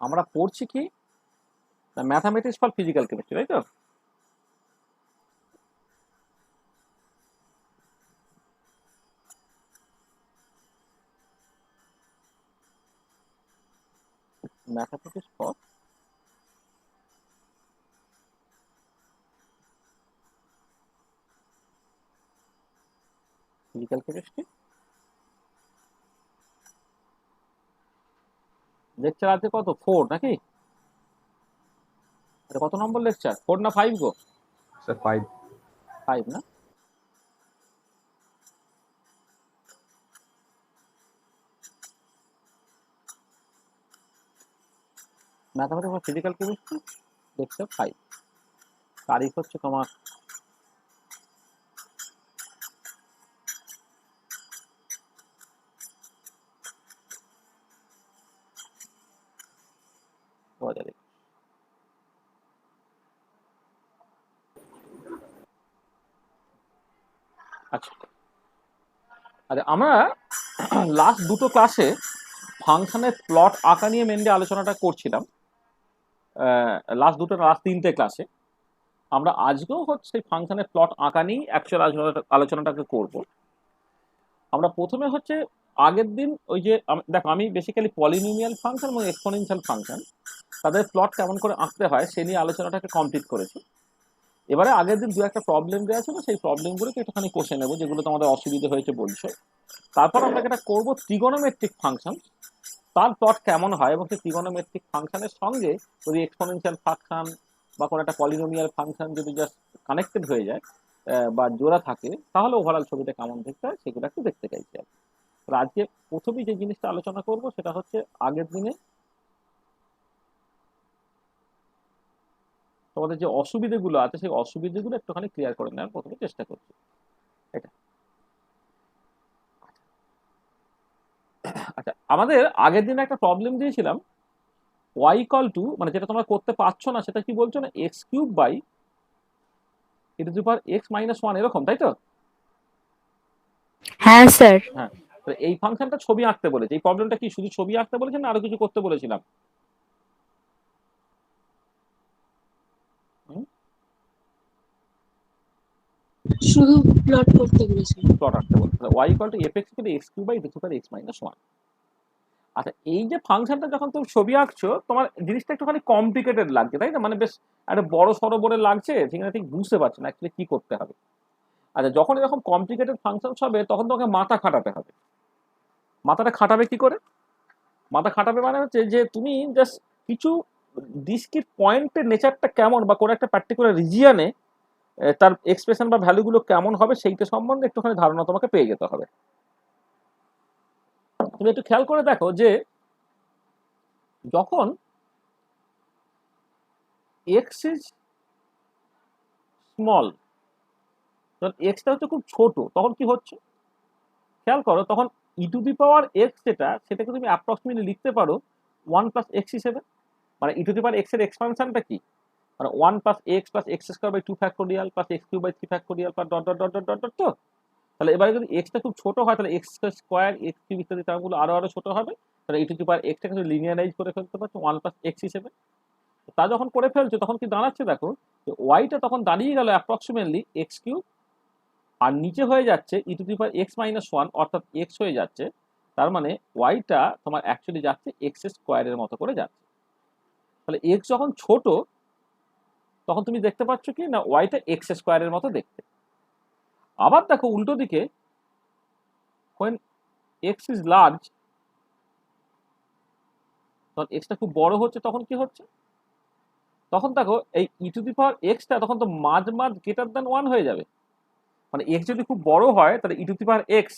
আমরা পড়ছি কি ম্যাথামেটিক্স ফর ফিজিক্যাল কেমিস্ট্রি, তাই তো? Mathematics for physical chemistry, lecture আছে কত, 4 নাকি? এটা কত নম্বর লেকচার, 4 না 5 গো? স্যার 5। 5 না? Mathematics for physical chemistry lecture 5, তারিখ হচ্ছে তোমার বাজারে। আচ্ছা, আরে আমরা লাস্ট দুটো ক্লাসে ফাংশনের প্লট আঁকা নিয়ে মেনলি আলোচনাটা করছিলাম। লাস্ট তিনটে ক্লাসে আমরা আজকেও হচ্ছে ফাংশনের প্লট আঁকা নিয়েই অ্যাকচুয়াল আলোচনাটাকে করব। আমরা প্রথমে হচ্ছে আগের দিন ওই যে দেখো, আমি বেসিক্যালি পলিনোমিয়াল ফাংশন এবং এক্সপোনেনশিয়াল ফাংশন তাদের প্লট কেমন করে আঁকতে হয় সে নিয়ে আলোচনাটাকে কমপ্লিট করেছি। এবারে আগের দিন দু একটা প্রবলেম দেওয়া ছিল, সেই প্রবলেমগুলোকে একটুখানি কষে নেবো, যেগুলো তোমাদের অসুবিধা হয়েছে বলছো। তারপর আমরা যেটা করবো ট্রিগোনোমেট্রিক ফাংশন, তার প্লট কেমন হয়, এবং সেই ট্রিগোনোমেট্রিক ফাংশনের সঙ্গে যদি এক্সপোনেনশিয়াল ফাংশন বা কোনো একটা পলিনোমিয়াল ফাংশন যদি জাস্ট কানেক্টেড হয়ে যায় বা জোড়া থাকে, তাহলে ওভারঅল ছবিটা কেমন দেখতে হয় সেগুলো একটু দেখতে চাইছি আর কি। তো আজকে প্রথমেই যে জিনিসটা আলোচনা করব সেটা হচ্ছে আগের দিনে তোমাদের যে অসুবিধাগুলো আছে সেই অসুবিধাগুলো একটুখানি ক্লিয়ার করে নেওয়ার প্রথমে চেষ্টা করছি। এটা আচ্ছা, আমাদের আগের দিনে একটা প্রবলেম দিয়েছিলাম, ওয়াই ইকুয়াল টু, মানে যেটা তোমরা করতে পারছো না সেটা কি বলছো না, x cube by E to the power x minus one, এরকম তাই তো? হ্যাঁ স্যার। হ্যাঁ, তো এই ফাংশনটা ছবি আঁকতে বলেছে। এই প্রবলেমটা কি শুধু ছবি আঁকতে বলেছে না আরো কিছু করতে বলেছিলাম? শুধু প্লট করতে বলেছিল। প্লট আঁকতে বলেছে। Y equal to f x equal x cube by E to the power x minus one. আচ্ছা, এই যে ফাংশনটা যখন তুমি ছবি আঁকছো তোমার জিনিসটা একটুখানি কমপ্লিকেটেড লাগছে, তাই না? মানে বেশ একটা বড় সড়ো বলে লাগছে, সেখানে ঠিক বুঝতে পারছি না অ্যাকচুয়ালি কি করতে হবে। আচ্ছা, যখন এরকম কমপ্লিকেটেড ফাংশন হবে তখন তোমাকে মাথা খাটাতে হবে। মাথাটা খাটাবে কি করে? মাথা খাটাবে মানে হচ্ছে যে তুমি জাস্ট কিছু ডিসক্রিট পয়েন্টের নেচারটা কেমন, বা কোনো একটা পার্টিকুলার রিজিয়নে তার এক্সপ্রেশন বা ভ্যালুগুলো কেমন হবে সেইটা সম্বন্ধে একটুখানি ধারণা তোমাকে পেয়ে যেতে হবে। তুমি একটু খেয়াল করে দেখো যে যখন এক্স ইজ স্মল, যখন এক্সটা হচ্ছে খুব ছোট, তখন কি হচ্ছে খেয়াল করো, তখন ই টু দি পাওয়ার এক্স সেটাকে তুমি অ্যাপ্রক্সিমেটলি লিখতে পারো 1 + x হিসেবে। মানে ই টু দি পাওয়ার এক্স এর এক্সপানশনটা কি, মানে 1 + x + x² 2 factorial plus x³ 3 factorial plus dot dot dot dot dot dot. তো তাহলে এবারে যদি এক্সটা খুব ছোট হয় তাহলে x² x³ ইত্যাদি টার্মগুলো আরো আরো ছোট হবে। তাহলে ই টু দি পাওয়ার এক্সটাকে তুমি লিনিয়ারাইজ করে ফেলতে পারছো 1 + x হিসেবে। তা যখন করে ফেলছো তখন কি দাঁড়াচ্ছে দেখো, যে ওয়াইটা তখন দাঁড়িয়ে গেল অ্যাপ্রক্সিমেটলি x³ আর নিচে হয়ে যাচ্ছে E to the power x minus one, অর্থাৎ এক্স হয়ে যাচ্ছে। তার মানে ওয়াইটা তোমার অ্যাকচুয়ালি যাচ্ছে x² মতো করে যাচ্ছে। তাহলে এক্স যখন ছোট তখন তুমি দেখতে পাচ্ছ কি না, ওয়াইটা x² মতো দেখতে। আবার দেখো উল্টো দিকে, when x is large, তখন এক্সটা খুব বড় হচ্ছে, তখন কি হচ্ছে, তখন দেখো এই ই টু দি পাওয়ার এক্সটা তখন তো মাঝ গ্রেটার দ্যান ওয়ান হয়ে যাবে। মানে এক্স যদি খুব বড় হয় তাহলে ই টু দি পাওয়ার এক্স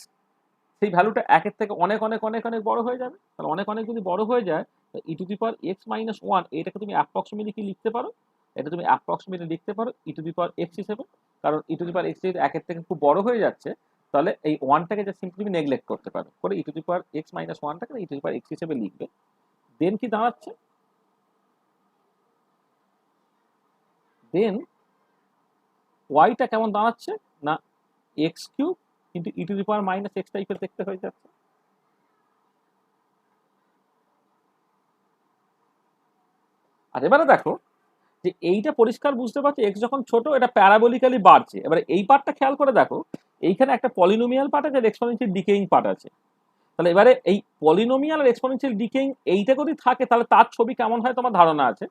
সেই ভ্যালুটা একের থেকে অনেক অনেক অনেক অনেক বড় হয়ে যাবে। তাহলে অনেক অনেক যদি বড় হয়ে যায়, E to the power x minus one এটাকে তুমি অ্যাপ্রক্সিমেটলি কি লিখতে পারো, এটা তুমি অ্যাপ্রক্সিমেটলি লিখতে পারো ই টু দি পাওয়ার এক্স হিসেবে। কারণ ই টু দি পাওয়ার এক্স যদি একের থেকে খুব বড় হয়ে যাচ্ছে, তাহলে এই ওয়ানটাকে যা সিম্পলি তুমি নেগলেক্ট করতে পারো, করে E to the power x minus ওয়ানটাকে E to the power X হিসেবে লিখবে। দেন কি দাঁড়াচ্ছে, দেন ওয়াইটা কেমন দাঁড়াচ্ছে না, x³ কিন্তু E to the power minus X টাইপের দেখতে হয়ে যাচ্ছে। আর এবারে দেখো যে এইটা পরিষ্কার বুঝতে পারছি এক্স যখন ছোট এটা প্যারাবোলিক্যালি বাড়ছে। এবারে এই পার্টটা খেয়াল করে দেখো, এইখানে একটা পলিনোমিয়াল পার্ট আছে আর এক্সপোনেনশিয়াল ডিকেইং পার্ট আছে। তাহলে এবারে এই পলিনোমিয়াল আর এক্সপোনেনশিয়াল ডিকেইং এইটা যদি থাকে তাহলে তার ছবি কেমন হয় তোমার ধারণা আছে।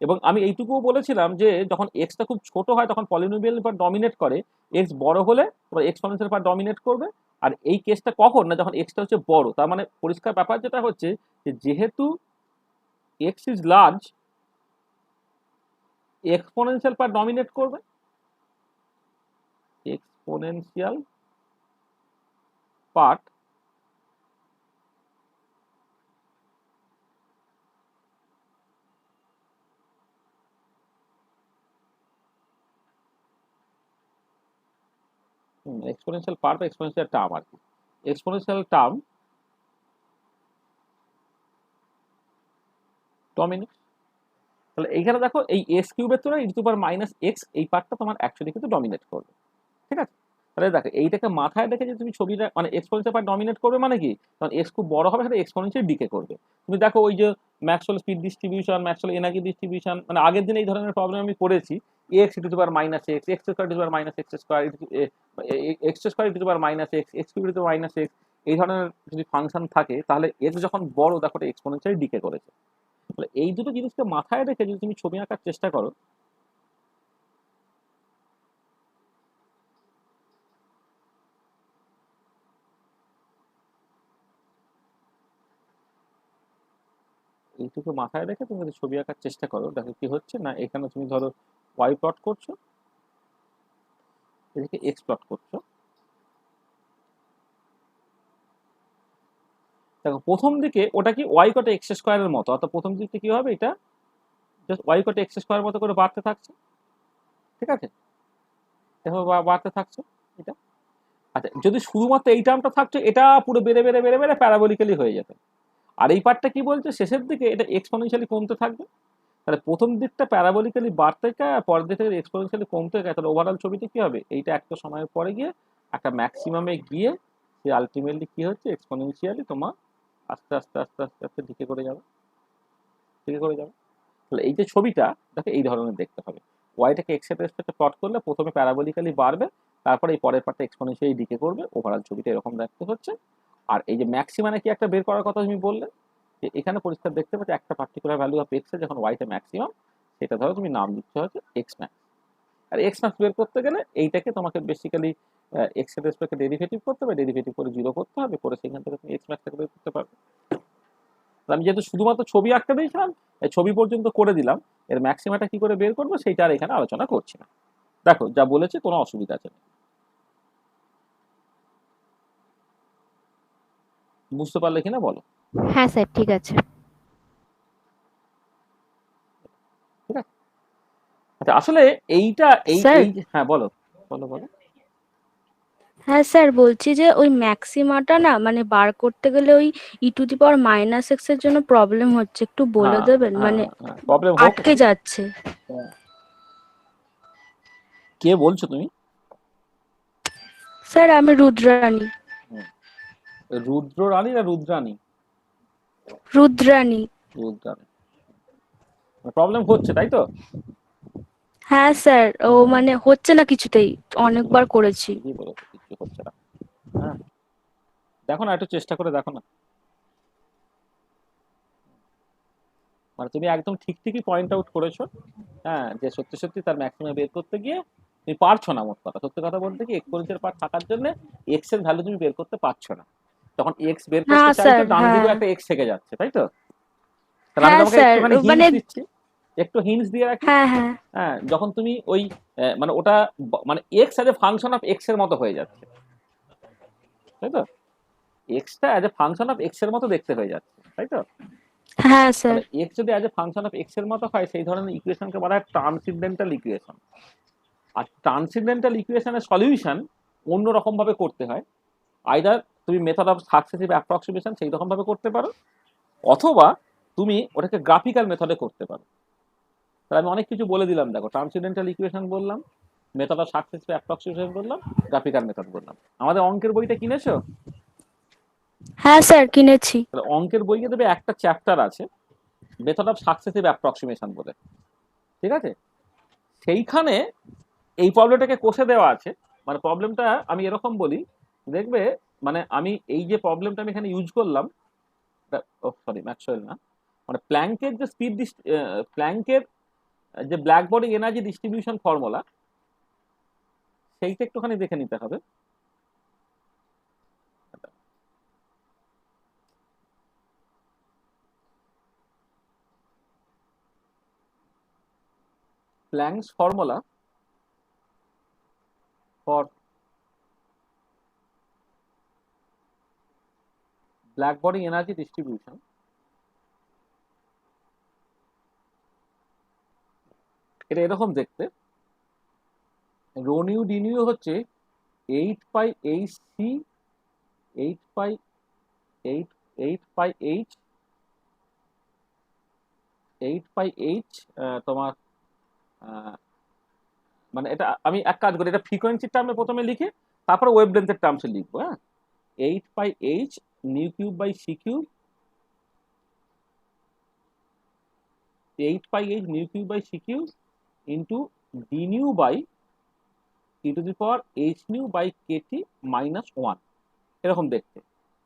এবং আমি এইটুকুও বলেছিলাম যে যখন এক্সটা খুব ছোট হয় তখন পলিনোমিয়াল পার্ট ডমিনেট করে, এক্স বড় হলে এবার এক্সপোনেনশিয়াল পার্ট ডমিনেট করবে। আর এই কেসটা কখন না, যখন এক্সটা হচ্ছে বড়। তার মানে পরিষ্কার ব্যাপার যেটা হচ্ছে যে যেহেতু x is large, exponential part dominate করবে, এক্সপোনেনশিয়াল পার্ট এক্সপোনেনশিয়াল পার্ট বা এক্সপোনেনশিয়াল টার্ম আর কি, এক্সপোনেনশিয়াল টার্ম ডমিনেট। তাহলে এইখানে দেখো এই এক্স কিউবের তুলনায় ই টু পাওয়ার মাইনাস এক্স এই পার্টটা তোমার অ্যাকচুয়ালি কিন্তু ডমিনেট করবে। ঠিক আছে, তাহলে দেখো এইটাকে মাথায় রেখে যে তুমি ছবিটা মানে এক্সপোনেনশিয়াল পার্ট ডমিনেট করবে মানে কি, কারণ এক্স খুব বড় হবে সেটা এক্সপোনেনশিয়াল ডিকে করবে। তুমি দেখো ওই যে Maxwell speed distribution, Maxwell energy distribution, মানে আগের দিন এই ধরনের প্রবলেম আমি করেছি। X E to power minus X, X square to power minus X square, X square to power minus X, X cube to minus X, এই ধরনের যদি ফাংশন থাকে তাহলে এক্স যখন বড় দেখো এক্সপোনেনশিয়াল ডিকে করেছে। তাহলে এই দুটো জিনিসকে মাথায় রেখে যদি তুমি ছবি আঁকার চেষ্টা করো, এইটুকু মাথায় রেখে তুমি যদি ছবি আঁকার চেষ্টা করো, দেখো কি হচ্ছে না, এখানে তুমি ধরো ওয়াই প্লট করছো, এদিকে এক্স প্লট করছো। দেখো প্রথম দিকে ওটা কি ওয়াই কটে এক্স স্কোয়ারের মতো, অর্থাৎ প্রথম দিকটা কি হবে, এটা জাস্ট ওয়াই কটে এক্স স্কোয়ার মতো করে বাড়তে থাকছে। ঠিক আছে, দেখো বাড়তে থাকছে এটা। আচ্ছা যদি শুধুমাত্র এই টার্মটা থাকছে, এটা পুরো বেড়ে বেড়ে বেড়ে বেড়ে প্যারাবোলিক্যালি হয়ে যেত। আর এই পার্টটা কি বলছে, শেষের দিকে এটা এক্সপোনেনশিয়ালি কমতে থাকবে। তাহলে প্রথম দিকটা প্যারাবোলিক্যালি বাড়তে যায় আর পরের দিকে এক্সপোনেনশিয়ালি কমতে যায়। তাহলে ওভারঅল ছবিতে কি হবে, এইটা একটা সময়ের পরে গিয়ে একটা ম্যাক্সিমামে গিয়ে সে আলটিমেটলি কি হচ্ছে এক্সপোনেনশিয়ালি তোমার আস্তে আস্তে আস্তে আস্তে আস্তে ঢিকে করে যাবে, ঢিকে করে যাবে। তাহলে এই যে ছবিটা দেখো এই ধরনের দেখতে হবে। ওয়াইটাকে এক্স এর রেসপেক্টে প্লট করলে প্রথমে প্যারাবোলিক্যালি বাড়বে, তারপরে এই পরের পার্টটা এক্সপোনেনশিয়ালি ডিকে করবে। ওভারঅল ছবিটা এরকম দেখতে হচ্ছে। আর এই যে ম্যাক্সিমানে কি একটা বের করার কথা তুমি বললে, যে এখানে পরিষ্কার দেখতে পাচ্ছ একটা পার্টিকুলার ভ্যালু অফ এক্স এর যখন ওয়াইটা ম্যাক্সিমাম, সেটা ধরো তুমি নাম দিচ্ছ হচ্ছে এক্স ম্যাক্স। আর এক্স ম্যাক্স বের করতে গেলে এইটাকে তোমাকে বেসিক্যালি এক্স এর রেসপেক্টে ডেরিভেটিভ করতে হবে, ডেরিভেটিভ করে জিরো করতে হবে, করে সেখান থেকে তুমি এক্স ম্যাক্সটাকে বের করতে পারবে। আমি যেহেতু শুধুমাত্র ছবি আঁকতে দিয়েছিলাম, এই ছবি পর্যন্ত করে দিলাম, এর ম্যাক্সিমাটা কি করে বের করবো সেইটা আর এখানে আলোচনা করছি না। দেখো যা বলেছে কোনো অসুবিধা আছে না, বুঝতে পারলে কিনা বলো। হ্যাঁ স্যার, ঠিক আছে। ঠিক আছে, আচ্ছা আসলে এইটা এই স্যার, এই হ্যাঁ বলো, বলো বলো। হ্যাঁ স্যার, বলছি যে ওই ম্যাক্সিমাটা না মানে বার করতে গেলে ওই e⁻⁻x এর জন্য প্রবলেম হচ্ছে, একটু বলে হ্যাঁ দেবেন? হ্যাঁ মানে হ্যাঁ, প্রবলেম হোক। আটকে যাচ্ছে। কে বলছো তুমি? স্যার আমি রুদ্রাণী। হুম, রুদ্র রানী না রুদ্রাণী? রুদ্রাণী। রুদ্রাণী, প্রবলেম হচ্ছে তাই তো? হ্যাঁ স্যার, ও হুম, মানে হচ্ছে না কিছুতেই, অনেকবার করেছি। ঠিকই বলেছো, কিছু হচ্ছে না। হ্যাঁ, দেখো না একটু চেষ্টা করে দেখো না। মানে তুমি একদম ঠিক ঠিকই পয়েন্ট আউট করেছো। হ্যাঁ, যে সত্যি সত্যি তার ম্যাক্সিমাম বের করতে গিয়ে তুমি পারছো না। মোট কথা সত্যি কথা বলতে কি এক্সপোনেনশিয়াল পার্ট থাকার জন্য এক্স এর ভ্যালু তুমি বের করতে পারছো না। তখন এক্স বের করতে হ্যাঁ চাইছো, স্যার, ডান হ্যাঁ। দিকেও একটা এক্স থেকে যাচ্ছে, তাই তো? তাহলে আমি হ্যাঁ তোমাকে স্যার, একটুখানি মানে হিন্টস দিচ্ছি, একটু হিন্টস দিয়ে রাখি। হ্যাঁ হ্যাঁ। হ্যাঁ, যখন তুমি ওই মানে ওটা মানে x as a function of x এর মতো হয়ে যাচ্ছে, তাই তো? Extra as a function of x এর মতো দেখতে হয়ে যাচ্ছে, তাই তো? হ্যাঁ স্যার। তাহলে এক্স যদি as a function of x এর মতো হয়, সেই ধরনের ইকুয়েশনকে বলা হয় ট্রান্সিডেন্টাল ইকুয়েশন। আর ট্রান্সিডেন্টাল ইকুয়েশনের সলিউশন অন্যরকম ভাবে করতে হয়। আইদার তুমি মেথড অফ সাকসেসিভ অ্যাপ্রক্সিমেশন সেই রকম ভাবে করতে পারো, অথবা তুমি ওটাকে গ্রাফিক্যাল মেথডে করতে পারো। তাহলে আমি অনেক কিছু বলে দিলাম, দেখো ট্রান্সিডেন্টাল ইকুয়েশন বললাম, মেথড অফ সাকসেসিভ অ্যাপ্রক্সিমেশন বললাম, গ্রাফিক্যাল মেথড বললাম। আমাদের অঙ্কের বইটা কিনেছো? হ্যাঁ স্যার, কিনেছি। তাহলে অঙ্কের বইয়ে দেবে একটা চ্যাপ্টার আছে, মেথড অফ সাকসেসিভ অ্যাপ্রক্সিমেশন বলে, ঠিক আছে? সেইখানে এই প্রবলেমটাকে কষে দেওয়া আছে। মানে প্রবলেমটা আমি এরকম বলি, দেখবে মানে আমি এই যে প্রবলেমটা আমি এখানে ইউজ করলাম, সরি ম্যাক্সওয়েল না, মানে প্ল্যাঙ্কের যে প্ল্যাঙ্কের যে black body energy distribution formula, সেইটা একটুখানি দেখে নিতে হবে। Planck's formula for black body energy distribution এটা এরকম দেখতে, রো নিউ ডি নিউ হচ্ছে 8 পাই এইচ সি 8 পাই 8 8 পাই এইচ 8 পাই এইচ তোমার মানে এটা আমি এক কাজ করি, এটা ফ্রিকোয়েন্সির টার্মে প্রথমে লিখে তারপরে ওয়েভলেন্থের টার্মসে লিখবো। হ্যাঁ, 8 pi H nu cube by C cube, 8 pi H nu cube by C cube into D nu by E to the power H nu by KT minus 1, এরকম দেখতে।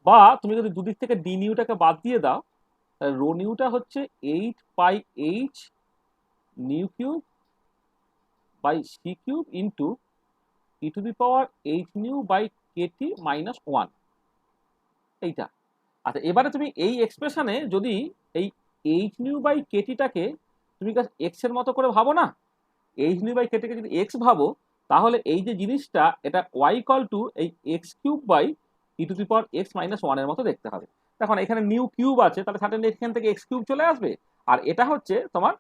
বা তুমি যদি দুদিক থেকে ডি নিউটাকে বাদ দিয়ে দাও, তাহলে রো নিউটা হচ্ছে 8 pi H nu cube by C cube into E to the power H nu by KT minus 1, এইটা। আচ্ছা, এবারে তুমি এই এক্সপ্রেশনে যদি এই এইচ নিউ বাই কেটিটাকে তুমি এক্স এর মতো করে ভাবো না, এইচ নিউ বাই কেটিকে যদি এক্স ভাবো, তাহলে এই যে জিনিসটা এটা ওয়াই ইকুয়াল টু এই x cube by E to the power x minus 1 এর মতো দেখতে হবে। দেখুন এখানে নিউ কিউব আছে, তাহলে সার্টেনলি এখান থেকে এক্স কিউব চলে আসবে, আর এটা হচ্ছে তোমার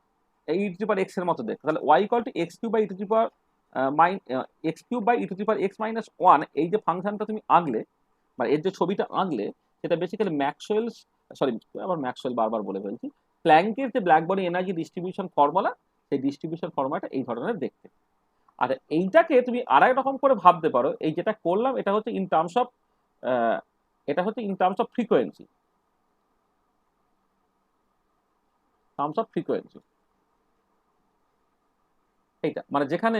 এই ই টু দি পাওয়ার এক্স এর মতো দেখতে। তাহলে y equal to x cube by E to the power x cube by E to the power x minus 1, এই যে ফাংশনটা তুমি আঁকলে, মানে এর যে ছবিটা আঁকলে, সেটা বেসিক্যালি ম্যাক্সওয়েল, সরি আবার ম্যাক্সওয়েল বারবার বলে ফেলছি, প্ল্যাঙ্কের যে black body energy distribution formula, সেই ডিস্ট্রিবিউশন ফর্মুলাটা এই ধরনের দেখতে। আচ্ছা, এইটাকে তুমি আরেক রকম করে ভাবতে পারো, এই যেটা করলাম এটা হচ্ছে ইন টার্মস অফ ফ্রিকোয়েন্সি, এইটা মানে যেখানে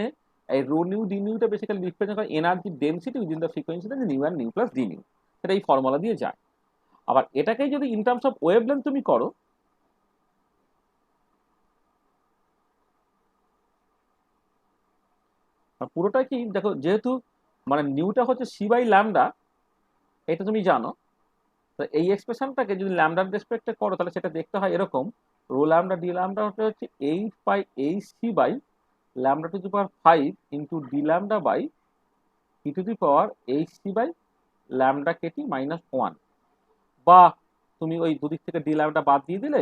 এই রো নিউ ডি নিউটা বেসিক্যালি রিপ্রেজেন্ট করে energy density within the frequency, the nu and nu plus D nu, সেটা এই ফর্মুলা দিয়ে যায়। আবার এটাকেই যদি ইন টার্মস অফ ওয়েভলেন্থ তুমি করো, পুরোটা কি দেখো, যেহেতু মানে নিউটা হচ্ছে সি বাই ল্যামডা, এটা তুমি জানো, তো এই এক্সপ্রেশনটাকে যদি ল্যামডার রেসপেক্টে করো, তাহলে সেটা দেখতে হয় এরকম, রো ল্যামডা ডি ল্যামডা হচ্ছে 8 pi H C by lambda to the power 5 into D lambda by E to the power H C by lambda KT minus 1। বা তুমি ওই দুদিক থেকে ডি ল্যামডা বাদ দিয়ে দিলে,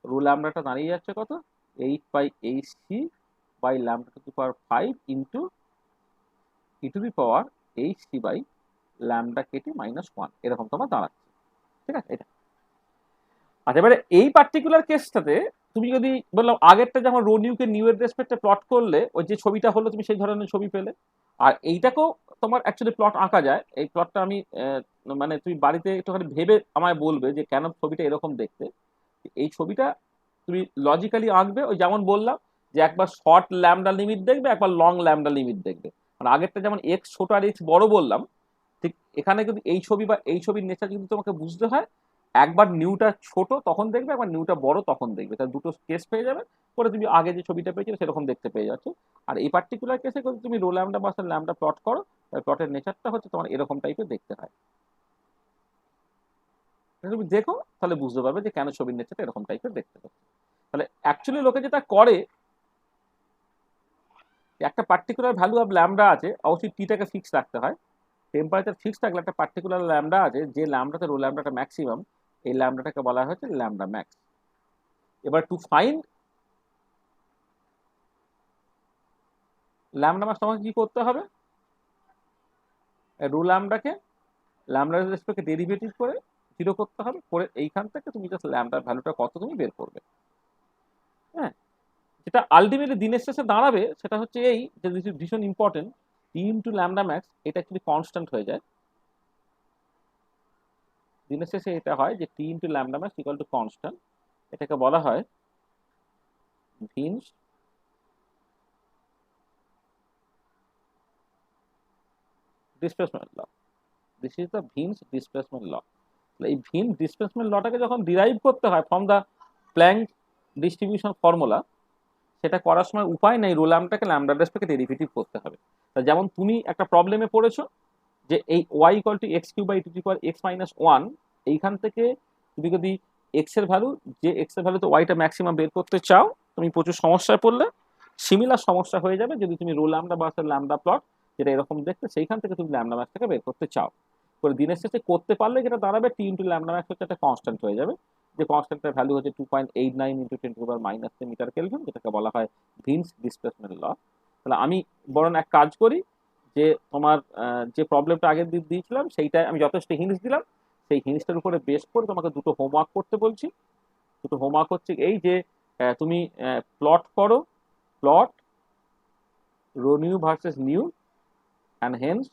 রো ল্যামডাটা দাঁড়িয়ে যাচ্ছে কত, 8 pi H C by lambda to the power 5 into E to the power H C by lambda KT minus 1, এরকম তোমার দাঁড়াচ্ছে। ঠিক আছে, এটা। আচ্ছা, এবারে এই পার্টিকুলার কেসটাতে তুমি যদি বললাম আগেরটা যেমন রো নিউকে নিউ এর রেসপেক্টে প্লট করলে ওই যে ছবিটা হলো তুমি সেই ধরনের ছবি পেলে, আর এইটাকেও তোমার অ্যাকচুয়ালি প্লট আঁকা যায়। এই প্লটটা আমি মানে তুমি বাড়িতে একটুখানি ভেবে আমায় বলবে যে কেন ছবিটা এরকম দেখতে। এই ছবিটা তুমি লজিক্যালি আঁকবে, ওই যেমন বললাম যে একবার শর্ট ল্যামডা লিমিট দেখবে, একবার লং ল্যামডা লিমিট দেখবে। মানে আগেরটা যেমন এক্স ছোট আর এক্স বড় বললাম, ঠিক এখানে কিন্তু এই ছবি বা এই ছবির নেচার যদি তোমাকে বুঝতে হয়, একবার নিউটা ছোট তখন দেখবে, একবার নিউটা বড় তখন দেখবে, তাহলে দুটো কেস পেয়ে যাবে, পরে তুমি আগে যে ছবিটা পেয়েছিলে সেরকম দেখতে পেয়ে যাচ্ছ। আর এই পার্টিকুলার কেসে যদি তুমি রো ল্যামডা বা ল্যামডা প্লট করো, প্লটের নেচারটা হচ্ছে তোমার এরকম টাইপের দেখতে হয়। তুমি দেখো তাহলে বুঝতে পারবে যে কেন ছবির নেচারটা এরকম টাইপের দেখতে হবে। তাহলে অ্যাকচুয়ালি লোকে যেটা করে, একটা পার্টিকুলার ভ্যালু অফ ল্যামডা আছে, অবশ্যই টিটাকে ফিক্স রাখতে হয়, টেম্পারেচার ফিক্স থাকলে একটা পার্টিকুলার ল্যামডা আছে, যে ল্যামডাতে রো ল্যামডাটা ম্যাক্সিমাম, এই ল্যামডাটাকে বলা হচ্ছে ল্যামডা ম্যাক্স। এবার টু ফাইন্ড ল্যামডা ম্যাক্স তোমাকে কি করতে হবে, রো ল্যামডাকে ল্যামডার রেসপেক্টে ডেরিভেটিভ করে 0 করতে হবে, করে এইখান থেকে তুমি জাস্ট ল্যামডার ভ্যালুটা কত তুমি বের করবে। হ্যাঁ, যেটা আলটিমেটলি দিনের শেষে দাঁড়াবে সেটা হচ্ছে এই যে দিস ইজ ভীষণ important, T into lambda max এটা অ্যাকচুয়ালি কনস্ট্যান্ট হয়ে যায়। দিনের শেষে এটা হয় যে T into lambda max equal to constant, এটাকে বলা হয় Wien displacement law. This is the Wien displacement law. এই ভিন্স ডিসপ্লেসমেন্ট লটাকে যখন ডিরাইভ করতে হয় from the Planck distribution formula, সেটা করার সময় উপায় নেই, রো ল্যাম্বডাকে ল্যাম্বডা রেসপেক্টে ডেরিভেটিভ করতে হবে। তা যেমন তুমি একটা প্রবলেমে পড়েছো যে এই y equal to x cube by to the power x minus one, এইখান থেকে তুমি যদি এক্স এর ভ্যালু, যে এক্স এর ভ্যালুতে ওয়াইটা ম্যাক্সিমাম বের করতে চাও, তুমি প্রচুর সমস্যায় পড়লে। সিমিলার সমস্যা হয়ে যাবে যদি তুমি রো ল্যাম্বডা বা ল্যাম্বডা প্লট যেটা এরকম দেখতে, সেইখান থেকে তুমি ল্যাম্বডা ম্যাক্সটাকে বের করতে চাও। করে দিনের শেষে করতে পারলে যেটা দাঁড়াবে টি ইন্টু ল্যাম্বডা ম্যাক্স হচ্ছে একটা কনস্ট্যান্ট হয়ে যাবে, যে কনস্ট্যান্টের ভ্যালু হচ্ছে 2.89 ইন্টু 10⁻³ মিটার কেলভিন, যেটাকে বলা হয় ভিন্স ডিসপ্লেসমেন্ট ল। তাহলে আমি বরং এক কাজ করি, যে তোমার যে প্রবলেমটা আগের দিন দিয়েছিলাম সেইটাই আমি যথেষ্ট হিন্টস দিলাম, সেই হিন্টসটার উপরে বেস করে তোমাকে দুটো হোমওয়ার্ক করতে বলছি। দুটো হোমওয়ার্ক হচ্ছে এই যে তুমি প্লট করো, plot rho nu versus nu and hence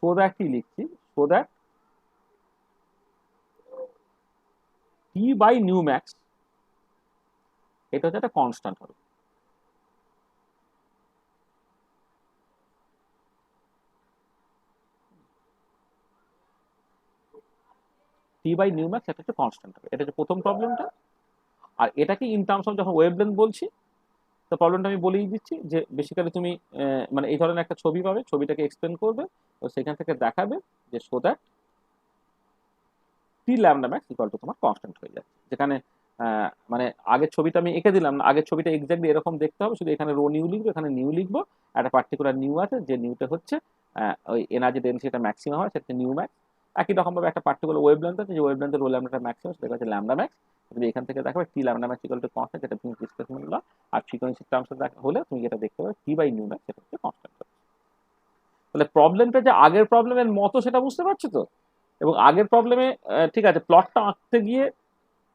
so that কি লিখছি, so that T by nu max এটা হচ্ছে একটা কনস্ট্যান্ট হবে। টি বাই নিউ ম্যাক্স এটা হচ্ছে কনস্ট্যান্ট হবে, এটা হচ্ছে প্রথম প্রবলেমটা। আর এটাকে ইন টার্মস অফ যখন ওয়েভলেন্থ বলছি, তো প্রবলেমটা আমি বলেই দিচ্ছি যে বেসিক্যালি তুমি মানে এই ধরনের একটা ছবি পাবে, ছবিটাকে এক্সপ্লেন করবে, তো সেখান থেকে দেখাবে যে so that T lambda max equal two তোমার কনস্ট্যান্ট হয়ে যাচ্ছে। যেখানে মানে আগের ছবিটা আমি এঁকে দিলাম না, আগের ছবিটা এক্স্যাক্টলি এরকম দেখতে হবে, শুধু এখানে রো নিউ লিখবো, এখানে নিউ লিখবো, একটা পার্টিকুলার নিউ আছে, যে নিউটা হচ্ছে ওই এনার্জি ডেন্সিটিটা ম্যাক্সিমাম হয়, সেটা নিউ ম্যাক্স। একই রকমভাবে একটা পার্টিকুলার ওয়েভলেন্থ আছে, যে ওয়েভলেন্থের রো ল্যাম্বডাটা ম্যাক্সিমাম, সেটা হচ্ছে ল্যাম্বডা ম্যাক্স। তুমি এখান থেকে দেখাবে T lambda max equal to constant, যেটা ভিন্স ডিসপ্লেসমেন্ট ল। আর ফ্রিকোয়েন্সি টার্মস হলে তুমি যেটা দেখতে পাবে টি বাই নিউ ম্যাক্স, সেটা হচ্ছে কনস্ট্যান্ট। তাহলে প্রবলেমটা যে আগের প্রবলেমের মতো সেটা বুঝতে পারছো তো? এবং আগের প্রবলেমে ঠিক আছে, প্লটটা আঁকতে গিয়ে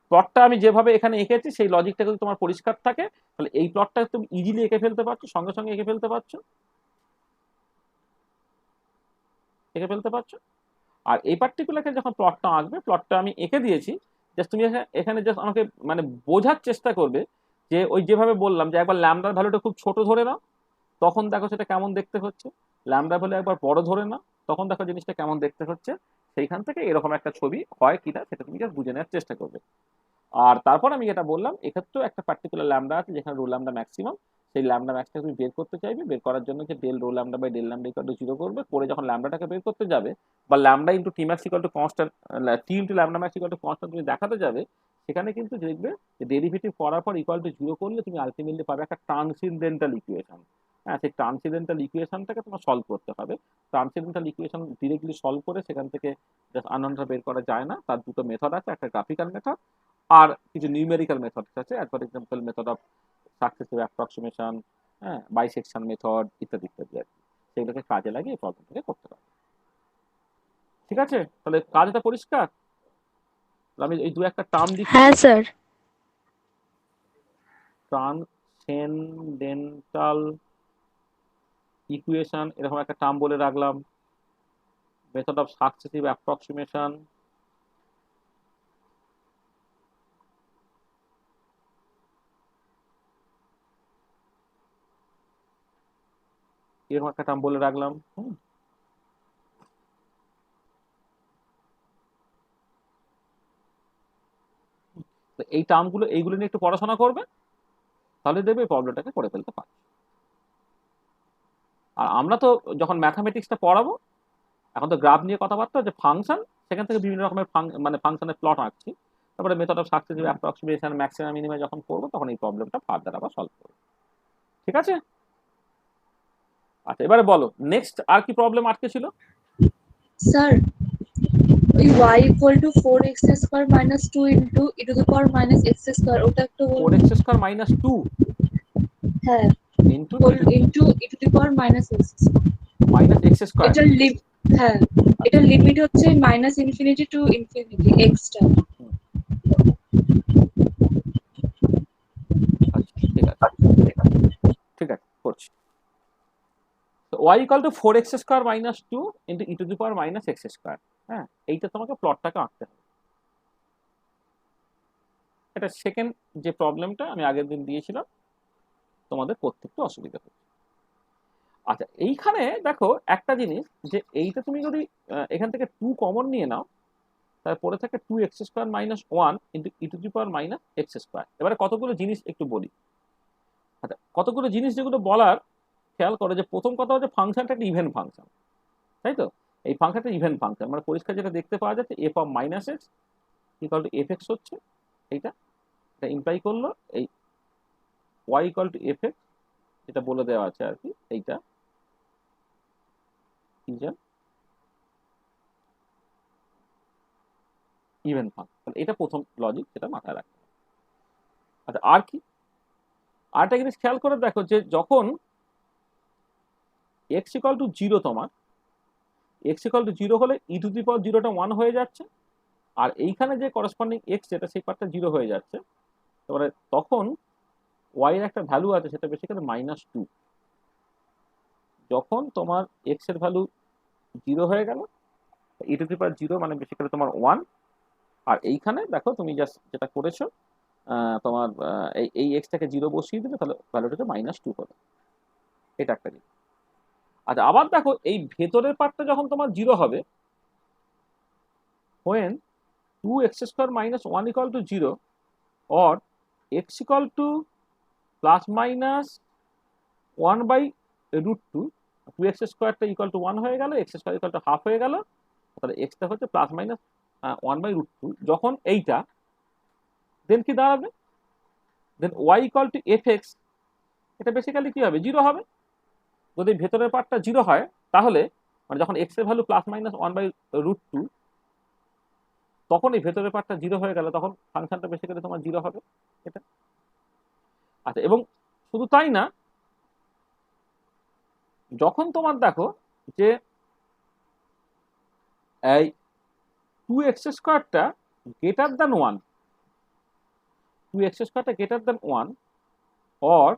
প্লটটা আমি যেভাবে এখানে এঁকেছি সেই লজিকটা যদি তোমার পরিষ্কার থাকে, তাহলে এই প্লটটা তুমি ইজিলি এঁকে ফেলতে পারছো, সঙ্গে সঙ্গে এঁকে ফেলতে পারছো, এঁকে ফেলতে পারছো। আর এই পার্টিকুলারকে যখন প্লটটা আঁকবে, প্লটটা আমি এঁকে দিয়েছি, জাস্ট তুমি এখানে জাস্ট আমাকে মানে বোঝার চেষ্টা করবে যে ওই যেভাবে বললাম যে একবার ল্যামডার ভ্যালুটা খুব ছোট ধরে নাও, তখন দেখো সেটা কেমন দেখতে হচ্ছে। ল্যামডা ভ্যালু একবার বড় ধরে নাও, তখন দেখো জিনিসটা কেমন দেখতে হচ্ছে। সেইখান থেকে এরকম একটা ছবি হয় কিনা সেটা তুমি জাস্ট বুঝে নেওয়ার চেষ্টা করবে। আর তারপর আমি যেটা বললাম, এক্ষেত্রেও একটা পার্টিকুলার ল্যামডা আছে যেখানে রো ল্যামডা ম্যাক্সিমাম, সেই ল্যামডা ম্যাক্সটা তুমি বের করতে চাইবে। বের করার জন্য যে del rho lambda by del lambda equal to 0 করবে, করে যখন ল্যামডাটাকে বের করতে যাবে, বা lambda into T max equal to constant, T into lambda max equal to constant তুমি দেখাতে যাবে, সেখানে কিন্তু দেখবে যে ডেরিভেটিভ করার পর ইকুয়াল টু 0 করলে তুমি আলটিমেটলি পাবে একটা ট্রান্সিডেন্টাল ইকুয়েশন। হ্যাঁ, সেই ট্রান্সিডেন্টাল ইকুয়েশনটাকে তোমার সলভ করতে হবে। ট্রান্সিডেন্টাল ইকুয়েশন ডিরেক্টলি সলভ করে সেখান থেকে জাস্ট আননোনটা বের করা যায় না, তার দুটো মেথড আছে, একটা গ্রাফিক্যাল মেথড আর কিছু নিউমেরিক্যাল মেথড আছে, for example method of successive approximation, হ্যাঁ, বাইসেকশন মেথড ইত্যাদি ইত্যাদি আর কি। সেগুলোকে কাজে লাগিয়ে প্রবলেমটাকে করতে পারবে। ঠিক আছে, তাহলে কাজটা পরিষ্কার। আমি এই দু একটা টার্ম দিচ্ছি, হ্যাঁ স্যার। ট্রান্সেন্ডেন্টাল ইকুয়েশন এরকম একটা টার্ম বলে রাখলাম, মেথড অফ সাকসেসিভ অ্যাপ্রক্সিমেশন, এরকম একটা টার্ম বলে রাখলাম। তো এই টার্মগুলো এইগুলো নিয়ে একটু পড়াশোনা করবে, তাহলে দেখবে প্রবলেমটাকে করে ফেলতে পারবে। আর আমরা তো যখন ম্যাথামেটিক্সটা পড়াবো, এখন তো গ্রাফ নিয়ে কথাবার্তা, যে ফাংশন, সেখান থেকে বিভিন্ন রকমের মানে ফাংশনের প্লট আঁকছি, তারপরে method of successive approximation, maximum minimum যখন করবো, তখন এই প্রবলেমটা ফার্দার আবার সলভ করবো। ঠিক আছে? আচ্ছা, এবারে বলো নেক্সট আর কি প্রবলেম আটকে ছিল। স্যার ওই y equal two 4x square minus 2 into E to the power minus x square, ওটা একটু বলুন। 4x স্কয়ার মাইনাস 2 হ্যাঁ, into into E to the power minus x minus X square. এটার হ্যাঁ, এটার লিমিট হচ্ছে minus infinity to infinity x টা। আচ্ছা, ঠিক আছে, ঠিক আছে, করছি। তো y equal two 4x square minus 2 into E to the power minus x square. হ্যাঁ, এইটা তোমাকে প্লটটাকে আঁকতে হবে। এটা সেকেন্ড যে প্রবলেমটা আমি আগের দিন দিয়েছিলাম, তোমাদের করতে একটু অসুবিধা হচ্ছে। আচ্ছা, এইখানে দেখো একটা জিনিস, যে এইটা তুমি যদি এখান থেকে 2 কমন নিয়ে নাও, তারপরে থাকে 2x² - 1 ইন্টু e⁻⁻x²। এবারে কতগুলো জিনিস একটু বলি। আচ্ছা, কতগুলো জিনিস যেগুলো বলার, খেয়াল করো যে প্রথম কথা হচ্ছে ফাংশনটা একটা ইভেন ফাংশন, তাই তো? এই ফাংশনটা ইভেন ফাংশন, মানে পরিষ্কার যেটা দেখতে পাওয়া যাচ্ছে f of -x equal two fx হচ্ছে এইটা। এটা ইমপ্লাই করলো এই y ইকুয়াল টু fx, যেটা বলে দেওয়া আছে আর কি, এইটা ইভেন ফাংশন। এটা প্রথম লজিক, যেটা মাথায় রাখতে হবে। আচ্ছা, আর কি আরেকটা জিনিস খেয়াল করে দেখো, যে যখন x ইকুয়াল টু 0, তোমার x ইকুয়াল টু 0 হলে e⁻0টা 1 হয়ে যাচ্ছে, আর এইখানে যে করসপন্ডিং x যেটা, সেই পার্টটা 0 হয়ে যাচ্ছে। তারপরে তখন y এর একটা ভ্যালু আছে, সেটা বেসিক্যালি -2। যখন তোমার x এর ভ্যালু 0 হয়ে গেল, e⁻0 মানে বেসিক্যালি তোমার 1। আর এইখানে দেখো তুমি জাস্ট যেটা করেছো, তোমার এই এক্সটাকে 0 বসিয়ে দিলে, তাহলে ভ্যালুটাকে -2 হলো। এটা একটা জিনিস। আচ্ছা, আবার দেখো এই ভেতরের পার্টটা যখন তোমার 0 হবে, when 2x² - 1 equal to 0 or x equal to ±1/√2, 2x² equal to 1 হয়ে গেল, x² ইকুয়াল টু হাফ হয়ে গেল, তাহলে এক্সটা হচ্ছে +-1/√2। যখন এইটা, দেন কি দাঁড়াবে, দেন y ইকুয়াল টু fx, এটা বেসিক্যালি কি হবে, 0 হবে। যদি ভেতরের পার্টটা 0 হয়, তাহলে মানে যখন x এর ভ্যালু +-1/√2, তখন এই ভেতরের পার্টটা 0 হয়ে গেল, তখন ফাংশনটা বেসিক্যালি তোমার 0 হবে। এটা আচ্ছা, এবং শুধু তাই না, যখন তোমার দেখো যে এই 2x² greater than 1, 2x² greater than 1 or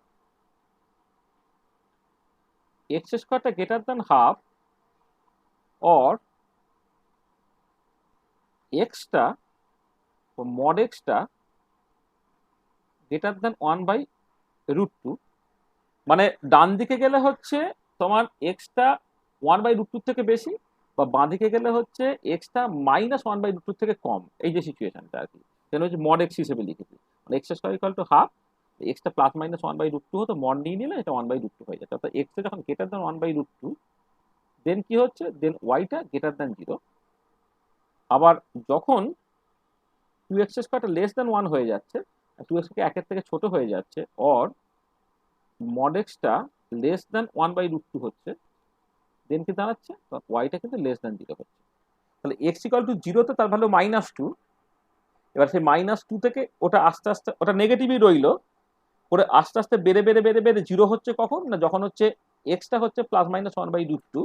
x² greater than half or xটা mod xটা গ্রেটার দ্যান 1/√2, মানে ডান দিকে গেলে হচ্ছে তোমার এক্সটা 1/√2 থেকে বেশি, বা বাঁ দিকে গেলে হচ্ছে এক্সটা -1/√2 থেকে কম। এই যে সিচুয়েশনটা আর কি, সেটা হচ্ছে মড এক্স হিসেবে লিখেছি। মানে x² equal to half, extra +-1/√2 হতো, মড নিয়ে নিলে এটা 1/√2 হয়ে যাচ্ছে। অর্থাৎ এক্সটা যখন গ্রেটার দ্যান 1/√2, দেন কি হচ্ছে, দেন ওয়াইটা গ্রেটার দ্যান 0। আবার যখন 2x² লেস দ্যান 1 হয়ে যাচ্ছে, 2x একের থেকে ছোট হয়ে যাচ্ছে, or mod extra less than 1/√2 হচ্ছে, দেন কি দাঁড়াচ্ছে, ওয়াইটা কিন্তু লেস দ্যান 0 হচ্ছে। তাহলে x ইকুয়াল টু 0তে তার ভ্যালু -2। এবার সেই -2 থেকে ওটা আস্তে আস্তে, ওটা নেগেটিভই রইলো, করে আস্তে আস্তে বেড়ে বেড়ে বেড়ে বেড়ে 0 হচ্ছে কখন না, যখন হচ্ছে এক্সটা হচ্ছে +-1/√2,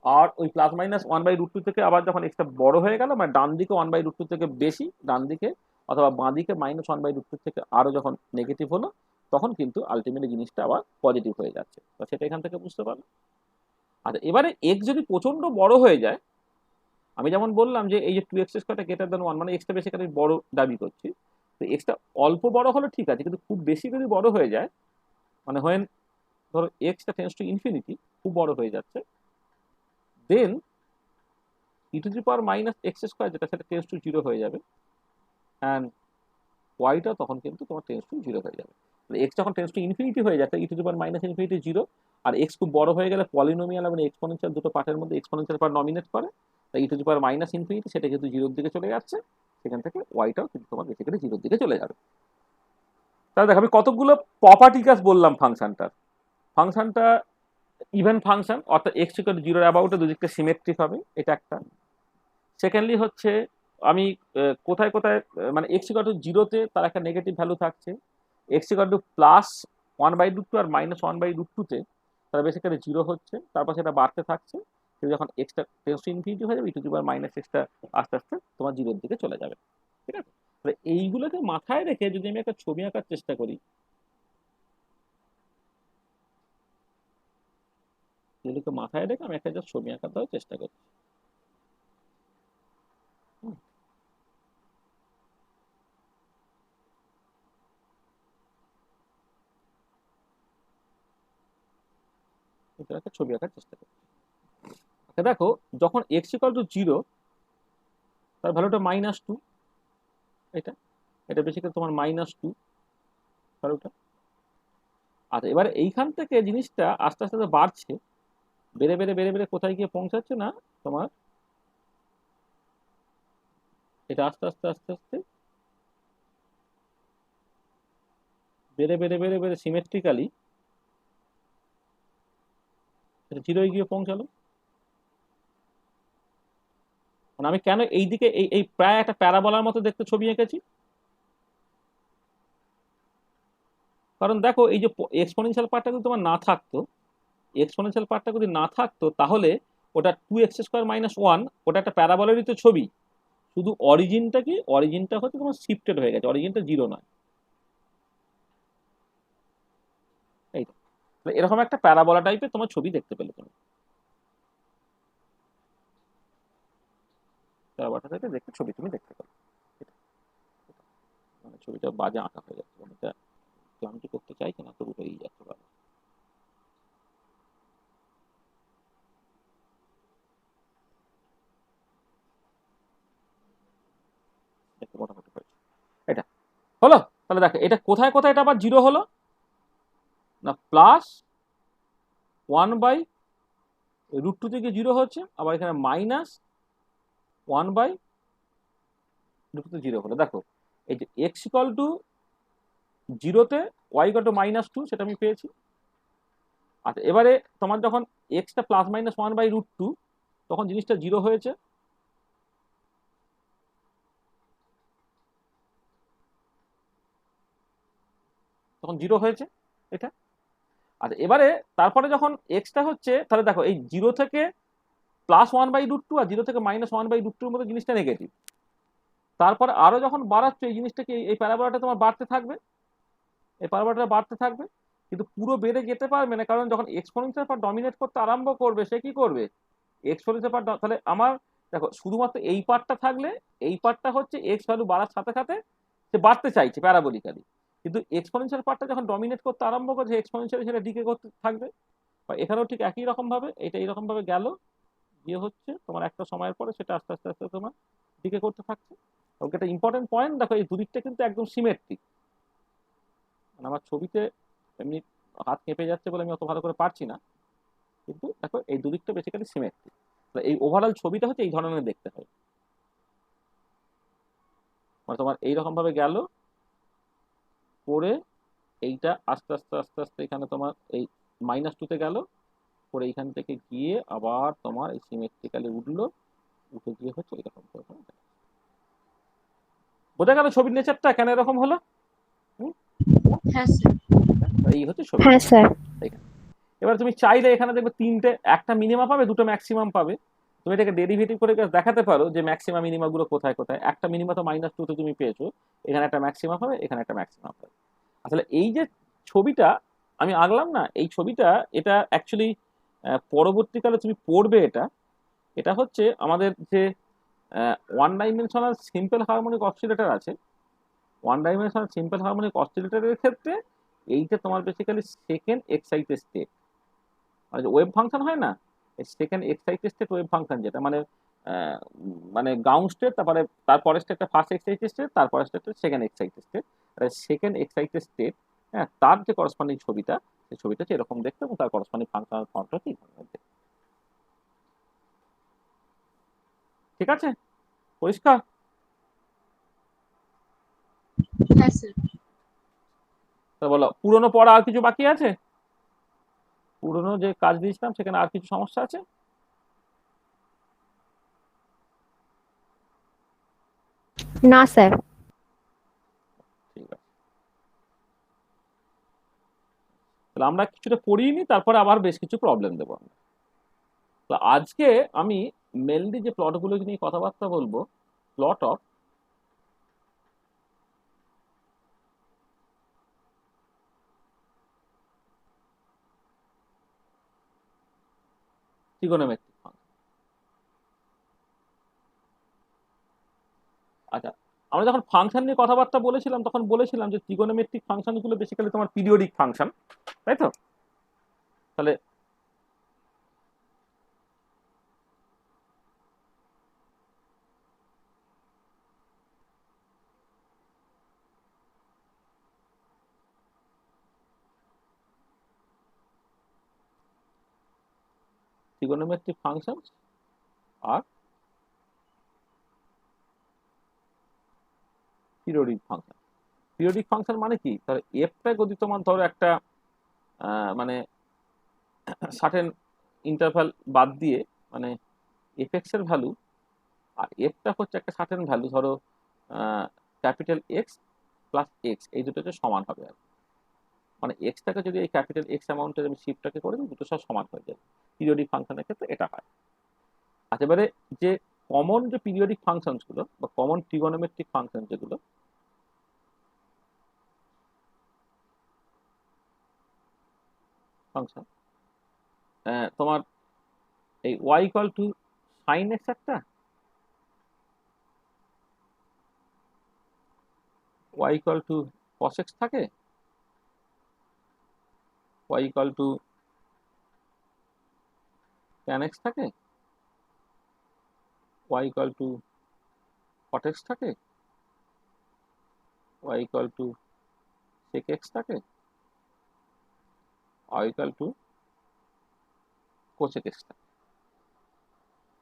আর ওই +-1/√2 থেকে আবার যখন এক্সটা বড় হয়ে গেল, মানে ডান দিকে 1/√2 থেকে বেশি, ডান দিকে অথবা বাঁ দিকে -1/√2 থেকে আরো যখন নেগেটিভ হলো, তখন কিন্তু আলটিমেটলি জিনিসটা আবার পজিটিভ হয়ে যাচ্ছে। তো সেটা এখান থেকে বুঝতে পারবে। আচ্ছা, এবারে এক্স যদি প্রচন্ড বড় হয়ে যায়, আমি যেমন বললাম যে এই যে 2x² গ্রেটার দ্যান 1, মানে এক্সটা বেসিক্যালি বড় দাবি করছি। তো এক্সটা অল্প বড় হলে ঠিক আছে, কিন্তু খুব বেশি যদি বড় হয়ে যায়, মানে হোয়েন ধরো এক্সটা টেন্ডস টু ইনফিনিটি, খুব বড় হয়ে যাচ্ছে, দেন e⁻⁻x², যেটা সেটা টেন্ডস টু 0 হয়ে যাবে, অ্যান্ড ওয়াইটা তখন কিন্তু তোমার টেন্ডস টু 0 হয়ে যাবে। এক্স যখন টেন্ডস টু ইনফিনিটি হয়ে যাচ্ছে, e⁻∞ 0, আর এক্স খুব বড় হয়ে গেলে পলিনোমিয়াল এবং এক্সপোনেনশিয়াল দুটো পার্টের মধ্যে এক্সপোনেনশিয়াল পার্ট নমিনেট করে, তাই e⁻∞ সেটা কিন্তু 0-র দিকে চলে যাচ্ছে, সেখান থেকে ওয়াইটাও কিন্তু তোমার বেসিক্যালি 0-র দিকে চলে যাবে। তাহলে দেখো আমি কতগুলো প্রপার্টি কাজ বললাম ফাংশনটার। ফাংশনটা ইভেন ফাংশন, অর্থাৎ x ইকুয়াল টু 0-র অ্যাবাউটে দুদিকটা সিমেট্রিক হবে, এটা একটা। সেকেন্ডলি হচ্ছে আমি কোথায় কোথায়, মানে x ইকুয়াল টু 0-তে তার একটা নেগেটিভ ভ্যালু থাকছে, x ইকুয়াল টু +1/√2 আর -1/√2-তে তারা বেসিক্যালি 0 হচ্ছে, তারপর সেটা বাড়তে থাকছে, কিন্তু যখন এক্সটা টেন্ডস টু ইনফিনিটি হয়ে যাবে, e⁻⁻xটা আস্তে আস্তে তোমার 0-র দিকে চলে যাবে। ঠিক আছে, তাহলে এইগুলোকে মাথায় রেখে যদি আমি একটা ছবি আঁকার চেষ্টা করি, এগুলোকে মাথায় রেখে আমি একটা জাস্ট ছবি আঁকার দেওয়ার চেষ্টা করছি। এটা একটা ছবি আঁকার চেষ্টা করছি। দেখো যখন x ইকুয়াল টু 0 তার ভ্যালুটা -2, এটা এটা বেসিক্যালি তোমার -2 ভ্যালুটা। আচ্ছা এবার এইখান থেকে জিনিসটা আস্তে আস্তে বাড়ছে, বেড়ে বেড়ে বেড়ে বেড়ে কোথায় গিয়ে পৌঁছাচ্ছে না তোমার, এটা আস্তে আস্তে আস্তে আস্তে বেড়ে বেড়ে বেড়ে বেড়ে সিমেট্রিক্যালি এটা 0 গিয়ে পৌঁছালো। মানে আমি কেন এইদিকে এই এই প্রায় একটা প্যারাবোলার মতো দেখতে ছবি এঁকেছি, কারণ দেখো এই যে এক্সপোনেনশিয়াল পার্টটা যদি তোমার না থাকতো, এক্সপোনেনশিয়াল পার্টটা যদি না থাকতো তাহলে ওটা 2x² - 1 ওটা একটা প্যারাবোলারই তো ছবি, শুধু অরিজিনটা কি, অরিজিনটা হচ্ছে তোমার শিফটেড হয়ে গেছে, অরিজিনটা 0 নয়। এই তো এরকম একটা প্যারাবোলা টাইপের তোমার ছবি দেখতে পেলে তুমি, প্যারাবোলা টাইপের দেখতে ছবি তুমি দেখতে পেলে। মানে ছবিটা বাজে আঁকা হয়ে যাচ্ছে, মানে এটা ক্লান্তি করতে চাইছে না, তবু হয়েই যাচ্ছে বাবা। মোটামুটি হয়েছে এটা হলো। তাহলে দেখো এটা কোথায় কোথায় এটা আবার 0 হলো না, +1/√2 থেকে 0 হচ্ছে, আবার এখানে -1/√2 0 হলো। দেখো এই যে x ইকুয়াল টু 0-তে y ইকুয়াল টু -2 সেটা আমি পেয়েছি। আচ্ছা এবারে তোমার যখন এক্সটা +-1/√2 তখন জিনিসটা 0 হয়েছে, তখন 0 হয়েছে এটা। আচ্ছা এবারে তারপরে যখন এক্সটা হচ্ছে, তাহলে দেখো এই 0 থেকে +1/√2 আর 0 থেকে -1/√2 মধ্যে জিনিসটা নেগেটিভ। তারপরে আরো যখন বাড়াচ্ছ এই জিনিসটাকে, এই প্যারাবোলাটা তোমার বাড়তে থাকবে, এই প্যারাবোলাটা বাড়তে থাকবে, কিন্তু পুরো বেড়ে যেতে পারবে না, কারণ যখন এক্সপোনেনশিয়াল পার্ট ডমিনেট করতে আরম্ভ করবে সে কি করবে, এক্সপোনেনশিয়াল পার্ট। তাহলে আমার দেখো শুধুমাত্র এই পার্টটা থাকলে, এই পার্টটা হচ্ছে এক্স ভ্যালু বাড়ার সাথে সাথে সে বাড়তে চাইছে প্যারাবোলিক্যালি, কিন্তু এক্সপোনেনশিয়াল পার্টটা যখন ডমিনেট করতে আরম্ভ করছে এক্সপোনেনশিয়ালি সেটা ডিকে করতে থাকবে। বা এখানেও ঠিক একই রকম ভাবে এটা এইরকম ভাবে গেল, গিয়ে হচ্ছে তোমার একটা সময়ের পরে সেটা আস্তে আস্তে আস্তে তোমার ডিকে করতে থাকছে। ওকে একটা ইম্পর্টেন্ট পয়েন্ট, দেখো এই দুদিকটা কিন্তু একদম সিমেট্রিক। মানে আমার ছবিতে এমনি হাত কেঁপে যাচ্ছে বলে আমি অত ভালো করে পারছি না, কিন্তু দেখো এই দুদিকটা বেসিক্যালি সিমেট্রিক। এই ওভারঅল ছবিটা হচ্ছে এই ধরনের দেখতে হয়, মানে তোমার এইরকম ভাবে গেল পরে এইটা আস্তে আস্তে আস্তে আস্তে এখানে তোমার এই -2-তে গেল, পরে এইখান থেকে গিয়ে আবার তোমার এই সিমেট্রিক্যালি উঠলো, উঠে গিয়ে হচ্ছে এরকম করে। বোঝা গেল ছবির নেচারটা কেন এরকম হলো? হ্যাঁ স্যার। এই হচ্ছে ছবি। হ্যাঁ স্যার। এবার তুমি চাইলে এখানে দেখবে তিনটে, একটা মিনিমাম পাবে, দুটো ম্যাক্সিমাম পাবে। তুমি এটাকে ডেরিভেটিভ করে দেখাতে পারো যে ম্যাক্সিমাম মিনিমাম গুলো কোথায় কোথায়। একটা মিনিমাম তো -2-তে তুমি পেয়েছো, এখানে একটা ম্যাক্সিমাম হবে, এখানে একটা ম্যাক্সিমাম হবে। আসলে এই যে ছবিটা আমি আঁকলাম না, এই ছবিটা এটা অ্যাকচুয়ালি পরবর্তীকালে তুমি পড়বে, এটা এটা হচ্ছে আমাদের যে one dimensional simple harmonic oscillator আছে, ওয়ান ডাইমেনশনাল সিম্পল হারমোনিক অসিলেটরের ক্ষেত্রে এইটা তোমার বেসিক্যালি সেকেন্ড এক্সাইটেড স্টেট, মানে যে ওয়েভ ফাংশন হয় না, second excited state wave function, যেটা মানে মানে গ্রাউন্ড স্টেট, তারপরে তারপরে স্টেটটা ফার্স্ট এক্সাইটেড স্টেট, তারপরে স্টেটটা second excited state, second excited state. হ্যাঁ, তার যে করসপন্ডিং ছবিটা, সেই ছবিটা হচ্ছে এরকম দেখতে, এবং তার করসপন্ডিং ফাংশনাল ফর্মটা কি ধরনের দেখতে। ঠিক আছে, পরিষ্কার? হ্যাঁ স্যার। তা বলো পুরনো পড়া আর কিছু বাকি আছে? পুরনো যে কাজ দিয়েছিলাম সেখানে আর কিছু সমস্যা আছে? না স্যার। ঠিক আছে, তাহলে আমরা কিছুটা পড়িয়ে নিই, তারপরে আবার বেশ কিছু প্রবলেম দেবো আমরা। তো আজকে আমি মেনলি যে প্লটগুলো নিয়ে কথাবার্তা বলবো, প্লট অফ ট্রিগোনোমেট্রিক ফাংশন। আচ্ছা, আমরা যখন ফাংশন নিয়ে কথাবার্তা বলেছিলাম তখন বলেছিলাম যে ট্রিগোনোমেট্রিক ফাংশনগুলো বেসিক্যালি তোমার পিরিয়ডিক ফাংশন, তাই তো? তাহলে trigonometric functions are periodic function. Periodic function মানে কি? ধরো এফটা যদি তোমার ধরো একটা মানে সার্টেন ইন্টারভ্যাল বাদ দিয়ে, মানে এফএক্স এর ভ্যালু আর এফটা হচ্ছে একটা সার্টেন ভ্যালু, ধরো ক্যাপিটাল এক্স প্লাস এক্স, এই দুটো সমান হবে আর মানে এক্সটাকে যদি এই ক্যাপিটাল এক্স অ্যামাউন্টের আমি শিফটটাকে করে দিই, দুটো সব সমান হয়ে যাবে। পিরিয়ডিক ফাংশনের ক্ষেত্রে এটা হয়। আচ্ছা, এবারে যে কমন যে পিরিয়ডিক ফাংশনস গুলো বা কমন ট্রিগোনোমেট্রিক ফাংশন যেগুলো, ফাংশন তোমার এই y equal to sine x একটা, y equal to cos x থাকে, y equal to tan x থাকে, y equal to cot x থাকে, y equal to sec x থাকে, y equal to cosec x থাকে।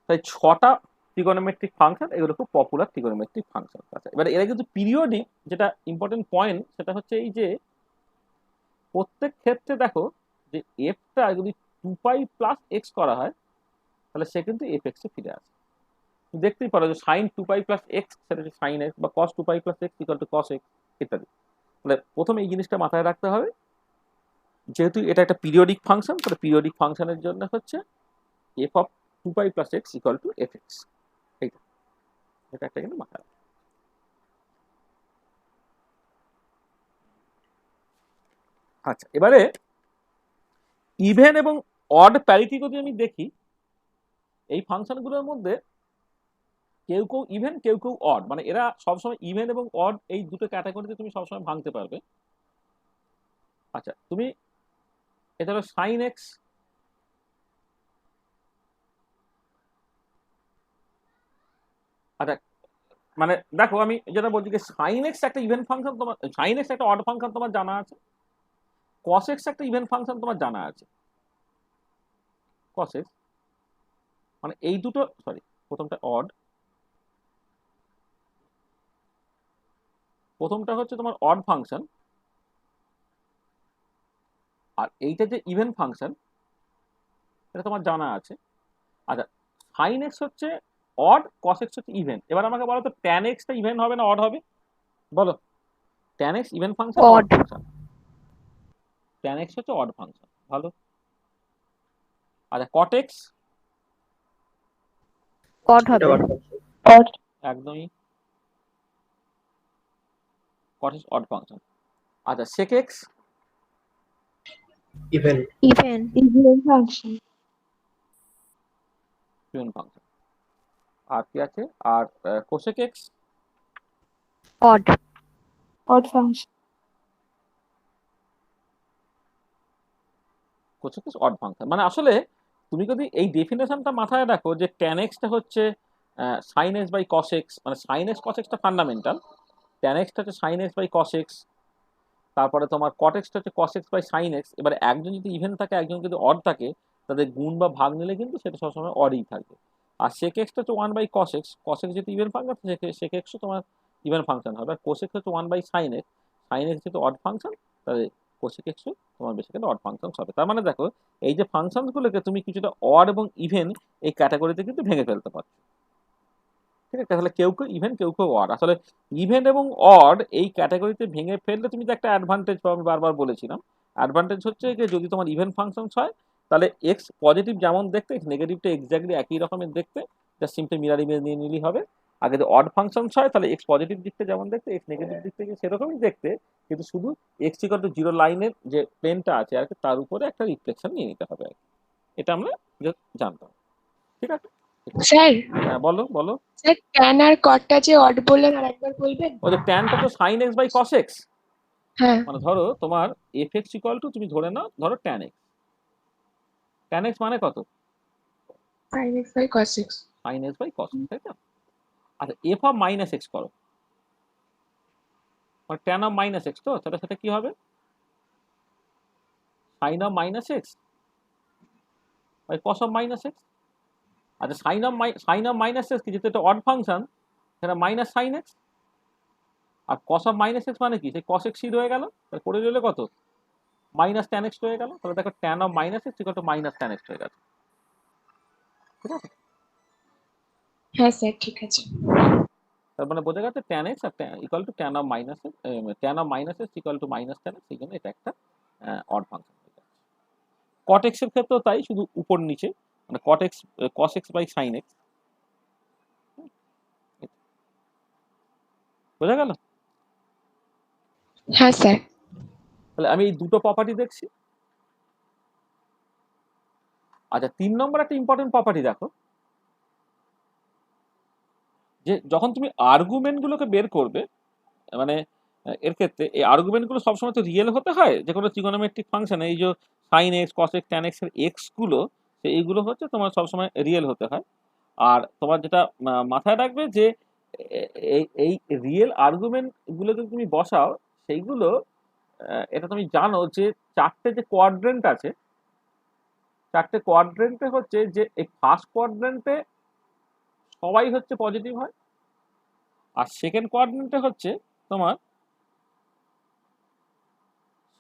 তাই 6টা ট্রিগোনোমেট্রিক ফাংশন, এগুলো খুব পপুলার ট্রিগোনোমেট্রিক ফাংশন আছে। এবারে এরা কিন্তু পিরিয়ডিক, যেটা ইম্পর্টেন্ট পয়েন্ট সেটা হচ্ছে এই যে প্রত্যেক ক্ষেত্রে দেখো যে এফটা যদি 2π প্লাস এক্স করা হয় তাহলে সে কিন্তু এফ এক্সে ফিরে আসে। দেখতেই পারো যে সাইন 2π প্লাস এক্স সেটা হচ্ছে সাইন এক্স, বা cos 2π plus x equal to cos x ইত্যাদি। তাহলে প্রথমে এই জিনিসটা মাথায় রাখতে হবে, যেহেতু এটা একটা পিরিয়ডিক ফাংশন, তাহলে পিরিয়ডিক ফাংশনের জন্য হচ্ছে f of 2π plus x equal to f x, এইটা এটা একটা কিন্তু মাথায় রাখতে। আচ্ছা, এবারে ইভেন এবং অড প্যারিটি যদি আমি দেখি, এই ফাংশনগুলোর মধ্যে কেউ কেউ ইভেন কেউ কেউ অড, মানে এরা সবসময় ইভেন এবং অড এই দুটো ক্যাটাগরিতে তুমি সবসময় ভাঙতে পারবে। আচ্ছা, তুমি এটা হলো সাইন এক্স, আচ্ছা মানে দেখো আমি যেটা বলছি যে সাইন এক্স একটা ইভেন ফাংশন, তোমার সাইন এক্স একটা অড ফাংশন তোমার জানা আছে, কস এক্স একটা ইভেন ফাংশন তোমার জানা আছে, কস এক্স মানে এই দুটো, সরি প্রথমটা অড, প্রথমটা হচ্ছে তোমার অড ফাংশন, আর এইটা যে ইভেন ফাংশন এটা তোমার জানা আছে। আচ্ছা, সাইন এক্স হচ্ছে অড, কস এক্স হচ্ছে ইভেন। এবার আমাকে বলো তো ট্যান এক্সটা ইভেন হবে না অড হবে? বলো, tan x even function odd odd. Function? Tan x হচ্ছে অড ফাংশন, ভালো। আচ্ছা, কট এক্স অড হবে। একদমই, কট এক্স অড ফাংশন। আচ্ছা, sec x even even. Function. Even function. আর কি আছে? আর cosec x odd. Odd function. Cosec x odd function. মানে আসলে তুমি যদি এই ডেফিনেশনটা মাথায় রাখো যে ট্যান এক্সটা হচ্ছে sine x by cos x, মানে সাইন এক্স কস এক্সটা ফান্ডামেন্টাল, ট্যান এক্সটা হচ্ছে sine x by cos x, তারপরে তোমার কট এক্সটা হচ্ছে cos x by sine x. এবারে একজন যদি ইভেন থাকে একজন যদি অড থাকে, তাদের গুণ বা ভাগ নিলে কিন্তু সেটা সবসময় অডই থাকবে। আর সেক এক্সটা হচ্ছে 1 by cos x, cos x যেহেতু ইভেন ফাংশন সেক এক্সও তোমার ইভেন ফাংশন হবে। আর কোস এক্স হচ্ছে 1 by sine x, sine x যেহেতু অড ফাংশন তাহলে কোসেক এক্সও তোমার বেসিক্যালি অড ফাংশন হবে। তার মানে দেখো এই যে ফাংশনগুলোকে তুমি কিছুটা অড এবং ইভেন এই ক্যাটাগরিতে কিন্তু ভেঙে ফেলতে পারছো। ঠিক আছে, তাহলে কেউ কেউ ইভেন কেউ কেউ অড। আসলে ইভেন এবং অড এই ক্যাটাগরিতে ভেঙে ফেললে তুমি তো একটা অ্যাডভান্টেজ পাও, আমি বারবার বলেছিলাম। অ্যাডভান্টেজ হচ্ছে যে যদি তোমার ইভেন ফাংশনস হয় তাহলে এক্স পজিটিভ যেমন দেখতে, এক্স নেগেটিভটা এক্স্যাক্টলি একই রকমের দেখতে, জাস্ট সিম্পলি মিরার ইমেজ নিয়ে নিলেই হবে। আর যদি অড ফাংশনস হয় তাহলে এক্স পজিটিভ দিকটা যেমন দেখতে, এক্স নেগেটিভ দিক থেকে সেরকমই দেখতে, কিন্তু শুধু এক্স ইকুয়াল টু 0 লাইনের যে প্লেনটা আছে আর কি তার উপরে একটা রিফ্লেকশন নিয়ে নিতে হবে আর কি। এটা আমরা জানতাম। ঠিক আছে, স্যার হ্যাঁ বলো বলো। স্যার ট্যান আর কটটা যে অড বললেন আর একবার বলবেন? ওই যে ট্যানটা তো sine x by cos x, হ্যাঁ। মানে ধরো তোমার এফ এক্স ইকুয়াল টু, তুমি ধরে নাও ধরো ট্যান এক্স, ট্যান এক্স মানে কত? sin x by cos x। Sine x by cos x, তাই তো? আচ্ছা, এফ অফ মাইনাস এক্স করো, মানে ট্যান অফ মাইনাস এক্স, তো তাহলে সেটা কি হবে? Sine of minus x by cos of minus x. আচ্ছা সাইন অফ মাইনাস এক্স কি, যেহেতু এটা অড ফাংশন সেটা মাইনাস সাইন এক্স, আর কস অফ মাইনাস এক্স মানে কি, সেই কস এক্সই রয়ে গেল, তাহলে পড়ে রইলে কত, মাইনাস ট্যান এক্স রয়ে গেল। তাহলে দেখো tan of minus x equal to minus tan x হয়ে গেছে, ঠিক আছে? হ্যাঁ স্যার ঠিক আছে। তার মানে বোঝা গেছে ট্যান এক্স আর equal to tan of minus x, tan of minus x equal to minus tan x, এই জন্য এটা একটা অড ফাংশন হয়ে যাচ্ছে। কট এক্স এর ক্ষেত্রেও তাই, শুধু উপর নিচে, মানে cot x cos x by sine x. বোঝা গেল? হ্যাঁ স্যার। তাহলে আমি এই দুটো প্রপার্টি দেখছি। আচ্ছা 3 নম্বর একটা ইম্পর্টেন্ট প্রপার্টি দেখো, যে যখন তুমি আর্গুমেন্ট গুলোকে বের করবে, মানে এর ক্ষেত্রে এই আর্গুমেন্ট গুলো সবসময় তো রিয়েল হতে হয়, যে কোনো ট্রিগোনোমেট্রিক ফাংশনে এই যে sine x cos x tan x এর এক্স গুলো, এইগুলো হচ্ছে তোমার সবসময় রিয়েল হতে হয়। আর তোমার যেটা মাথায় রাখবে যে এই রিয়েল আর্গুমেন্ট গুলো যদি তুমি বসাও, সেইগুলো এটা তুমি জানো যে চারটে যে কোয়াড্রেন্ট আছে, চারটে কোয়াড্রেন্টে হচ্ছে যে এই ফার্স্ট কোয়াড্রেন্টে সবাই হচ্ছে পজিটিভ হয়, আর সেকেন্ড কোয়াড্রেন্টে হচ্ছে তোমার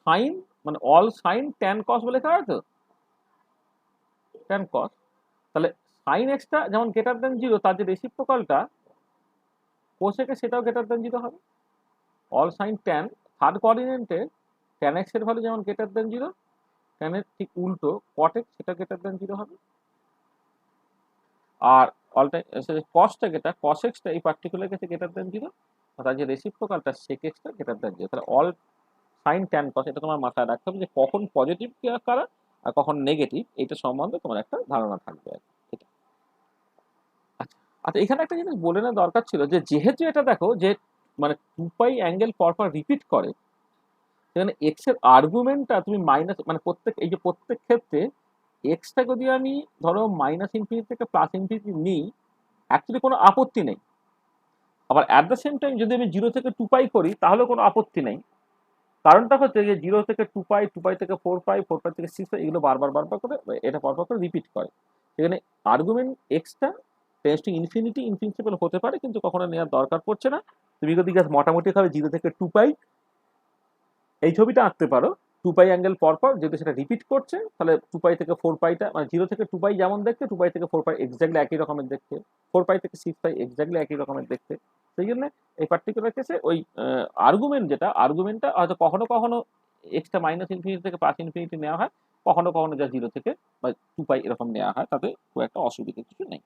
সাইন, মানে অল সাইন ট্যান কস বলে লেখা হয় তো, ট্যান কস। তাহলে সাইন এক্সটা যেমন গ্রেটার দেন জিরো, তার যে রেসিপ্রোকালটা কোসেকে সেটাও গ্রেটার দেন জিরো হবে। অল সাইন ট্যান থার্ড কোঅর্ডিনেটে ট্যান এক্স এর ভ্যালু যেমন গ্রেটার দেন জিরো, ট্যানের ঠিক উল্টো কট এক্স সেটা গ্রেটার দেন জিরো হবে। আর অল টাইম কসটা যেটা কস এক্সটা এই পার্টিকুলার কেসে গ্রেটার দেন জিরো, তার যে রেসিপ্রোকালটা সেক এক্সটা গ্রেটার দেন জিরো। তাহলে অল সাইন ট্যান কস, এটা তোমার মাথায় রাখতে হবে যে কখন পজিটিভ কারা আর কখন নেগেটিভ, এইটা সম্বন্ধে তোমার একটা ধারণা থাকবে আর কি। এটা আচ্ছা আচ্ছা, এখানে একটা জিনিস বলে নেওয়া দরকার ছিল, যে যেহেতু এটা দেখো যে মানে 2 পাই অ্যাঙ্গেল পরপর রিপিট করে, সেখানে এক্স এর আর্গুমেন্টটা তুমি মাইনাস, মানে প্রত্যেক এই যে প্রত্যেক ক্ষেত্রে এক্সটা যদি আমি ধরো মাইনাস ইনফিনিটি থেকে প্লাস ইনফিনিটি নিই, অ্যাকচুয়ালি কোনো আপত্তি নেই। আবার অ্যাট দ্য সেম টাইম যদি আমি 0 থেকে 2 পাই করি তাহলে কোনো আপত্তি নেই। কারণটা হচ্ছে যে 0 থেকে 2 পাই, 2 পাই থেকে 4 পাই, 4 পাই থেকে 6 পাই, এগুলো বারবার করে এটা পরপর করে রিপিট করে। সেখানে আর্গুমেন্ট এক্সটা টেন্ডস টু ইনফিনিটি ইনপ্রিন্সিপাল হতে পারে, কিন্তু কখনো নেওয়ার দরকার পড়ছে না। তুমি যদি জাস্ট মোটামুটি ভাবে 0 থেকে 2 পাই এই ছবিটা আঁকতে পারো, 2 পাই অ্যাঙ্গেল পরপর যদি সেটা রিপিট করছে, তাহলে 2 পাই থেকে 4 পাইটা, মানে 0 থেকে 2 পাই যেমন দেখতে, 2 পাই থেকে 4 পাই এক্স্যাক্টলি একই রকমের দেখতে, 4 পাই থেকে 6 পাই এক্স্যাক্টলি একই রকমের দেখতে। সেই জন্য এই পার্টিকুলার কেসে ওই আর্গুমেন্ট যেটা, আর্গুমেন্টটা হয়তো কখনো কখনো এক্সটা মাইনাস ইনফিনিটি থেকে প্লাস ইনফিনিটি নেওয়া হয়, কখনো কখনো যা 0 থেকে বা 2 পাই এরকম নেওয়া হয়, তাতে খুব একটা অসুবিধা কিছু নেই।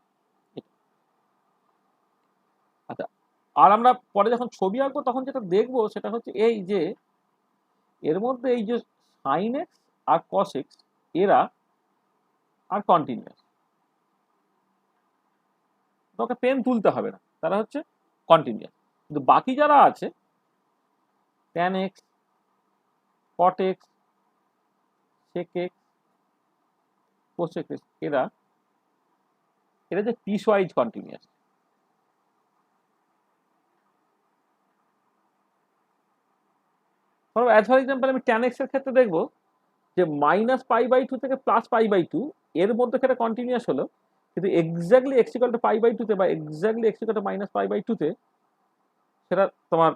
আচ্ছা, আর আমরা পরে যখন ছবি আঁকবো তখন যেটা দেখবো সেটা হচ্ছে এই যে এর মধ্যে এই যে সাইন এক্স আর কস এক্স এরা আর কন্টিনিউয়াস, তোমাকে পেন তুলতে হবে না, তারা হচ্ছে কন্টিনিউয়াস। কিন্তু বাকি যারা আছে tan x, cot x, sec x, cosec x, এরা যে পিস ওয়াইজ কন্টিনিউয়াস। ধরো অ্যাজ ফর এক্সাম্পল আমি ট্যান এক্স এর ক্ষেত্রে দেখবো যে -π/2 থেকে +π/2 এর মধ্যে সেটা কন্টিনিউয়াস হলো, কিন্তু এক্স্যাক্টলি x = π/2 তে বা এক্স্যাক্টলি x = -π/2 তে সেটা তোমার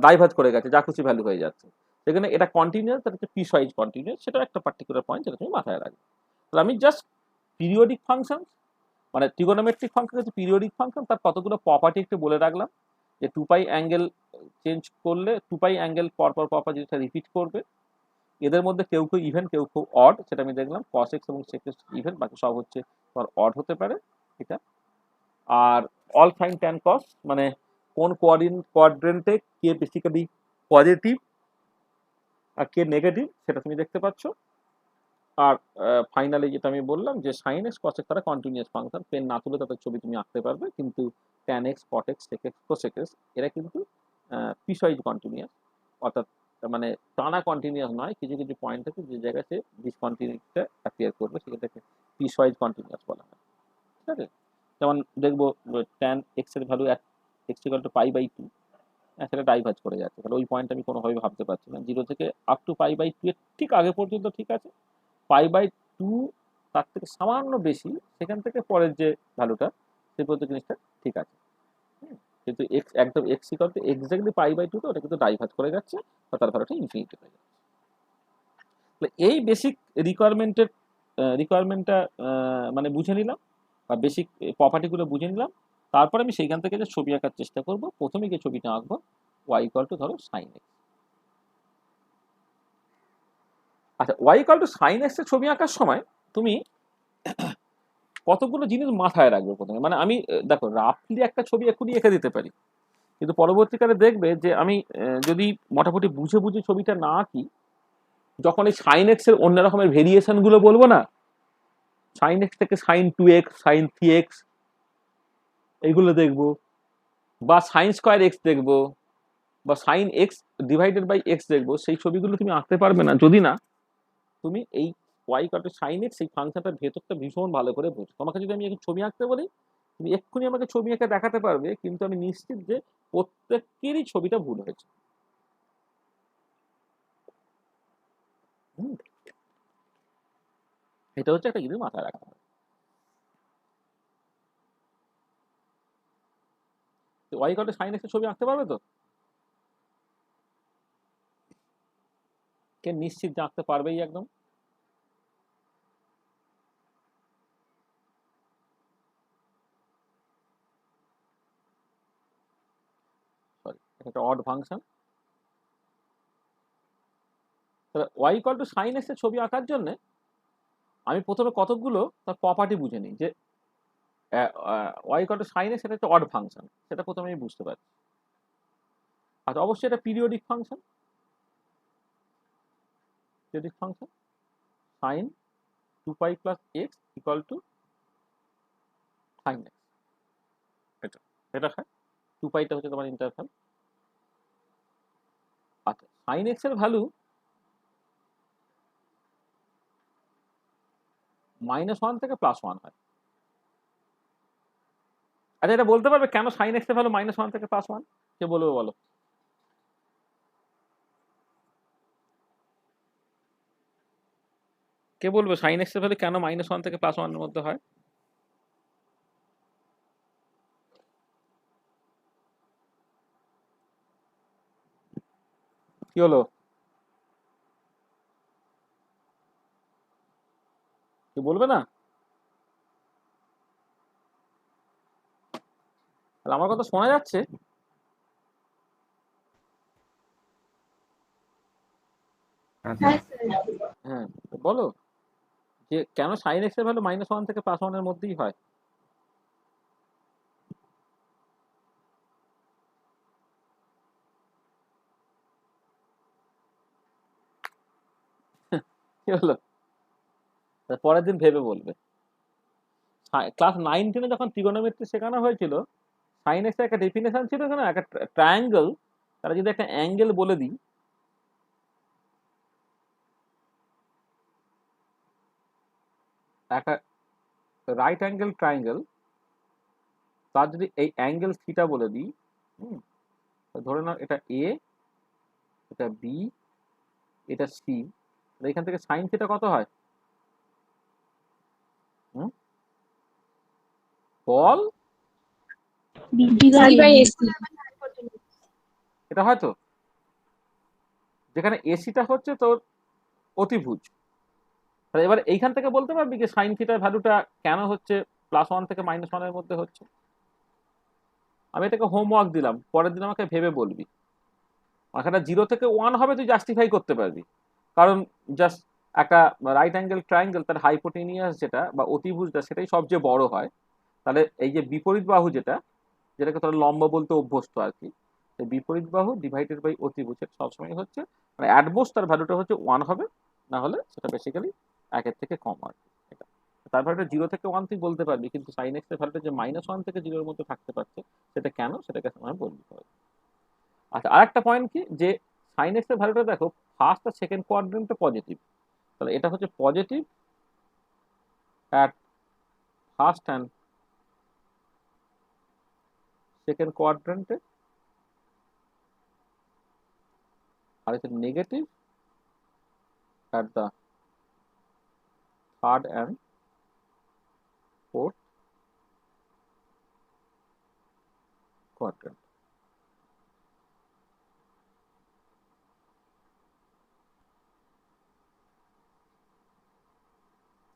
ডাইভার্জ করে গেছে, যা খুশি ভ্যালু হয়ে যাচ্ছে। সেখানে এটা কন্টিনিউয়াস, তার হচ্ছে পিস ওয়াইজ কন্টিনিউয়াস, সেটা একটা পার্টিকুলার পয়েন্ট যেটা তুমি মাথায় রাখবে। তাহলে আমি জাস্ট পিরিয়ডিক ফাংশন, মানে ট্রিগোনোমেট্রিক ফাংশন হচ্ছে পিরিয়ডিক ফাংশন, তার কতগুলো প্রপার্টি একটু বলে রাখলাম, যে 2 পাই অ্যাঙ্গেল চেঞ্জ করলে 2 পাই অ্যাঙ্গেল পরপর যেটা রিপিট করবে, এদের মধ্যে কেউ কেউ ইভেন কেউ কেউ অড, সেটা আমি দেখলাম কস এক্স এবং সেক এক্স ইভেন, বাকি সব হচ্ছে তোমার অড হতে পারে এটা। আর অল সাইন ট্যান কস, মানে কোন কোয়াড্রেন্টে কে বেসিক্যালি পজিটিভ আর কে নেগেটিভ সেটা তুমি দেখতে পাচ্ছ। আর ফাইনালি যেটা আমি বললাম যে সাইন এক্স কস এক্স তারা কন্টিনিউয়াস ফাংশন, পেন না তুলে তাদের ছবি তুমি আঁকতে পারবে, কিন্তু tan x, cot x, sec x, cosec x এরা কিন্তু পিসওয়াইজ কন্টিনিউয়াস, অর্থাৎ মানে টানা কন্টিনিউয়াস নয়, কিছু কিছু পয়েন্ট আছে যে জায়গায় সে ডিসকন্টিনিউটিটা অ্যাপিয়ার করবে, সেটাকে পিসওয়াইজ কন্টিনিউয়াস বলা হয়। ঠিক আছে, যেমন দেখবো ট্যান এক্স এর ভ্যালু x = π/2, সেটা ডাইভার্জ করে যাচ্ছে, তাহলে ওই পয়েন্ট আমি কোনোভাবে ভাবতে পারছি না। 0 থেকে আপ টু π/2 এর ঠিক আগে পর্যন্ত ঠিক আছে, π/2 তার থেকে সামান্য বেশি, সেখান থেকে পরের যে ভ্যালুটা সেই পর্যন্ত জিনিসটা ঠিক আছে। কিন্তু এক্স একদম x equal to exactly pi by two, তো ওটা কিন্তু ডাইভার্জ করে যাচ্ছে বা তার ভ্যালুটা ইনফিনিটি হয়ে যাচ্ছে। তাহলে এই বেসিক রিকোয়ারমেন্টটা মানে বুঝে নিলাম, বা বেসিক প্রপার্টিগুলো বুঝে নিলাম। তারপর আমি সেইখান থেকে যে ছবি আঁকার চেষ্টা করব। প্রথমে যে ছবিটা আঁকবো ওয়াই ইকুয়াল টু ধরো সাইন এক্স। আচ্ছা, y equal to sine x এর ছবি আঁকার সময় তুমি কতগুলো জিনিস মাথায় রাখবে প্রথমে। মানে আমি দেখো রাফলি একটা ছবি এক্ষুনি এঁকে দিতে পারি, কিন্তু পরবর্তীকালে দেখবে যে আমি যদি মোটামুটি বুঝে বুঝে ছবিটা না আঁকি, যখন এই সাইন এক্স এর অন্য রকমের ভেরিয়েশন গুলো বলবো না, সাইন এক্স থেকে sine two x, sine three x, এইগুলো দেখবো, বা সাইন স্কোয়ার এক্স দেখবো, বা sine x divided by x দেখবো, সেই ছবিগুলো তুমি আঁকতে পারবে না যদি না তুমি এই y equal to sine x এই ফাংশনটার ভেতরটা ভীষণ ভালো করে বোঝো। তোমাকে যদি আমি এখন ছবি আঁকতে বলি, তুমি এক্ষুনি আমাকে ছবি এঁকে দেখাতে পারবে, কিন্তু আমি নিশ্চিত যে প্রত্যেকেরই ছবিটা ভুল হয়েছে। হুম, এটা হচ্ছে একটা জিনিস মাথায় রাখতে হবে। Y equal to sine x এর ছবি আঁকতে পারবে তো? কে নিশ্চিত যে আঁকতে পারবেই একদম? সরি, এটা একটা অড ফাংশন। তাহলে y equal to sine x এর ছবি আঁকার জন্য আমি প্রথমে কতকগুলো তার প্রপার্টি বুঝে নিই। যে y equal to sine x এটা একটা অড ফাংশন, সেটা প্রথমে আমি বুঝতে পারছি। আচ্ছা, অবশ্যই এটা periodic function. Periodic function sine two pi plus x equal to sine x, এটা এটা হয়। টু পাইটা হচ্ছে তোমার ইন্টারভ্যাল। আচ্ছা, সাইন এক্স এর ভ্যালু -1 থেকে +1 হয়। আচ্ছা, এটা বলতে পারবে কেন সাইন এক্স এর ভ্যালু -1 থেকে +1? কে বলবে বলো? কে বলবে সাইন এক্স এর ভ্যালু কেন -1 থেকে +1 এর মধ্যে হয়? কি হলো? কি বলবে না? তাহলে আমার কথা শোনা যাচ্ছে? হ্যাঁ স্যার। হ্যাঁ, তো বলো যে কেন সাইন এক্স এর ভ্যালু -1 থেকে +1 এর মধ্যেই হয়। কি হলো? পরের দিন ভেবে বলবে। ক্লাস 9-10 যখন ত্রিগোনোমেট্রি শেখানো হয়েছিল, সাইন এক্স এর একটা ডেফিনেশন ছিল না, একটা ট্রায়াঙ্গেল, তারা যদি একটা অ্যাঙ্গেল বলে দিই, একটা রাইট অ্যাঙ্গেল ট্রায়াঙ্গেল, তার যদি এই অ্যাঙ্গেল থিটা বলে দিই, হুম, ধরে নাও এটা এ, এটা বি, এটা সি, এখান থেকে সাইন থিটা কত হয়? হুম, বল। C by AC. এটা হয়তো যেখানে এসিটা হচ্ছে তোর অতিভুজ। তাহলে এবার এইখান থেকে বলতে পারবি যে সাইন থিটার ভ্যালুটা কেন হচ্ছে +1 থেকে -1 এর মধ্যে হচ্ছে। আমি এটাকে হোমওয়ার্ক দিলাম, পরের দিন আমাকে ভেবে বলবি। এখানে 0 থেকে 1 হবে, তুই জাস্টিফাই করতে পারবি, কারণ জাস্ট একটা রাইট অ্যাঙ্গেল ট্রায়াঙ্গেল তার হাইপোটেনিয়াস যেটা বা অতিভুজটা সেটাই সবচেয়ে বড় হয়। তাহলে এই যে বিপরীত বাহু যেটা, যেটাকে তোরা লম্ব বলতে অভ্যস্ত আর কি, এই বিপরীত বাহু ডিভাইডেড বাই অতিভুজ সবসময় হচ্ছে মানে অ্যাডমোস্ট তার ভ্যালুটা হচ্ছে 1 হবে, না হলে সেটা বেসিক্যালি 1 থেকে কম হয়। এটা তারপর এটা 0 থেকে 1 তুই বলতে পারবি, কিন্তু সাইন এক্স এর ভ্যালুটা যে -1 থেকে 0 এর মধ্যে থাকতে পারছে, সেটা কেন, সেটাকে আমার বলতে হবে। আচ্ছা, আরেকটা পয়েন্ট কি, যে সাইন এক্স এর ভ্যালুটা দেখো ফার্স্ট আর সেকেন্ড কোয়াড্রেন্টে পজিটিভ। তাহলে এটা হচ্ছে positive at first and second কোয়াড্রেন্টে, আর হচ্ছে negative at the third and fourth quadrant.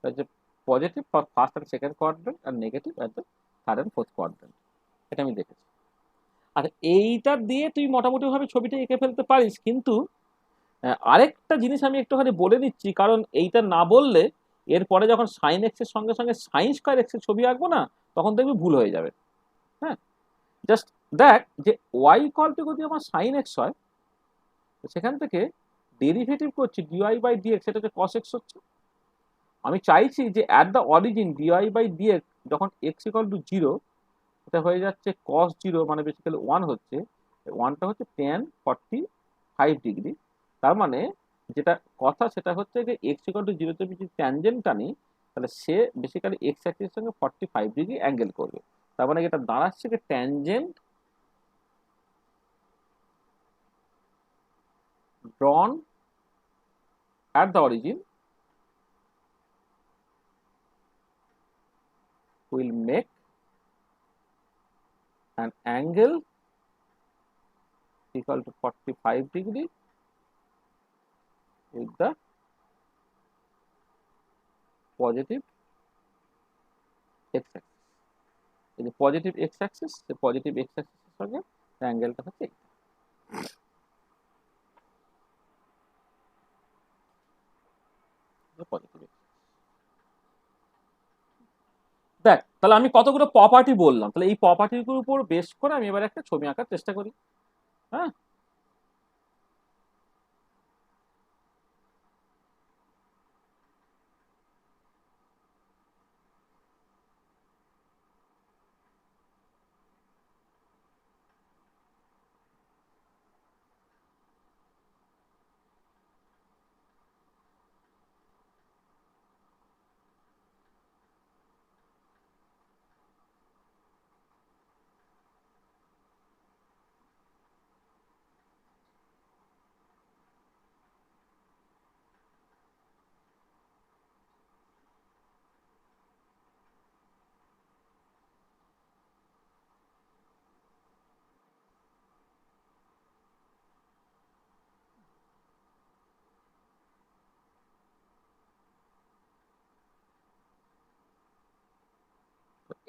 যে positive for first and second quadrant আর negative at the third and fourth quadrant. এটা আমি দেখেছি। আর এইটা দিয়ে তুই মোটামুটি ভাবে ছবিটা এঁকে ফেলতে পারিস, কিন্তু আরেকটা জিনিস আমি একটুখানি বলে দিচ্ছি, কারণ এইটা না বললে এরপরে যখন সাইন এক্স এর সঙ্গে সঙ্গে সাইন স্কয়ার এক্স এর ছবি আঁকবো না, তখন দেখবি ভুল হয়ে যাবে। হ্যাঁ, জাস্ট দেখ যে ওয়াই ইকুয়াল টু যদি আমার সাইন এক্স হয়, সেখান থেকে ডেরিভেটিভ করছি ডিওয়াই বাই ডিএক্স, এটা যে কস এক্স হচ্ছে। আমি চাইছি যে at the origin dy by dx যখন এক্স ইকুয়াল টু 0, এটা হয়ে যাচ্ছে cos 0, মানে বেসিক্যালি 1 হচ্ছে, 1টা হচ্ছে tan 45 ডিগ্রি। তার মানে যেটা কথা সেটা হচ্ছে যে এক্স ইকুয়াল টু 0 তে যদি ট্যানজেন্ট টানি, তাহলে সে বেসিক্যালি এক্স অ্যাক্সিসের সঙ্গে 45 ডিগ্রি অ্যাঙ্গেল করবে। তার মানে এটা দাঁড়াচ্ছে যে tangent drawn at the origin will make an angle equal to 45 degree with the positive x axis. এই যে পজিটিভ এক্স অ্যাক্সিস, সেই পজিটিভ এক্স অ্যাক্সিসের সঙ্গে অ্যাঙ্গেলটা হচ্ছে এইটা। পজিটিভ। দেখ তাহলে আমি কতগুলো প্রপার্টি বললাম, তাহলে এই প্রপার্টিগুলোর উপর বেস করে আমি এবার একটা ছবি আঁকার চেষ্টা করি। হ্যাঁ,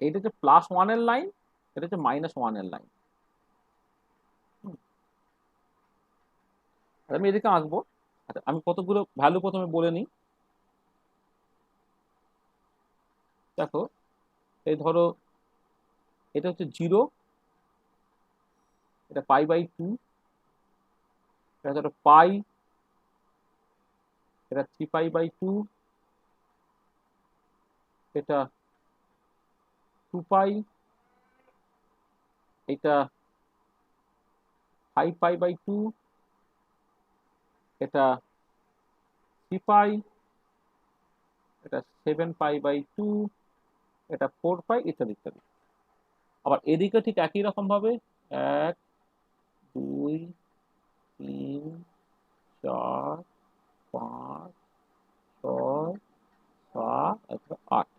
এইটা হচ্ছে +1 এর লাইন, এটা হচ্ছে -1 এর লাইন। আমি এদিকে আঁকবো। আচ্ছা, আমি কতগুলো ভ্যালু প্রথমে বলে নিই। দেখো, এই ধরো এটা হচ্ছে 0, এটা π/2, এটা ধরো পাই, এটা 3π/2, এটা 2π, এটা 5π/2, এটা 3π, এটা 7π/2, এটা 4π, ইত্যাদি ইত্যাদি। আবার এদিকে ঠিক একই রকম ভাবে 1 2 3 4 5 6 7 8,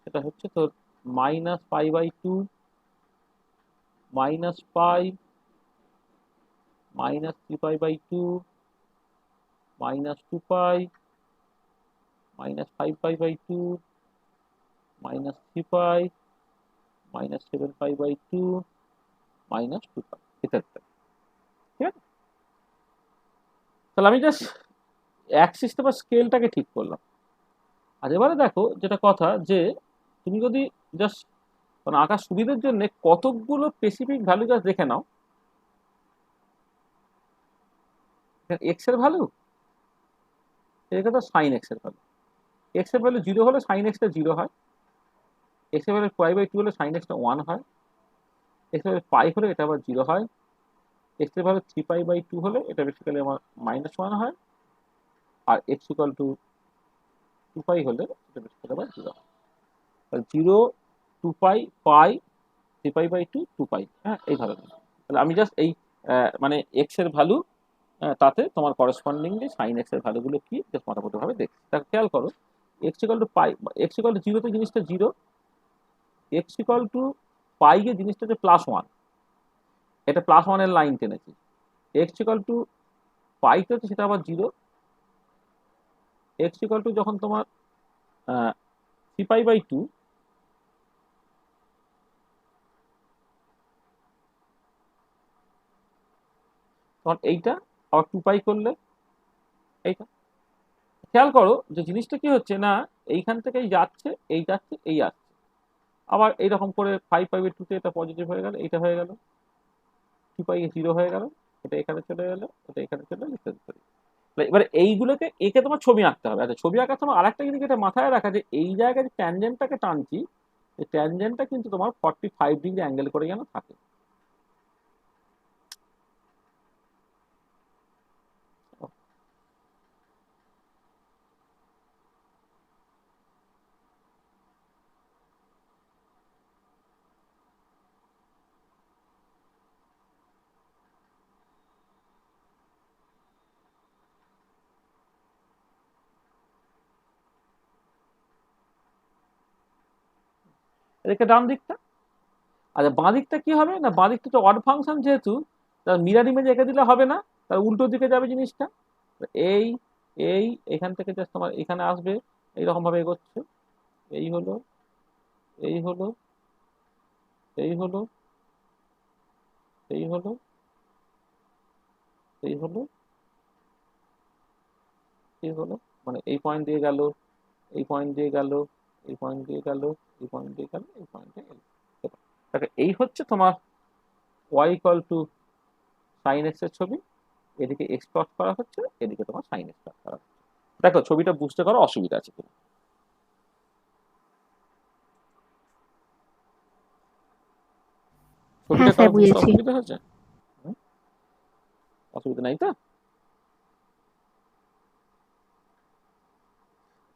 এটা হচ্ছে তোর -π/2, -π, -3π/2, -2π, -5π/2, -3π, -7π/2, -2π, ইত্যাদি। ঠিক আছে, তাহলে আমি জাস্ট অ্যাক্সিসটা বা স্কেলটাকে ঠিক করলাম। আর এবারে দেখো যেটা কথা, যে তুমি যদি জাস্ট মানে আঁকার সুবিধার জন্য কতকগুলো স্পেসিফিক ভ্যালু জাস্ট দেখে নাও। এক্স এর ভ্যালু, এটা তো সাইন এক্স এর ভ্যালু। এক্স এর ভ্যালু 0 হলে সাইন এক্সটা 0 হয়, এক্স এর ভ্যালু π/2 হলে সাইন এক্সটা 1 হয়, এক্স এর ভ্যালু পাই হলে এটা আবার 0 হয়, এক্স এর ভ্যালু 3π/2 হলে এটা বেসিক্যালি আমার -1 হয়, আর এক্স ইকুয়াল টু 2π হলে এটা বেসিক্যালি আবার 0 হয়। 0, 2π, পাই, 3π/2, 2π। হ্যাঁ, এই ধরনের। তাহলে আমি জাস্ট এই মানে এক্স এর ভ্যালু, তাতে তোমার করসপন্ডিংলি সাইন এক্স এর ভ্যালুগুলো কি জাস্ট মোটামুটি ভাবে দেখছি। তা খেয়াল করো, x equal two pi, x equal to 0 তে জিনিসটা 0, এক্স ইকুয়াল টু পাই যে জিনিসটা যে +1, এটা +1 এর লাইন টেনেছি। এক্স ইকুয়াল টু পাইতে হচ্ছে সেটা আবার 0। এক্স ইকুয়াল টু যখন তোমার 3π/2, তখন এইটা আবার 2π করলে এইটা। খেয়াল করো যে জিনিসটা কি হচ্ছে না, এইখান থেকেই যাচ্ছে, এই যাচ্ছে, এই আসছে, আবার এইরকম করে 5π/2 এটা পজিটিভ হয়ে গেল, এইটা হয়ে গেল, 2π 0 হয়ে গেল, এটা এখানে চলে গেল, এটা এখানে চলে গেল, ইত্যাদি ইত্যাদি। এবার এইগুলোকে একে তোমার ছবি আঁকতে হবে। আচ্ছা, ছবি আঁকার সময় আরেকটা জিনিস এটা মাথায় রাখা, যে এই জায়গায় যে ট্যানজেন্টটাকে টানছি, এই ট্যানজেন্টটা কিন্তু তোমার 45 ডিগ্রি অ্যাঙ্গেল করে যেন থাকে। এদিকে ডান দিকটা। আচ্ছা, বাঁ দিকটা কি হবে না, বাঁ দিকটা তো অড ফাংশন, যেহেতু তার মিরার ইমেজ এঁকে দিলে হবে না, তার উল্টো দিকে যাবে জিনিসটা। এই এই এখান থেকে জাস্ট তোমার এখানে আসবে, এইরকম ভাবে এগোচ্ছে, এই হলো, এই হলো, এই হলো, এই হলো, এই হলো, এই হলো, মানে এই পয়েন্ট দিয়ে গেল, এই পয়েন্ট দিয়ে গেল, এই পয়েন্ট দিয়ে গেল, এই পয়েন্ট দিয়ে গেল, এই পয়েন্টে গেল। দেখো, এই হচ্ছে তোমার y equal to sine x এর ছবি। এদিকে এক্স প্লট করা হচ্ছে, এদিকে তোমার সাইন এক্স প্লট করা হচ্ছে। দেখো ছবিটা বুঝতে পারো অসুবিধা আছে কিনা? ছবিটা হ্যাঁ স্যার, কারো বুঝতে বুঝেছি। অসুবিধা হচ্ছে? হুম? অসুবিধা নাই তো?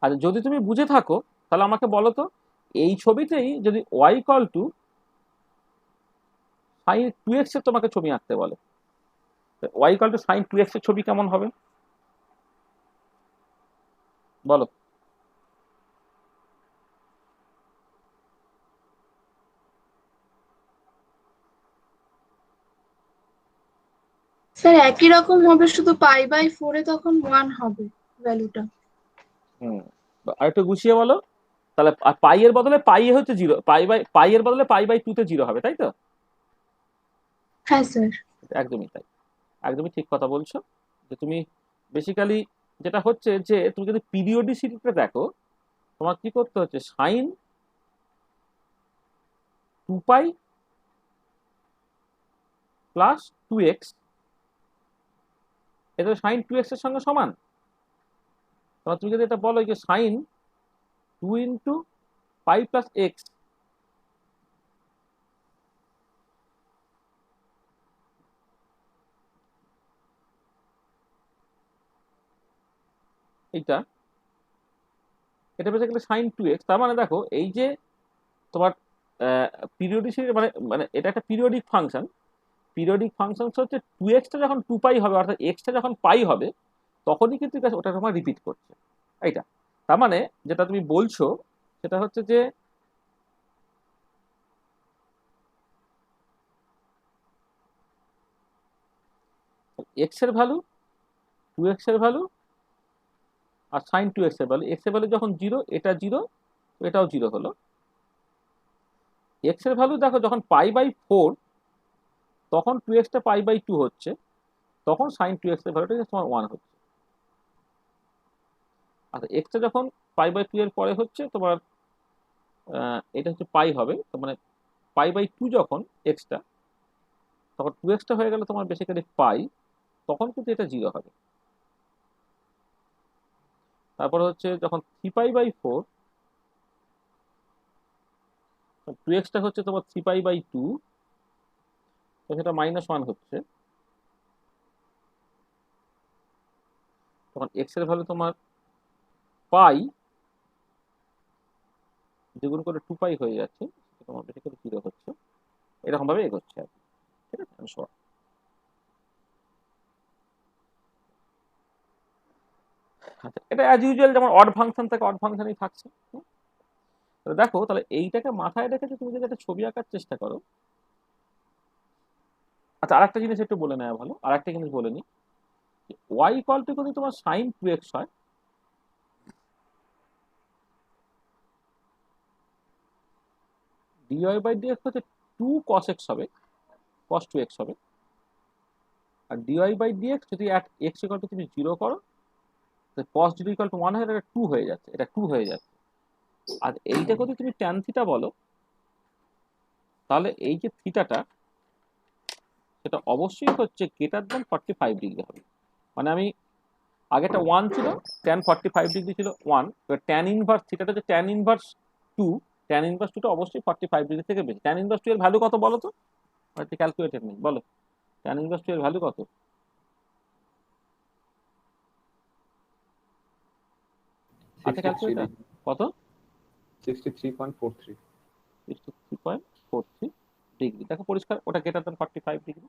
আর যদি তুমি বুঝে থাকো তাহলে আমাকে বলো তো, এই ছবিতেই যদি y equal to sign 2x এর তোমাকে ছবি আঁকতে বলে, y equal to sign 2x এর ছবি কেমন হবে বলো? স্যার একই রকম হবে, শুধু π/4 তখন 1 হবে ভ্যালুটা। হুম, আর একটু গুছিয়ে বলো তাহলে। আর পাই এর বদলে পাই হচ্ছে 0, পাই এর বদলে π/2 তে 0 হবে, তাই তো? হ্যাঁ স্যার। একদমই তাই, একদমই ঠিক কথা বলছো। যে তুমি বেসিক্যালি যেটা হচ্ছে, যে তুমি যদি পিরিয়ডিসিটিটা দেখো, তোমার কি করতে হচ্ছে, সাইন 2π প্লাস 2x, এটা সাইন 2x এর সঙ্গে সমান। তোমার তুমি যদি এটা বলো যে sine 2 into pi plus x, এইটা, এটা বেসিক্যালি সাইন 2x। তার মানে দেখো এই যে তোমার পিরিয়ডিসিটি, মানে মানে এটা একটা পিরিয়ডিক ফাংশন। পিরিয়ডিক ফাংশন হচ্ছে 2x-টা যখন 2π হবে, অর্থাৎ x-টা যখন পাই হবে, তখনই কিন্তু ওটা তোমার রিপিট করছে, এইটা। তার মানে যেটা তুমি বলছো সেটা হচ্ছে যে এক্স এর ভ্যালু, 2x এর ভ্যালু, আর সাইন 2x এর ভ্যালু, এক্স এর ভ্যালু যখন 0, এটা 0, এটাও 0 হলো। এক্স এর ভ্যালু দেখো যখন π/4, তখন 2x-টা π/2 হচ্ছে, তখন সাইন 2x এর ভ্যালুটা তোমার 1 হচ্ছে। আচ্ছা, এক্সটা যখন π/2 এর পরে হচ্ছে তোমার, এটা হচ্ছে পাই হবে, তো মানে π/2 যখন এক্সটা, তখন 2x-টা হয়ে গেল তোমার বেসিক্যালি পাই, তখন কিন্তু এটা 0 হবে। তারপর হচ্ছে যখন 3π/4, 2x-টা হচ্ছে তোমার 3π/2, তো সেটা -1 হচ্ছে, তখন x এর ভ্যালু তোমার পাই দ্বিগুণ করে 2π হয়ে যাচ্ছে, তোমার বেসিক্যালি 0 হচ্ছে। এরকম ভাবে এগোচ্ছে আর কি। ঠিক আছে, আমি সব আচ্ছা, এটা অ্যাজ ইউজুয়াল যেমন অড ফাংশন থাকে, অড ফাংশনই থাকছে। তাহলে দেখো, তাহলে এইটাকে মাথায় রেখে তুমি যদি একটা ছবি আঁকার চেষ্টা করো। আচ্ছা, আরেকটা জিনিস একটু বলে নেওয়া ভালো, আরেকটা জিনিস বলে নি, ওয়াই ইকুয়াল টু যদি তোমার সাইন 2x হয়, dy বাই dx হচ্ছে 2 cos x হবে, cos 2x হবে। আর dy বাই dx যদি at x ইকুয়াল টু তুমি 0 করো, cos 0 ইকুয়াল টু 1 হয়, এটা 2 হয়ে যাচ্ছে, এটা 2 হয়ে যাচ্ছে। আর এইটা যদি তুমি tan থিটা বলো, তাহলে এই যে থিটাটা, সেটা অবশ্যই হচ্ছে গ্রেটার দ্যান 45 ডিগ্রি হবে। মানে আমি আগেটা 1 ছিল, tan 45 ডিগ্রি ছিল 1, এবার tan ইনভার্স থিটাটা যে tan ইনভার্স 2, tan ইনভার্স 2টা অবশ্যই 45 ডিগ্রি থেকে বেশি। tan ইনভার্স 2 এর ভ্যালু কত বলো তো? একটা ক্যালকুলেটর নেই, বলো tan ইনভার্স 2 এর ভ্যালু কত? আচ্ছা, ক্যালকুলেটর কত? 63.43। 63.43 ডিগ্রি। দেখো পরিষ্কার, ওটা গ্রেটার দ্যান 45 ডিগ্রি।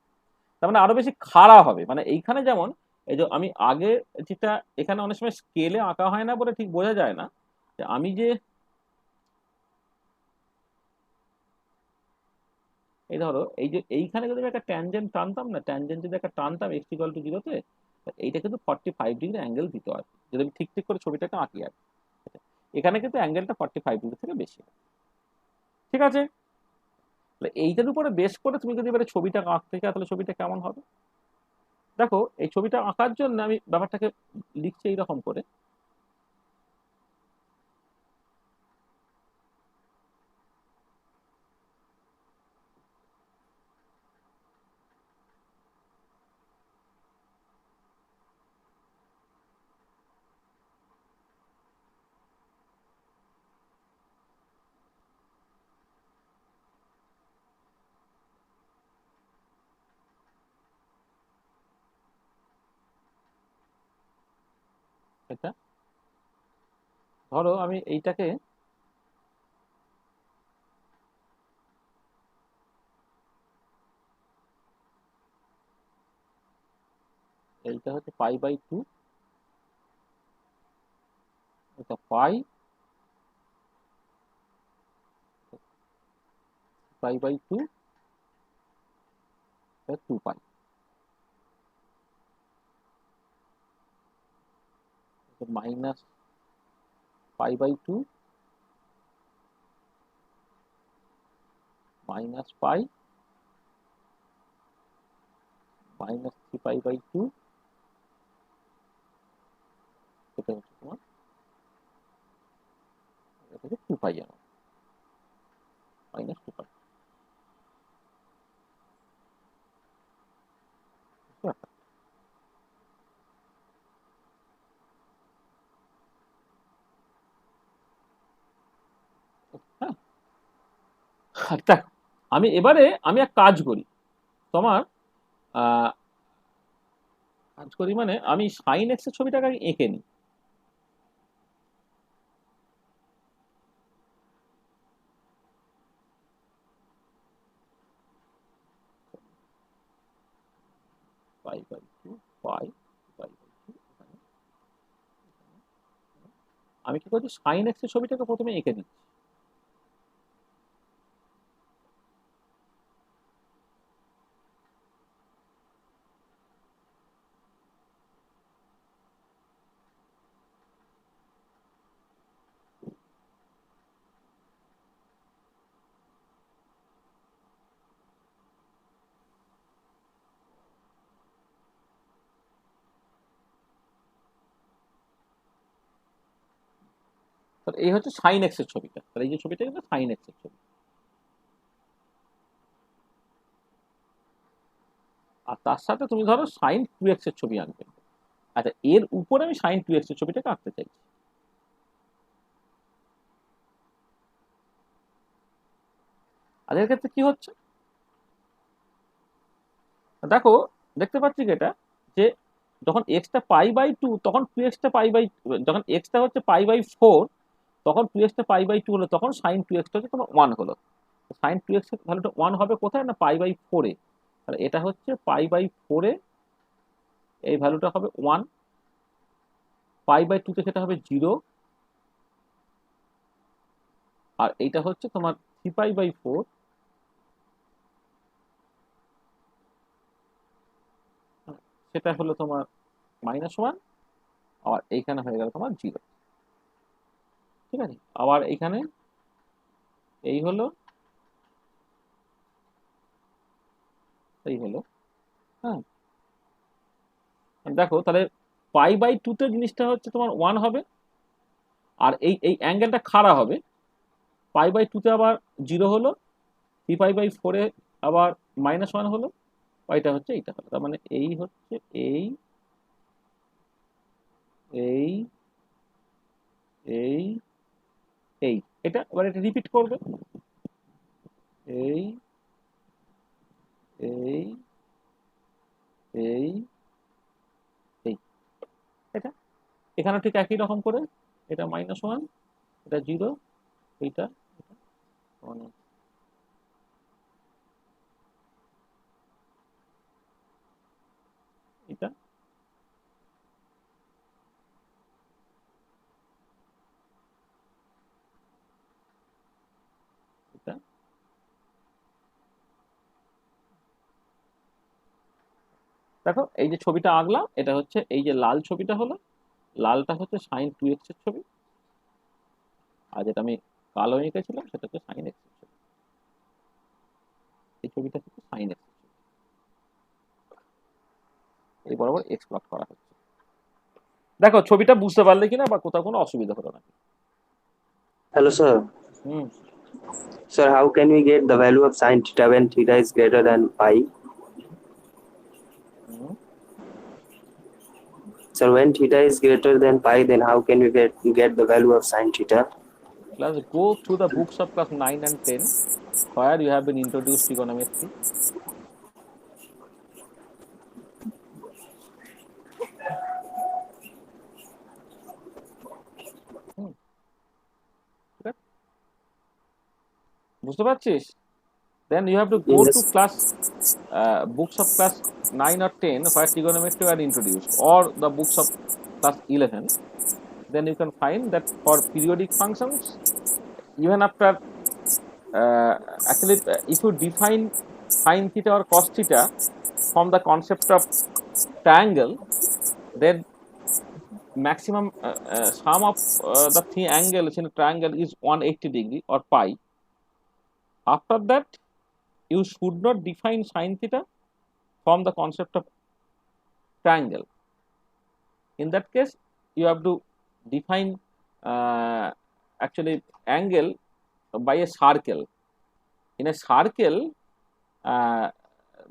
তার মানে আরো বেশি খাড়া হবে। মানে এইখানে যেমন, এই যে আমি আগে যেটা, এখানে অনেক সময় স্কেলে আঁকা হয় না বলে ঠিক বোঝা যায় না, যে আমি যে এই ধরো, এই যে এইখানে যদি আমি একটা ট্যানজেন্ট টানতাম না, ট্যানজেন্ট যদি একটা টানতাম x ইকুয়াল টু 0 তে, এইটা কিন্তু 45 ডিগ্রি অ্যাঙ্গেল দিতে হয়, যদি আমি ঠিক ঠিক করে ছবিটাকে আঁকি। আর এখানে কিন্তু অ্যাঙ্গেলটা 45 ডিগ্রি থেকে বেশি। ঠিক আছে, তাহলে এইটার উপরে বেস করে তুমি যদি এবারে ছবিটা আঁকতে চাও, তাহলে ছবিটা কেমন হবে? দেখো, এই ছবিটা আঁকার জন্য আমি ব্যাপারটাকে লিখছি এইরকম করে। এটা ধরো আমি এইটাকে, এইটা হচ্ছে π/2, এটা π/2, এটা 2π, মাইনাস π/2 মাইনাস π মাইনাস 3π/2, এটা হচ্ছে তোমার, এটা হচ্ছে 2π আমার, মাইনাস 2π। হ্যাঁ, আর দেখো, আমি এবারে আমি এক কাজ করি, তোমার কাজ করি মানে আমি সাইন এক্স এর ছবিটাকে আগে এঁকে নিই। π/2 π/2, আমি কি করছি, সাইন এক্স এর ছবিটাকে প্রথমে এঁকে নিচ্ছি। তাহলে এই হচ্ছে সাইন এক্স এর ছবিটা, তাহলে এই যে ছবিটা কিন্তু সাইন এক্স এর ছবি। আর তার সাথে তুমি ধরো সাইন 2x এর ছবি আনবে। আচ্ছা, এর উপরে আমি সাইন 2x এর ছবিটাকে আঁকতে চাইছি। আর এর ক্ষেত্রে কি হচ্ছে দেখো, দেখতে পাচ্ছি কি এটা, যে যখন এক্সটা π/2, তখন 2x-টা যখন এক্সটা হচ্ছে π/4, তখন 2x-টা π/2 হলো, তখন সাইন 2x-টা হচ্ছে তোমার 1 হলো। সাইন 2x এর ভ্যালুটা 1 হবে কোথায়, না π/4-এ। তাহলে এটা হচ্ছে π/4-এ, এই ভ্যালুটা হবে 1, π/2-তে সেটা হবে 0, আর এইটা হচ্ছে তোমার 3π/4 সেটা হলো তোমার -1, আর এইখানে হয়ে গেল তোমার 0। ঠিক আছে, আবার এইখানে এই হলো এই হলো, হ্যাঁ। দেখো তাহলে π/2 তে জিনিসটা হচ্ছে তোমার 1 হবে, আর এই এই অ্যাঙ্গেলটা খাড়া হবে। π/2 তে আবার 0 হলো, 3π/4 এ আবার -1 হলো, এটা হচ্ছে এইটা হলো। তার মানে এই হচ্ছে এই এই এই এই এটা এবার এটা রিপিট করবে, এই এই এই এই এটা এখানে ঠিক একই রকম করে, এটা -1, এটা 0, এইটা এটা 1, এটা এটা দেখো এই যে ছবিটা আঁকলাম, এটা হচ্ছে এই যে লাল ছবিটা হলো, লালটা হচ্ছে sin 2x এর ছবি, আর যেটা আমি কালো এঁকেছিলাম সেটা হচ্ছে sin x এর ছবি। এই ছবিটা হচ্ছে sin x এর ছবি, এই বরাবর x প্লট করা হচ্ছে। দেখো ছবিটা বুঝতে পারলে কিনা বা কোথাও কোনো অসুবিধা হলো না। Hello, sir. Hmm Sir, how can we get the value of sin theta when theta is greater than pi? Hmm Sir, when theta is greater than pi, then how can we get the value of sin theta? Let's go through the books of class 9 and 10 where you have been introduced trigonometry. হুম, ঠিক আছে? বুঝতে পারছিস? Then you have to go Yes. to class books of class 9 or 10 where trigonometry were introduced, or the books of class 11. Then you can find that for periodic functions, even after actually if you define sin theta or cos theta from the concept of triangle, then maximum sum of the three angles in a triangle is 180 degree or pi. After that, you should not define sin theta from the concept of triangle. In that case, you have to define actually angle by a circle. In a circle,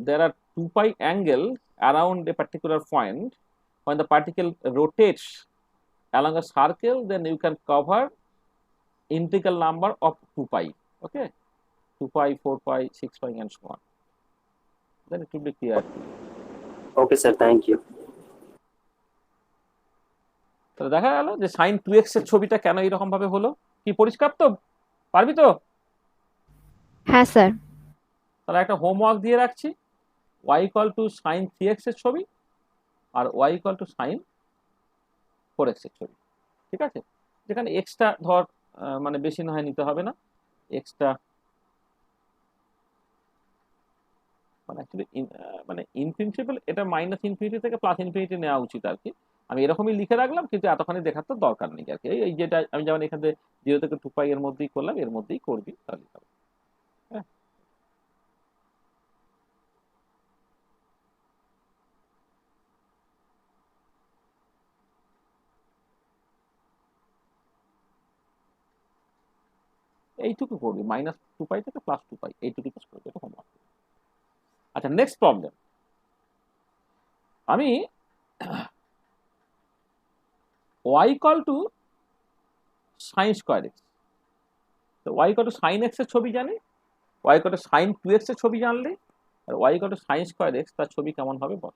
there are 2 pi angle around a particular point. When the particle rotates along a circle, then you can cover integral number of 2 pi. Okay, 2 pi, 4 pi, 6 pi, and so on. Then it will be clear. Okay, sir. Thank you. তাহলে দেখা গেল যে sin 2x এর ছবিটা কেন এরকম ভাবে হলো, কি পরিষ্কার তো? পারবি তো? হ্যাঁ স্যার। তাহলে একটা হোমওয়ার্ক দিয়ে রাখছি, y = sin 3x এর ছবি আর y = sin 4x এর ছবি। ঠিক আছে, যেখানে এক্সটা ধর মানে বেশি না হয় নিতে হবে না, এক্সটা মানে অ্যাকচুয়ালি মানে ইন প্রিন্সিপাল এটা -ইনফিনিটি থেকে +ইনফিনিটি নেওয়া উচিত আর কি। আমি এরকমই লিখে রাখলাম, কিন্তু এতখানি দেখার তো দরকার নেই আর কি। এই যেটা আমি যেমন এখান থেকে 0 থেকে 2 পাই এর মধ্যেই করলাম, এর মধ্যেই করবি তাহলে হবে। হ্যাঁ, এইটুকু করবি, -2 পাই থেকে +2 পাই, এইটুকু কাজ করবি, এটা হোমওয়ার্ক। আচ্ছা, নেক্সট প্রবলেম। আমি y = sin²x, তো y = sin x এর ছবি জানি, y = sin 2x এর ছবি জানলে, আর y = sin²x তার ছবি কেমন হবে বল।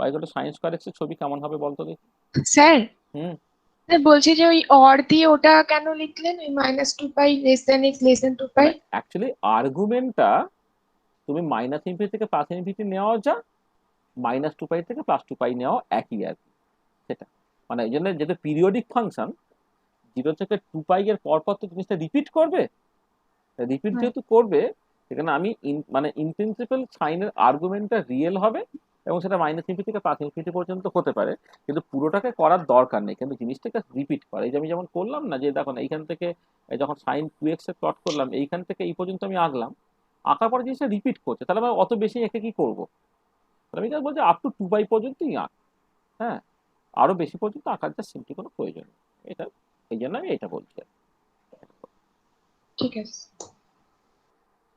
y = sin²x এর ছবি কেমন হবে বলতো দেখি। স্যার হুম বলছি যে ওই অর দিয়ে ওটা কেন লিখলেন, ওই -2 পাই x <2 পাই? অ্যাকচুয়ালি আর্গুমেন্টটা তুমি -ইনফিনিটি থেকে +ইনফিনিটি নেওয়া যা, -2 পাই থেকে +2 পাই নেওয়া একই আর কি, সেটা মানে এই জন্য যেহেতু পিরিয়ডিক ফাংশন, 0 থেকে 2π এর পরপর তো জিনিসটা রিপিট করবে। রিপিট হ্যাঁ। যেহেতু করবে, সেখানে আমি মানে ইন প্রিন্সিপাল সাইনের আর্গুমেন্টটা রিয়েল হবে এবং সেটা -∞ থেকে +∞ পর্যন্ত হতে পারে, কিন্তু পুরোটাকে করার দরকার নেই, কিন্তু জিনিসটাকে রিপিট করে। এই যে আমি যেমন করলাম না, যে দেখো না এইখান থেকে যখন sin 2x এর প্লট করলাম, এইখান থেকে এই পর্যন্ত আমি আঁকলাম, আঁকার পরে জিনিসটা রিপিট করছে, তাহলে আমি অত বেশি এঁকে কি করবো? তাহলে আমি বলছি আপ টু 2π পর্যন্তই আঁক। হ্যাঁ, আরো বেশি পর্যন্ত আঁকার যা সিম্পলি কোনো প্রয়োজন নেই। এটা এই জন্য আমি এটা বলছি। ঠিক আছে।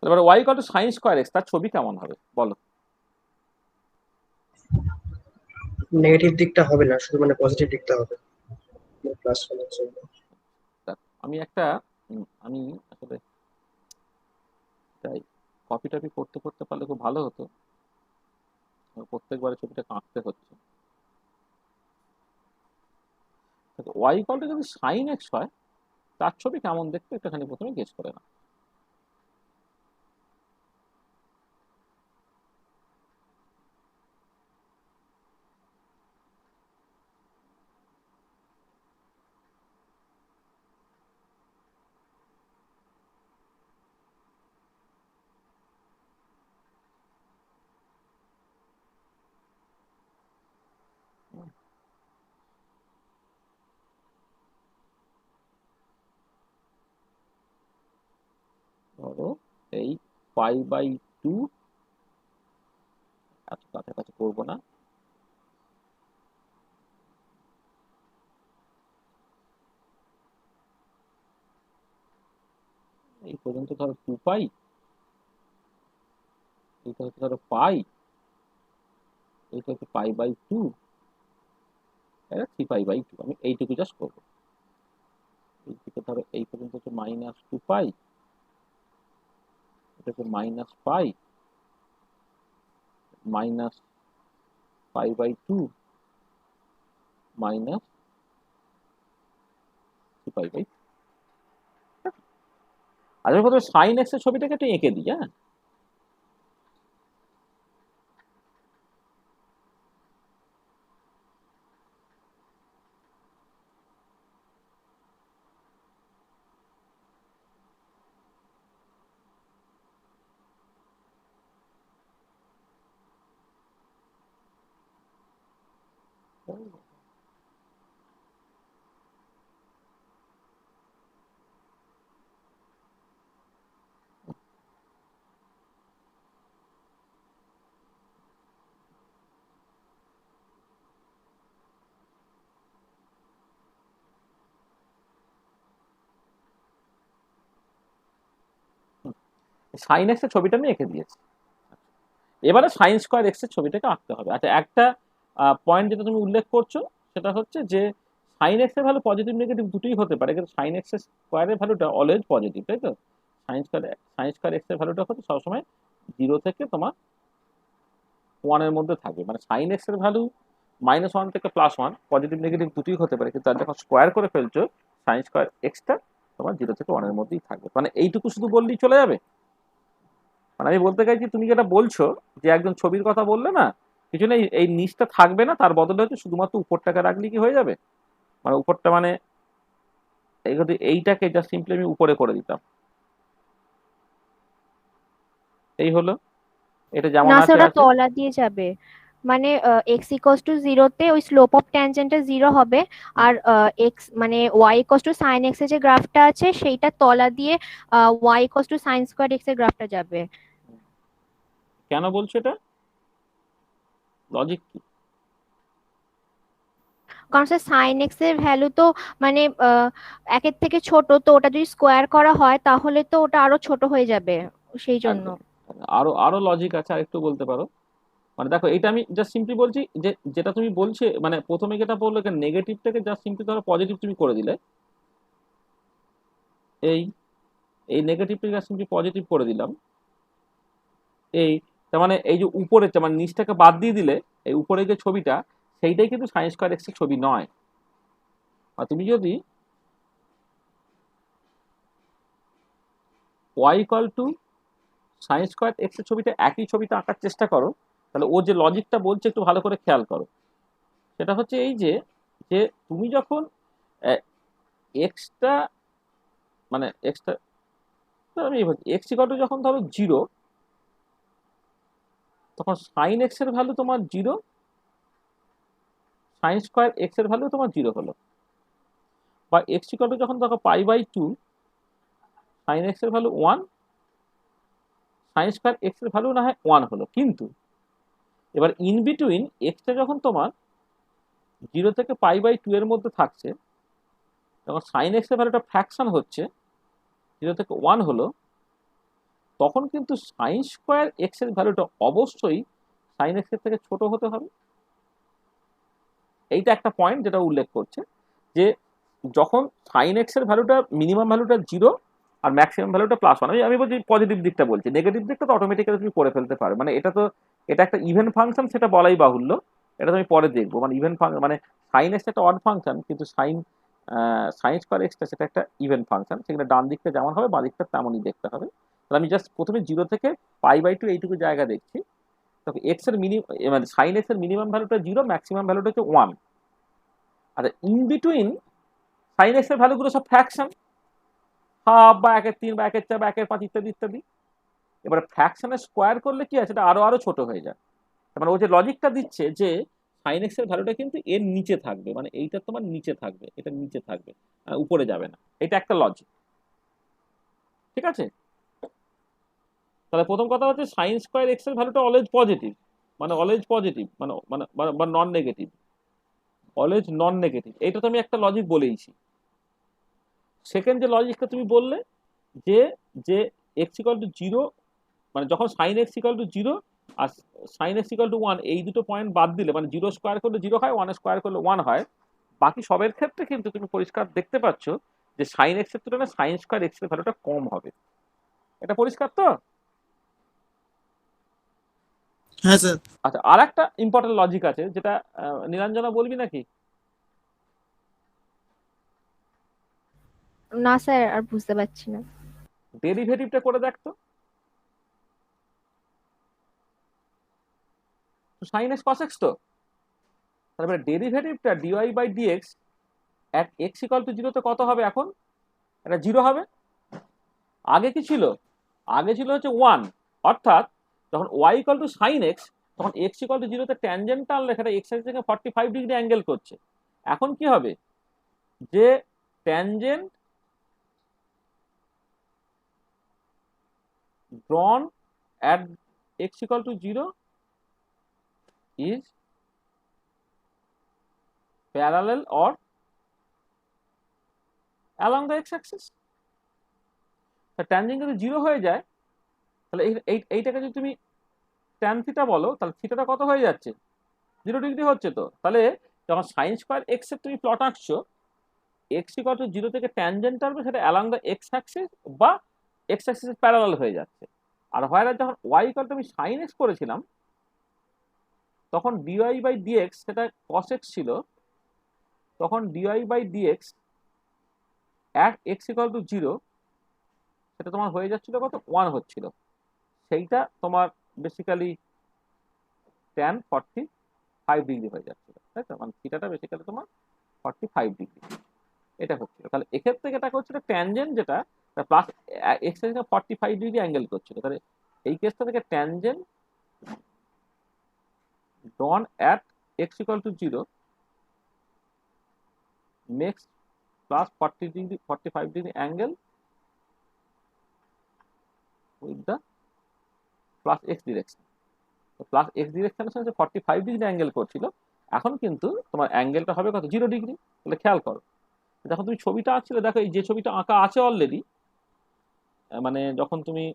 এবার y = sin²x, তার ছবি কেমন হবে বলো? নেগেটিভ দিকটা হবে না, শুধু মানে পজিটিভ দিকটা হবে, প্লাস হওয়ার জন্য। আমি একটা আমি আসলে তাই কপি টপি করতে করতে পারলে খুব ভালো হতো, প্রত্যেকবারে ছবিটা আঁকতে হচ্ছে। y = যদি sin x হয়, তার ছবি কেমন দেখতে একটুখানি প্রথমে গেস করে না। ধরো এই π/2, এত কাছাকাছি করবো না, এই পর্যন্ত ধরো 2π, এইটা হচ্ছে ধরো π, এইটা হচ্ছে π/2, এটা 3π/2। আমি এইটুকু জাস্ট করবো। এইদিকে ধরো এই পর্যন্ত হচ্ছে -2π, এটা হচ্ছে -π, -π/2, -3π/2। আর আমি প্রথমে sin x এর ছবিটাকে একটু এঁকে দিই। হ্যাঁ, sin x এর ছবিটা আমি এঁকে দিয়েছি। এবারে sin² x এর ছবিটাকে আঁকতে হবে। আচ্ছা, একটা পয়েন্ট যেটা তুমি উল্লেখ করছো, সেটা হচ্ছে যে sin x এর ভ্যালু পজিটিভ নেগেটিভ দুটোই হতে পারে, কিন্তু sin x এর স্কোয়ারের ভ্যালুটা অলওয়েজ পজিটিভ, তাই তো? sin² x এর ভ্যালুটা হচ্ছে সবসময় 0 থেকে তোমার 1 এর মধ্যে থাকবে। মানে sin x এর ভ্যালু -1 থেকে +1, পজিটিভ নেগেটিভ দুটোই হতে পারে, কিন্তু তার যখন স্কোয়ার করে ফেলছো, sin² x টা তোমার 0 থেকে 1 এর মধ্যেই থাকবে। মানে এইটুকু শুধু বললেই চলে যাবে? মানে আমি বলতে চাইছি, তুমি যেটা বলছো যে একজন ছবির কথা বললে না, কিছু নেই, এই নিচটা থাকবে না, তার বদলে হচ্ছে শুধুমাত্র উপরটাকে রাখলে কি হয়ে যাবে? মানে উপরটা মানে এইটাকে জাস্ট সিম্পলি আমি উপরে করে দিতাম, এই হলো। এটা যেমন না আছে স্যার, ওটা আছে। তলা দিয়ে যাবে। মানে x = 0 তে ওই স্লোপ অফ ট্যানজেন্টটা 0 হবে, আর x মানে y = sin x এর যে গ্রাফটা আছে সেইটা তলা দিয়ে y = sin² x এর গ্রাফটা যাবে। কেন বলছো এটা? লজিক কি? কারণ স্যার sin x এর ভ্যালু তো মানে একের থেকে ছোট, তো ওটা যদি স্কোয়ার করা হয় তাহলে তো ওটা আরো ছোট হয়ে যাবে, সেই জন্য। একদম। আরো আরো লজিক আছে, আর একটু বলতে পারো। মানে দেখো, এটা আমি জাস্ট সিম্পলি বলছি যে যেটা তুমি বলছে, মানে প্রথমে যেটা বললে নেগেটিভটাকে জাস্ট সিম্পলি ধরো পজিটিভ তুমি করে দিলে, এই এই নেগেটিভটাকে জাস্ট সিম্পলি পজিটিভ করে দিলাম, এই তার মানে এই যে উপরে মানে নিচটাকে বাদ দিয়ে দিলে, এই উপরে যে ছবিটা, সেইটাই কিন্তু sin² x এর ছবি নয়। আর তুমি যদি y = sin² x এর ছবিটা একই ছবিটা আঁকার চেষ্টা করো, তাহলে ও যে লজিকটা বলছে একটু ভালো করে খেয়াল করো। সেটা হচ্ছে এই যে যে তুমি যখন এক্সটা মানে এক্সটা আমি এক্স ইকুয়াল টু যখন ধরো 0, তখন সাইন এক্স এর ভ্যালু তোমার 0, সাইন স্কোয়ার এক্স এর ভ্যালু তোমার 0 হলো। বা এক্স ইকুয়াল টু যখন দেখো π/2, সাইন এক্স এর ভ্যালু 1, সাইন স্কোয়ার এক্স এর ভ্যালু না হয় 1 হলো। কিন্তু এবার ইন বিটুইন এক্সটা যখন তোমার 0 থেকে π/2 এর মধ্যে থাকছে, যখন সাইন এক্স এর ভ্যালুটা ফ্র্যাকশন হচ্ছে 0 থেকে 1 হলো, তখন কিন্তু সাইন স্কোয়ার এক্স এর ভ্যালুটা অবশ্যই সাইন এক্স এর থেকে ছোট হতে হবে। এইটা একটা পয়েন্ট যেটা উল্লেখ করছে যে যখন সাইন এক্স এর ভ্যালুটা মিনিমাম ভ্যালুটা 0 আর ম্যাক্সিমাম ভ্যালুটা +1, আমি বলছি পজিটিভ দিকটা বলছি, নেগেটিভ দিকটা তো অটোমেটিক্যালি তুমি করে ফেলতে পারো। মানে এটা একটা ইভেন ফাংশন, সেটা বলাই বাহুল্য, এটা তুমি পরে দেখবো। মানে ইভেন মানে সাইন এক্স একটা অড ফাংশন, কিন্তু সাইন স্কোয়ার এক্সটা সেটা একটা ইভেন ফাংশন, সেখানে ডান দিকটা যেমন হবে বাঁ দিকটা তেমনই দেখতে হবে। তাহলে আমি জাস্ট প্রথমে 0 থেকে π/2 এইটুকু জায়গা দেখছি, তবে এক্স এর মানে সাইন এক্স এর মিনিমাম ভ্যালুটা 0, ম্যাক্সিমাম ভ্যালুটা হচ্ছে 1। আর ইন বিটুইন সাইন এক্স এর ভ্যালুগুলো সব ফ্র্যাকশন, হাফ বা 1/3 বা 1/4 বা 1/5 ইত্যাদি ইত্যাদি। এবার ফ্র্যাকশনের স্কোয়ার করলে কি আছে, এটা আরো ছোট হয়ে যায়। মানে ও যে লজিকটা দিচ্ছে যে সাইন এক্স এর ভ্যালুটা কিন্তু এর নিচে থাকবে, মানে এইটা তোমার নিচে থাকবে, এটা নিচে থাকবে, উপরে যাবে না। এটা একটা লজিক, ঠিক আছে? তাহলে প্রথম কথা হচ্ছে সাইন স্কোয়ার এক্স এর ভ্যালুটা অলওয়েজ পজিটিভ, মানে অলওয়েজ পজিটিভ, মানে মানে non negative, always non negative. এইটা তো আমি একটা লজিক বলেইছি। সেকেন্ড যে লজিকটা তুমি বললে যে যে এক্স ইকুয়াল টু 0, মানে যখন সাইন এক্স ইকুয়াল টু 0 আর সাইন এক্স ইকুয়াল টু 1, এই দুটো পয়েন্ট বাদ দিলে, মানে 0 স্কোয়ার করলে 0 হয়, 1 স্কোয়ার করলে 1 হয়, বাকি সবের ক্ষেত্রে কিন্তু তুমি পরিষ্কার দেখতে পাচ্ছ যে সাইন এক্স এর তুলনায় সাইন স্কোয়ার এক্স এর ভ্যালুটা কম হবে। এটা পরিষ্কার তো? হ্যাঁ স্যার। আচ্ছা, আর একটা ইম্পর্টেন্ট লজিক আছে যেটা নীলাঞ্জনা বলবি নাকি? না স্যার, আর বুঝতে পারছি না। ডেরিভেটিভটা করে দেখতো, সাইন এক্স কস এক্স তো, তারপরে ডেরিভেটিভটা dy/dx at x equal to 0 তে কত হবে? এখন এটা 0 হবে। আগে কি ছিল? আগে ছিল হচ্ছে 1, অর্থাৎ যখন y equal to sin x, তখন x equal to 0 তে ট্যানজেন্ট টানলে সেটা x এর থেকে 45 ডিগ্রি অ্যাঙ্গেল করছে। এখন কি হবে, যে tangent drawn at x equal to 0 is parallel or along the x axis। Tangent যদি 0 হয়ে যায়, তাহলে এইটাকে যদি তুমি ট্যান থিটা বলো, তাহলে থিটাটা কত হয়ে যাচ্ছে? 0 ডিগ্রি হচ্ছে তো। তাহলে যখন সাইন স্কোয়ার এক্স এর তুমি প্লট আঁকছো, এক্স ইকুয়াল টু 0 থেকে ট্যানজেন্ট আসবে, সেটা অ্যালং দ্য এক্স অ্যাক্সিস বা এক্স অ্যাক্সিসের প্যারালাল হয়ে যাচ্ছে। আর হয় যখন ওয়াই ইকুয়াল টু আমি সাইন এক্স করেছিলাম, তখন dy/dx সেটা cos x ছিল, তখন dy/dx at x equal to 0 সেটা তোমার হয়ে যাচ্ছিল কত? 1 হচ্ছিল। সেইটা তোমার বেসিক্যালি tan 45 ডিগ্রি হয়ে যাচ্ছিল, তাই তো? মানে থিটাটা বেসিক্যালি তোমার 45 ডিগ্রি এটা হচ্ছিল। তাহলে এক্ষেত্রে এটা হচ্ছিল ট্যানজেন্ট, যেটা প্লাস এক্স এর 45 ডিগ্রি অ্যাঙ্গেল করছিল। তাহলে এই কেসটা থেকে tangent drawn at x equal to 0 makes plus 45 degree angle with the plus x direction। তো প্লাস এক্স ডিরেকশনের সাথে 45 ডিগ্রি অ্যাঙ্গেল করছিল, এখন কিন্তু তোমার অ্যাঙ্গেলটা হবে কত? 0 ডিগ্রি। তাহলে খেয়াল করো, যখন তুমি ছবিটা আঁকছিলে, দেখো এই যে ছবিটা আঁকা আছে অলরেডি, মানে যখন তুমি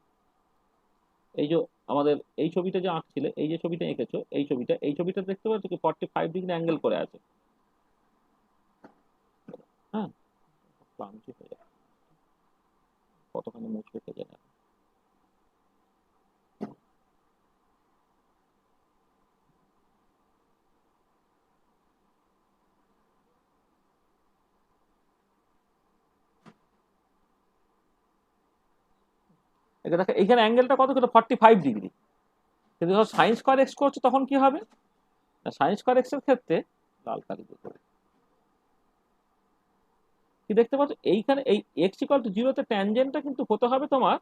এই যে আমাদের এই ছবিটা যে আঁকছিলে, এই যে ছবিটা এঁকেছো, এই ছবিটা দেখতে পাচ্ছ কি 45 ডিগ্রি অ্যাঙ্গেল করে আছে। হ্যাঁ, ক্লান্তি হয়ে যায়, কতখানি মুছবে কে জানে। এটা দেখো এইখানে অ্যাঙ্গেলটা কত ছিল? 45 ডিগ্রি। কিন্তু যখন সাইন স্কোয়ার এক্স করছো তখন কি হবে? সাইন স্কোয়ার এক্স এর ক্ষেত্রে লাল কালি দিয়ে কি দেখতে পাচ্ছ এইখানে এই এক্স ইকুয়াল টু জিরোতে ট্যানজেন্টটা কিন্তু হতে হবে তোমার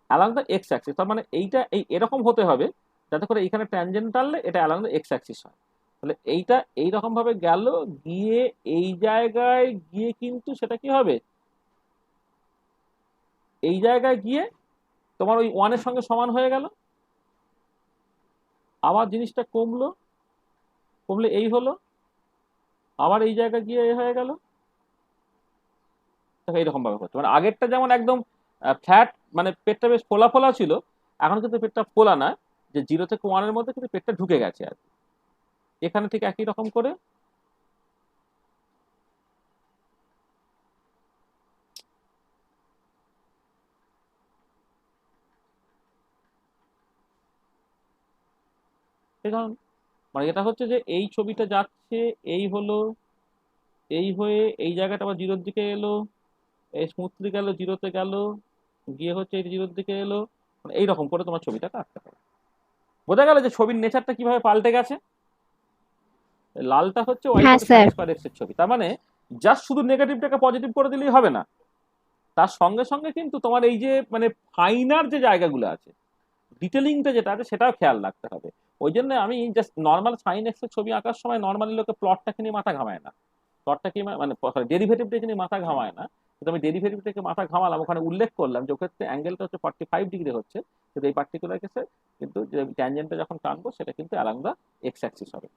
অ্যালং দ্য এক্স অ্যাক্সিস, তার মানে এইটা এরকম হতে হবে যাতে করে এইখানে ট্যানজেন্ট টানলে এটা অ্যালং দ্য এক্স অ্যাক্সিস হয়। তাহলে এইটা এইরকম ভাবে গেল, গিয়ে এই জায়গায় গিয়ে কিন্তু সেটা কি হবে, এই জায়গায় গিয়ে তোমার ওই ওয়ানের সঙ্গে সমান হয়ে গেল। আবার জিনিসটা কমলো, কমলে এই হলো, আবার এই জায়গায় গিয়ে এ হয়ে গেল। এইরকম ভাবে হচ্ছে, মানে আগেরটা যেমন একদম ফ্ল্যাট, মানে পেটটা বেশ ফোলা ফোলা ছিল, এখন কিন্তু পেটটা ফোলা না, যে 0 থেকে 1 এর মধ্যে কিন্তু পেটটা ঢুকে গেছে আর কি। এখানে ঠিক একই রকম করে এই ধরুন, মানে এটা হচ্ছে যে এই ছবিটা যাচ্ছে, এই হলো, এই হয়ে এই জায়গাটা আবার 0-র দিকে এলো, এই স্মুথলি গেল, 0-তে গেল, গিয়ে হচ্ছে এই 0-র দিকে এলো, মানে এইরকম করে তোমার ছবিটাকে আঁকতে হবে। বোঝা গেল যে ছবির নেচারটা কিভাবে পাল্টে গেছে। লালটা হচ্ছে ওয়াই হ্যাঁ কত স্যার। সাইন স্কয়ার এক্স এর ছবি, তার মানে জাস্ট শুধু নেগেটিভটাকে পজিটিভ করে দিলেই হবে না, তার সঙ্গে সঙ্গে কিন্তু তোমার এই যে মানে ফাইনার যে জায়গাগুলো আছে, ডিটেলিংটা যেটা আছে সেটাও খেয়াল রাখতে হবে। ওই জন্য আমি জাস্ট নর্মাল সাইন এক্স এর ছবি আঁকার সময় নর্মালি লোকে প্লটটাকে নিয়ে মাথা ঘামায় না, প্লটটাকে মানে ডেরিভেটিভটাকে নিয়ে মাথা ঘামায় না, কিন্তু আমি ডেরিভেটিভটাকে মাথা ঘামালাম, ওখানে উল্লেখ করলাম যে ওক্ষেত্রে অ্যাঙ্গেলটা হচ্ছে 45 ডিগ্রি হচ্ছে, কিন্তু এই পার্টিকুলার কেসে কিন্তু যে ট্যানজেন্টটা যখন টানবো সেটা কিন্তু অ্যালং দা এক্স অ্যাক্সিস হবে।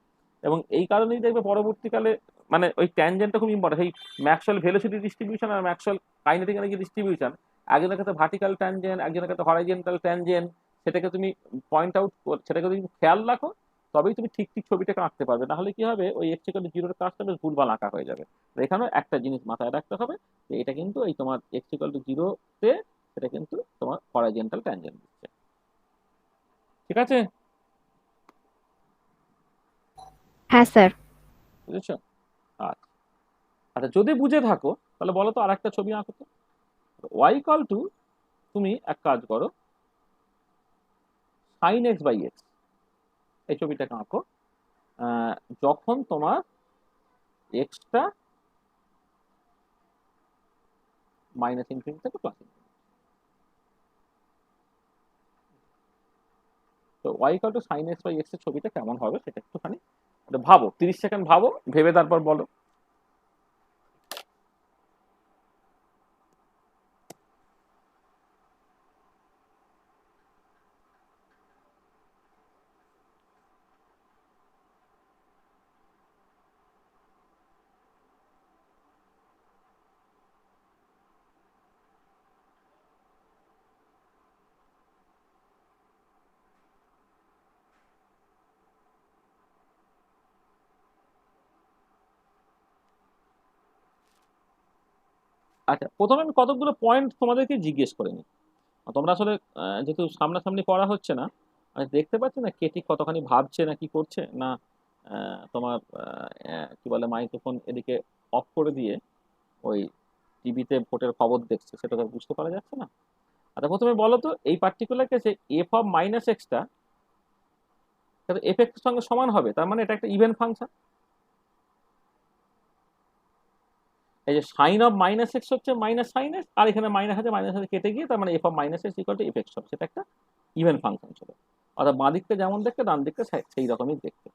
এবং এই কারণেই দেখবে পরবর্তীকালে মানে ওই ট্যানজেন্টটা খুব ইম্পর্টেন্ট। এই ম্যাক্সওয়েল ভেলোসিটি ডিস্ট্রিবিউশন আর ম্যাক্সওয়েল কাইনেটিক এনার্জি ডিস্ট্রিবিউশন, একজনের ক্ষেত্রে ভার্টিক্যাল ট্যানজেন্ট, একজনের ক্ষেত্রে হরাইজন্টাল ট্যানজেন্ট, সেটাকে তুমি পয়েন্ট আউট, সেটাকে তুমি খেয়াল রাখো, তবেই তুমি ঠিক ঠিক ছবিটাকে আঁকতে পারবে। নাহলে কি হবে, ওই এক্স ইকুয়াল টু জিরোর কাজটা বেশ ভুলভাল আঁকা হয়ে যাবে। এখানেও একটা জিনিস মাথায় রাখতে হবে যে এটা কিন্তু এই তোমার এক্স ইকুয়াল টু জিরোতে সেটা কিন্তু তোমার হরাইজন্টাল ট্যানজেন্ট দিচ্ছে। ঠিক আছে, হ্যাঁ স্যার। বুঝেছো? আচ্ছা আচ্ছা, যদি বুঝে থাকো তাহলে বলো তো আরেকটা ছবি আঁকো তো। ওয়াই ইকুয়াল টু, তুমি এক কাজ করো, সাইন এক্স বাই এক্স এই ছবিটাকে আঁকো যখন তোমার এক্সটা মাইনাস ইনফিনিটি থেকে প্লাস ইনফিনিটি। তো y equal to sine x by x এর ছবিটা কেমন হবে সেটা একটুখানি ভাবো, 30 সেকেন্ড ভাবো, ভেবে তারপর বলো। আচ্ছা, প্রথমে আমি কতগুলো পয়েন্ট তোমাদেরকে জিজ্ঞেস করে নিই। তোমরা আসলে যেহেতু সামনাসামনি পড়া হচ্ছে না, আমি দেখতে পাচ্ছি না কে ঠিক কতখানি ভাবছে না কি করছে না, তোমার কি বলে মাইক্রোফোন এদিকে অফ করে দিয়ে ওই টিভিতে ভোটের খবর দেখছে, সেটা তো বুঝতে পারা যাচ্ছে না। আচ্ছা, প্রথমে বলো তো এই পার্টিকুলার কেসে F of minus extra F x সঙ্গে সমান হবে, তার মানে এটা একটা ইভেন ফাংশন। এই যে সাইন অফ মাইনাস এক্স হচ্ছে মাইনাস সাইন এক্স, আর এখানে মাইনাস আছে, মাইনাস আছে কেটে গিয়ে তার মানে F of minus x equal to f x হবে, সেটা একটা ইভেন ফাংশন ছিল। অর্থাৎ বাঁ দিকটা যেমন দেখতে ডান দিকটা সেই রকমই দেখতে।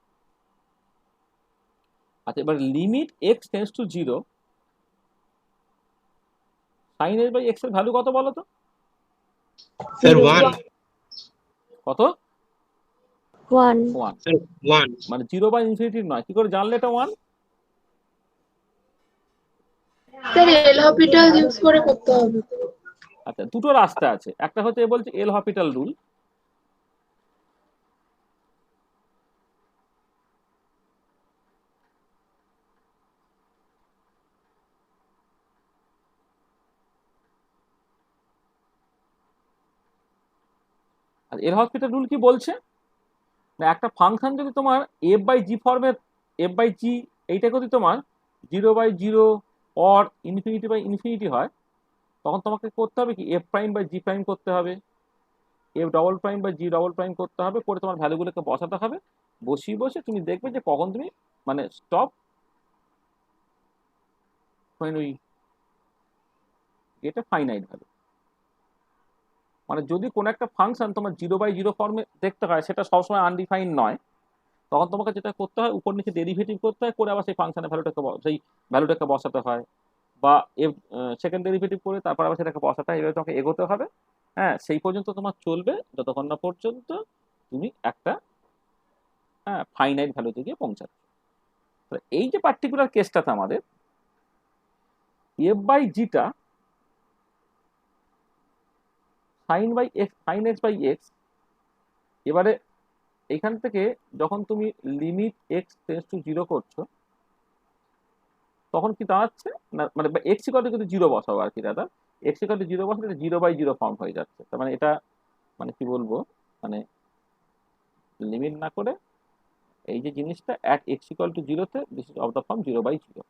আচ্ছা, এবার limit x tends to zero, sine x by x এর ভ্যালু কত বলো তো? স্যার 1, কত? 1। 1, স্যার 1। মানে 0 বা ইনফিনিটির নয়। কি করে জানলে এটা 1? স্যার এল হপিটাল ইউজ করে করতে হবে। আচ্ছা, দুটো রাস্তা আছে, একটা হচ্ছে এ বলছে এল হপিটাল রুল, আর এল হসপিটাল রুল কি বলছে না, একটা ফাংশন যদি তোমার এফ বাই জি ফর্মের, এফ বাই জি এইটা যদি তোমার 0/0 অর ইনফিনিটি বাই ইনফিনিটি হয়, তখন তোমাকে করতে হবে কি f prime by g prime করতে হবে, f double prime by g double prime করতে হবে, করে তোমার ভ্যালুগুলোকে বসাতে হবে। বসিয়ে বসে তুমি দেখবে যে কখন তুমি মানে স্টপ when we এটা ফাইনাইট ভ্যালু। মানে যদি কোনো একটা ফাংশন তোমার 0/0 ফর্মে দেখতে হয়, সেটা সবসময় আনডিফাইন নয়, তখন তোমাকে যেটা করতে হয় উপর নিচে ডেরিভেটিভ করতে হয়, করে আবার সেই ফাংশনের সেই ভ্যালুটাকে বসাতে হয়, বা সেকেন্ড ডেরিভেটিভ করে তারপর আবার সেটাকে বসাতে হয়। এভাবে তোমাকে এগোতে হবে, হ্যাঁ, সেই পর্যন্ত তোমার চলবে যতক্ষণ না পর্যন্ত তুমি একটা ফাইনাইট ভ্যালুতে গিয়ে পৌঁছাচ্ছ। এই যে পার্টিকুলার কেসটাতে আমাদের f/g-টা sin x বাই এক্স, এবারে এখান থেকে যখন তুমি লিমিট x টেন্ডস টু 0 করছো, তখন কি দাঁড়াচ্ছে না, মানে x ইকুয়াল টু যদি 0 বসাও আর কি, দাদা x ইকুয়াল টু 0 বসালে 0/0 ফর্ম হয়ে যাচ্ছে। তার মানে এটা মানে কি বলবো, মানে লিমিট না করে এই যে জিনিসটা at x ইকুয়াল টু 0-তে this is of the form 0/0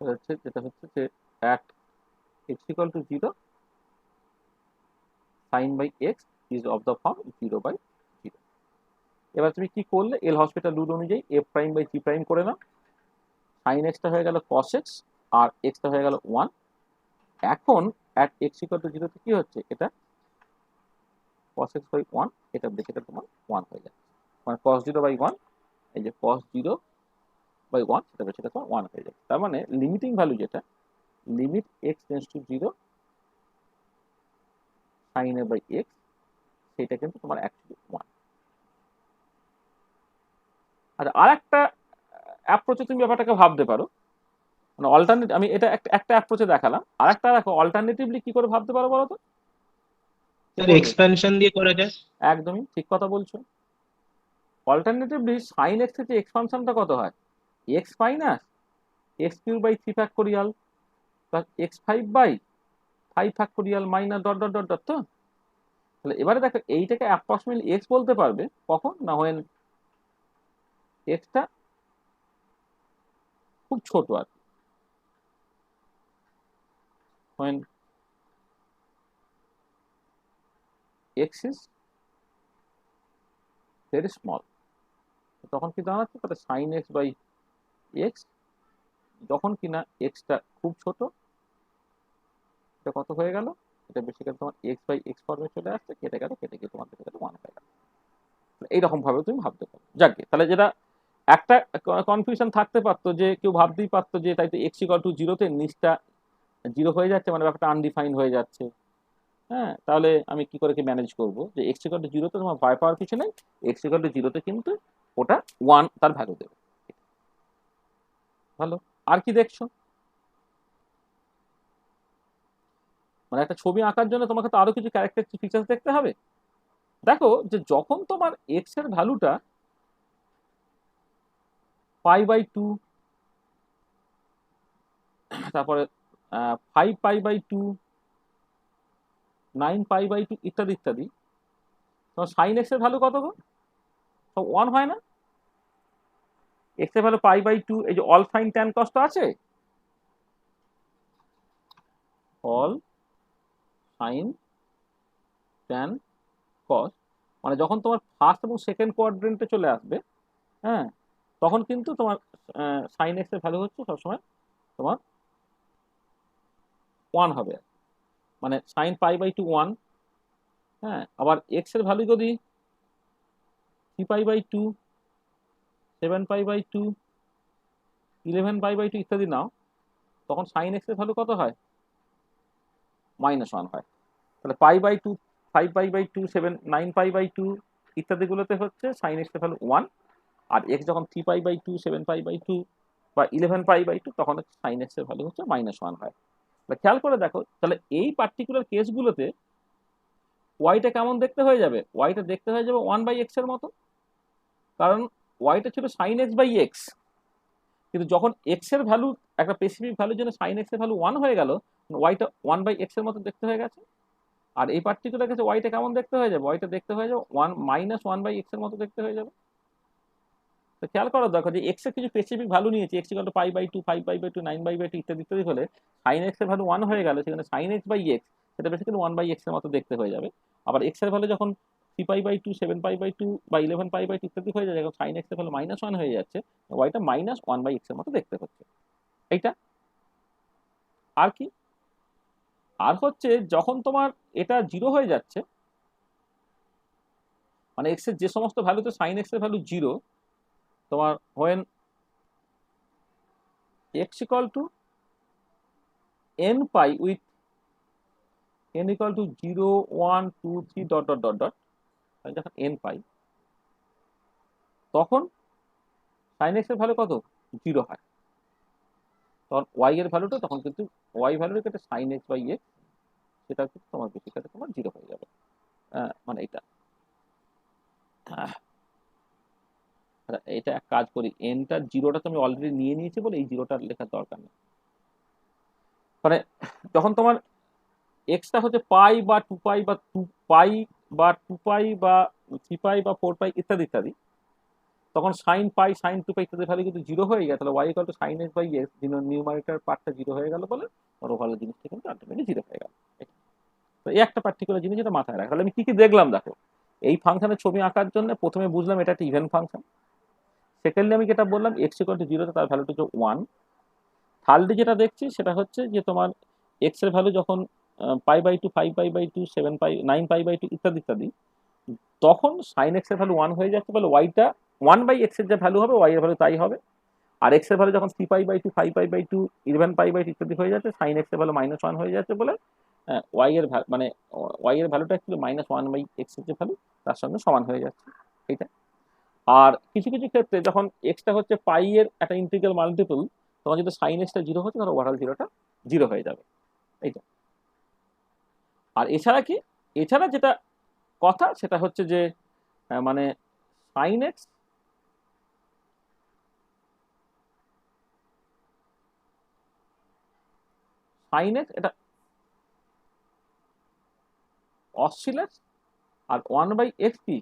হচ্ছে, যেটা হচ্ছে যে at x equal to 0 sin by x is of the form 0/0। এবার তুমি কি করলে, এল হসপিটাল রুল অনুযায়ী f prime by g prime করে নাও, sin x টা হয়ে গেল cos x আর x টা হয়ে গেল 1। এখন at x equal to 0 তে কি হচ্ছে, এটা cos x by 1, এটা ব্র্যাকেটে তোমার 1 হয়ে যাচ্ছে, মানে cos 0/1, এই যে cos 0/1 সেটা ব্র্যাকেটে তোমার 1 হয়ে যাচ্ছে। তার মানে লিমিটিং ভ্যালু যেটা, limit x tends to 0 sin a by x, সেটা কিন্তু তোমার অ্যাকচুয়ালি 1। আচ্ছা, আর একটা অ্যাপ্রোচে তুমি ব্যাপারটাকে ভাবতে পারো, মানে অল্টারনেট, আমি এটা একটা অ্যাপ্রোচে দেখালাম, আর একটা দেখো অল্টারনেটিভলি কি করে ভাবতে পারো বলো তো? স্যার এক্সপেনশন দিয়ে করা যায়। একদমই ঠিক কথা বলছো। অল্টারনেটিভলি sin x থেকে এক্সপানশনটা কত হয়, x minus x³ / 3 factorial plus x5/5 factorial minus dot dot dot dot. তো তাহলে এবারে দেখো এইটাকে অ্যাপ্রক্সিমেটলি x বলতে পারবে কখন না, when x-টা খুব ছোট আর কি, when x is very small, তখন কি দাঁড়াচ্ছে, তাহলে sin x by x যখন কিনা x-টা খুব ছোট, এটা কত হয়ে গেল, এটা বেসিক্যালি তোমার x/x ফর্মে চলে আসছে, কেটে গিয়ে তোমার কাছে 1 হয়ে গেল। এইরকম ভাবে তুমি ভাবতে পারো। যাকে তাহলে যেটা একটা কনফিউশন থাকতে পারতো, যে কেউ ভাবতেই পারতো যে তাই তো x ইকুয়াল টু 0-তে নিচটা 0 হয়ে যাচ্ছে, মানে ব্যাপারটা আনডিফাইন হয়ে যাচ্ছে। হ্যাঁ, তাহলে আমি কি করে কি ম্যানেজ করব, যে x ইকুয়াল টু 0-তে তোমার ভয় পাওয়ার কিছু নেই, x ইকুয়াল টু 0-তে কিন্তু ওটা 1 তার ভ্যালু দেবে। ভালো, আর কি দেখছো? মানে একটা ছবি আঁকার জন্য তোমাকে তো আরো কিছু ক্যারেক্টারিস্টিক ফিচার্স দেখতে হবে। দেখো যে যখন তোমার x এর ভ্যালুটা π/2, তারপরে 5π/2, 9π/2 ইত্যাদি ইত্যাদি, তোমার sin x এর ভ্যালু কত গো, সব 1 হয় না? x এর ভ্যালু π/2, এই যে অল sin tan cos আছে, অল sin tan cos, মানে যখন তোমার ফার্স্ট এবং সেকেন্ড কোয়াড্রেন্টে চলে আসবে, হ্যাঁ, তখন কিন্তু তোমার sin x এর ভ্যালু হচ্ছে সবসময় তোমার 1 হবে, মানে sin π/2 1। হ্যাঁ, আবার x এর ভ্যালু যদি 3π/2, 7π/2, 11π/2 ইত্যাদি নাও, তখন sin x এর ভ্যালু কত হয়, -1 হয়। তাহলে π/2, 5π/2, 9π/2 ইত্যাদি গুলোতে হচ্ছে sin x এর ভ্যালু 1, আর x যখন 3π/2, 7π/2 বা 11π/2, তখন sin x এর ভ্যালু হচ্ছে -1 হয়। খেয়াল করে দেখো, তাহলে এই পার্টিকুলার কেসগুলোতে ওয়াইটা কেমন দেখতে হয়ে যাবে, ওয়াইটা দেখতে হয়ে যাবে 1/x এর মতো, কারণ ওয়াইটা ছিল sin x/x, কিন্তু যখন x এর ভ্যালু একটা স্পেসিফিক ভ্যালুর জন্য sin x এর ভ্যালু 1 হয়ে গেল, ওয়াইটা 1/x এর মতো দেখতে হয়ে গেছে। আর এই পার্টিকুলার কেসে ওয়াইটা কেমন দেখতে হয়ে যাবে, ওয়াইটা দেখতে হয়ে যাবে 1/x এর মতো দেখতে হয়ে যাবে। তো খেয়াল করো দেখো যে x এর কিছু স্পেসিফিক ভ্যালু নিয়েছি, x ইকুয়াল টু π/2, 5π/2, 9π/2 ইত্যাদি ইত্যাদি হলে sin x এর ভ্যালু 1 হয়ে গেল, সেখানে sin x/x সেটা বেসিক্যালি 1/x এর মতো দেখতে হয়ে যাবে। আবার x এর ভ্যালু যখন 3π/2, 7π/2 বা 11π/2 ইত্যাদি হয়ে যায়, যখন sin x এর ভ্যালু -1 হয়ে যাচ্ছে, ওয়াইটা -1/x এর মতো দেখতে হচ্ছে। এইটা আর কি, আর হচ্ছে যখন তোমার এটা 0 হয়ে যাচ্ছে, মানে এক্স এর যে সমস্ত ভ্যালুতে সাইন এক্স এর ভ্যালু 0, তোমার when x equal to n pi with n equal to 0 1 2 3 dot dot dot dot, যখন n পাই তখন সাইন এক্স এর ভ্যালু কত 0 হয়, তখন y এর ভ্যালুটা তখন কিন্তু y ভ্যালুটা একটা সাইন এক্স বাই এক্স, সেটা কিন্তু তোমার বেসিক্যালি তোমার 0 হয়ে যাবে। মানে এটা এটা এক কাজ করি, এনটার 0টা তো আমি অলরেডি নিয়ে নিয়েছি বলে এই 0টা লেখার দরকার নেই। মানে যখন তোমার এক্সটা হচ্ছে পাই বা 2 পাই বা 2 পাই বা 2 পাই বা 3 পাই বা 4 পাই ইত্যাদি ইত্যাদি, তখন সাইন পাই সাইন 2 পাই ইত্যাদি ভ্যালু কিন্তু 0 হয়ে গেছে, তাহলে y equal to sine x by x, numerator পার্টটা 0 হয়ে গেল বলে আর ওভারঅল জিনিসটা কিন্তু আলটিমেটলি 0 হয়ে গেল। তো এই একটা পার্টিকুলার জিনিস যেটা মাথায় রাখা। তাহলে আমি কি কি দেখলাম দেখো, এই ফাংশনের ছবি আঁকার জন্য প্রথমে বুঝলাম এটা একটা ইভেন ফাংশন। সেকেন্ডলি আমি যেটা বললাম এক্স ইকুয়াল টু 0 তার ভ্যালুটা হচ্ছে 1। থার্ডলি যেটা দেখছি সেটা হচ্ছে যে তোমার এক্স এর ভ্যালু যখন pi by 2 5 pi by 2 7 pi 9 pi by 2 ইত্যাদি ইত্যাদি, তখন সাইন এক্স এর ভ্যালু 1 হয়ে যাচ্ছে বলে ওয়াইটা 1 বাই এক্স এর যে ভ্যালু হবে ওয়াই এর ভ্যালু তাই হবে। আর এক্স এর ভ্যালু যখন 3 pi by 2 5 pi by 2 11 pi by 2 ইত্যাদি হয়ে যাচ্ছে, সাইন এক্স এর ভ্যালু -1 হয়ে যাচ্ছে বলে ওয়াই এর মানে ওয়াই এর ভ্যালুটা অ্যাকচুয়ালি -1 বাই এক্স এর যে ভ্যালু তার সঙ্গে সমান হয়ে যাচ্ছে এটা। আর কিছু কিছু ক্ষেত্রে যখন এক্সটা হচ্ছে পাই এর একটা ইন্টিগ্রাল মাল্টিপল, তখন যদি সাইন এক্সটা 0 হচ্ছে তাহলে ওভারঅল 0টা 0 হয়ে যাবে এইটা। আর এছাড়া কি, এছাড়া যেটা কথা সেটা হচ্ছে যে মানে সাইন এক্স এটা অসিলেট, আর 1 বাই এক্স কি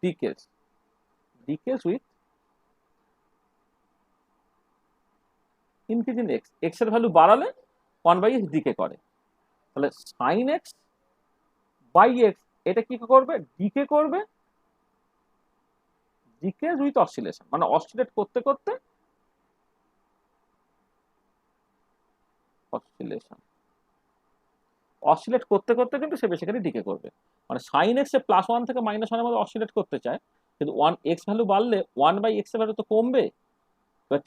ডিকেজ with increase in x, x এর ভ্যালু বাড়ালে 1 বাই এক্স ডিকে করে। তাহলে সাইন এক্স বাই এক্স এটা কি করবে, ডিকে করবে, ডিকেজ উইথ অসিলেশন, মানে অসিলেট করতে করতে অসিলেট করতে করতে কিন্তু সে বেসিক্যালি ডিকে করবে। মানে সাইন এক্স +1 থেকে -1 এর মধ্যে অসিলেট করতে চায়, কিন্তু 1 এক্স ভ্যালু বাড়লে 1 বাই এক্স এর ভ্যালু তো কমবে,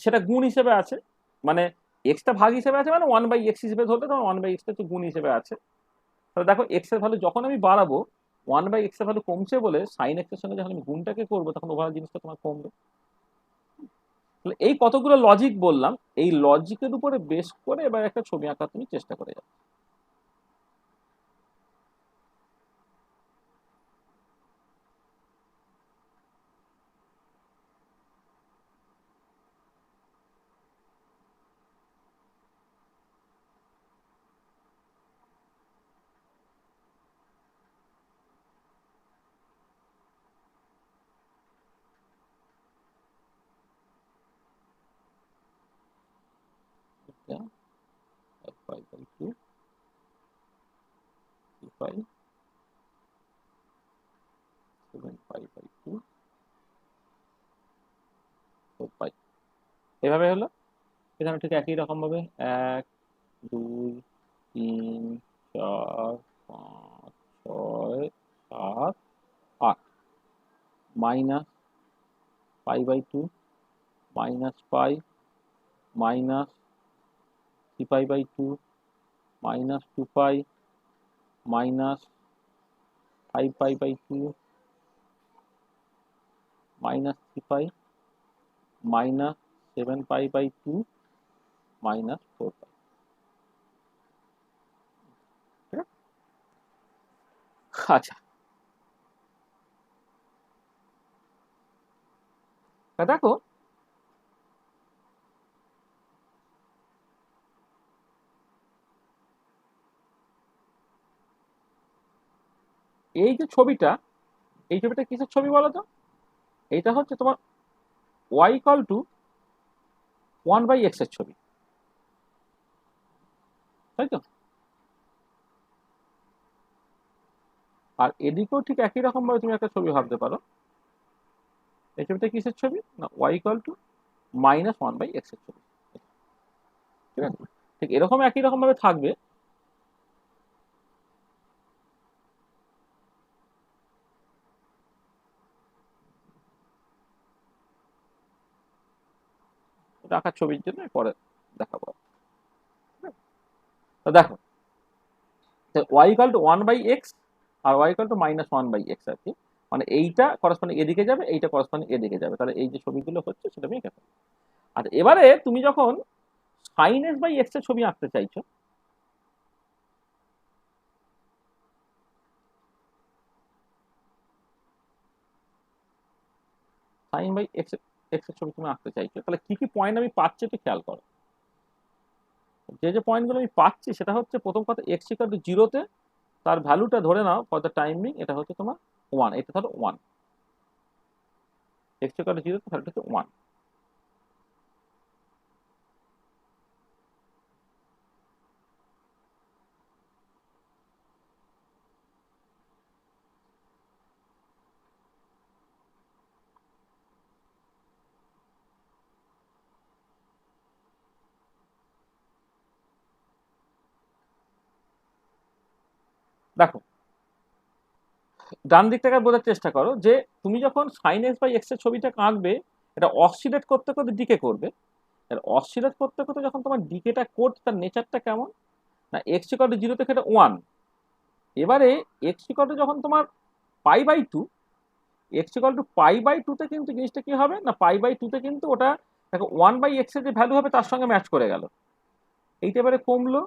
সেটা গুণ হিসেবে আছে, মানে এক্সটা ভাগ হিসেবে আছে, মানে 1 বাই এক্স হিসেবে ধরলে তখন 1 বাই এক্সটা তো গুণ হিসেবে আছে। তাহলে দেখো এক্স এর ভ্যালু যখন আমি বাড়াবো 1 বাই এক্স এর ভ্যালু কমছে বলে সাইন এক্স এর সঙ্গে যখন আমি গুণটাকে করবো তখন ওভারঅল জিনিসটা তোমার কমবে। তাহলে এই কতগুলো লজিক বললাম, এই লজিকের উপরে বেস করে এবার একটা ছবি আঁকার তুমি চেষ্টা করে যাও। F5 by 2 3 7 pi by 2 4 pi, এভাবে হলো। এখানে ঠিক একই রকম ভাবে 1 2 3 4 5 6 7 8 minus pi by 2 minus pi minus 3 pi by 2 minus 2 pi minus 5 pi by 2 minus 3 pi minus 7 pi by 2 minus 4 pi. আচ্ছা, দেখো এই যে ছবিটা, এই ছবিটা কিসের ছবি বলো তো? এইটা হচ্ছে তোমার y equal to 1 by x এর ছবি, তাই তো? আর এদিকেও ঠিক একই রকম ভাবে তুমি একটা ছবি ভাবতে পারো, এই ছবিটা কিসের ছবি না y equal to -1 by x এর ছবি। ঠিক আছে? ঠিক এরকম একই রকম ভাবে থাকবে। রাখার ছবির জন্য পরে দেখাবো। তো দেখো y ইকুয়াল টু 1/x আর y ইকুয়াল টু -1/x আর কি, মানে এইটা করসপন্ডিং এদিকে যাবে, এইটা করসপন্ডিং এদিকে যাবে, তাহলে এই যে ছবিগুলো হচ্ছে সেটা আমি এঁকে। আচ্ছা, এবারে তুমি যখন sin s/x এর ছবি আঁকতে চাইছো, sin/x এর ছবি তুমি আঁকতে চাইছো, তাহলে কি কি পয়েন্ট আমি পাচ্ছি একটু খেয়াল করো। যে পয়েন্টগুলো আমি পাচ্ছি সেটা হচ্ছে, প্রথম কথা x ইকুয়াল টু 0-তে তার ভ্যালুটা ধরে নাও ফর দ্য টাইমিং, এটা হচ্ছে তোমার 1, এটা ধরো 1, x ইকুয়াল টু 0-তে ভ্যালুটা হচ্ছে 1। দেখো ডান দিকটাকে বোঝার চেষ্টা করো, যে তুমি যখন sin s/x এর ছবিটা আঁকবে, এটা অসিলেট করতে করতে ডিকে করবে। আর অসিলেট করতে করতে যখন তোমার ডিকেটা করছে, তার নেচারটা কেমন না, x ইকুয়াল টু 0 থেকে এটা 1। এবারে x ইকুয়াল টু যখন তোমার π/2, x ইকুয়াল টু π/2-তে কিন্তু জিনিসটা কি হবে না, π/2-তে কিন্তু ওটা দেখো 1/x এর যে ভ্যালু হবে তার সঙ্গে ম্যাচ করে গেল। এইটা এবারে কমলো,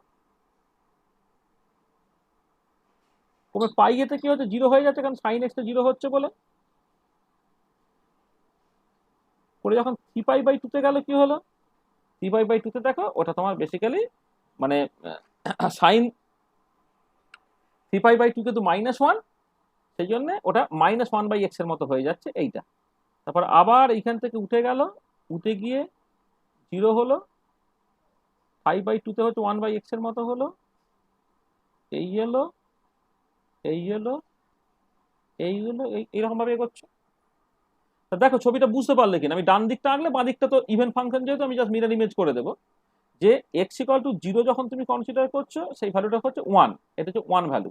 কমে π-এতে কি হচ্ছে, 0 হয়ে যাচ্ছে, কারণ sin x টা 0 হচ্ছে বলে। করে যখন 3π/2-তে গেল কি হলো, 3π/2-তে দেখো ওটা তোমার বেসিক্যালি মানে sin 3π/2 কিন্তু -1, সেই জন্য ওটা -1/x এর মতো হয়ে যাচ্ছে এইটা। তারপর আবার এইখান থেকে উঠে গেল, উঠে গিয়ে 0 হলো, 5/2-তে হচ্ছে 1/x এর মতো হলো, এই হলো, এই হলো, এই হলো, এইরকম ভাবে এগোচ্ছে। তা দেখো ছবিটা বুঝতে পারলে কিনা, আমি ডান দিকটা আঁকলে বাঁ দিকটা তো ইভেন ফাংশন, যেহেতু আমি জাস্ট মিরর ইমেজ করে দেবো, যে x ইকুয়াল টু 0 যখন তুমি কনসিডার করছো, সেই ভ্যালুটা হচ্ছে 1, এটা হচ্ছে 1 ভ্যালু।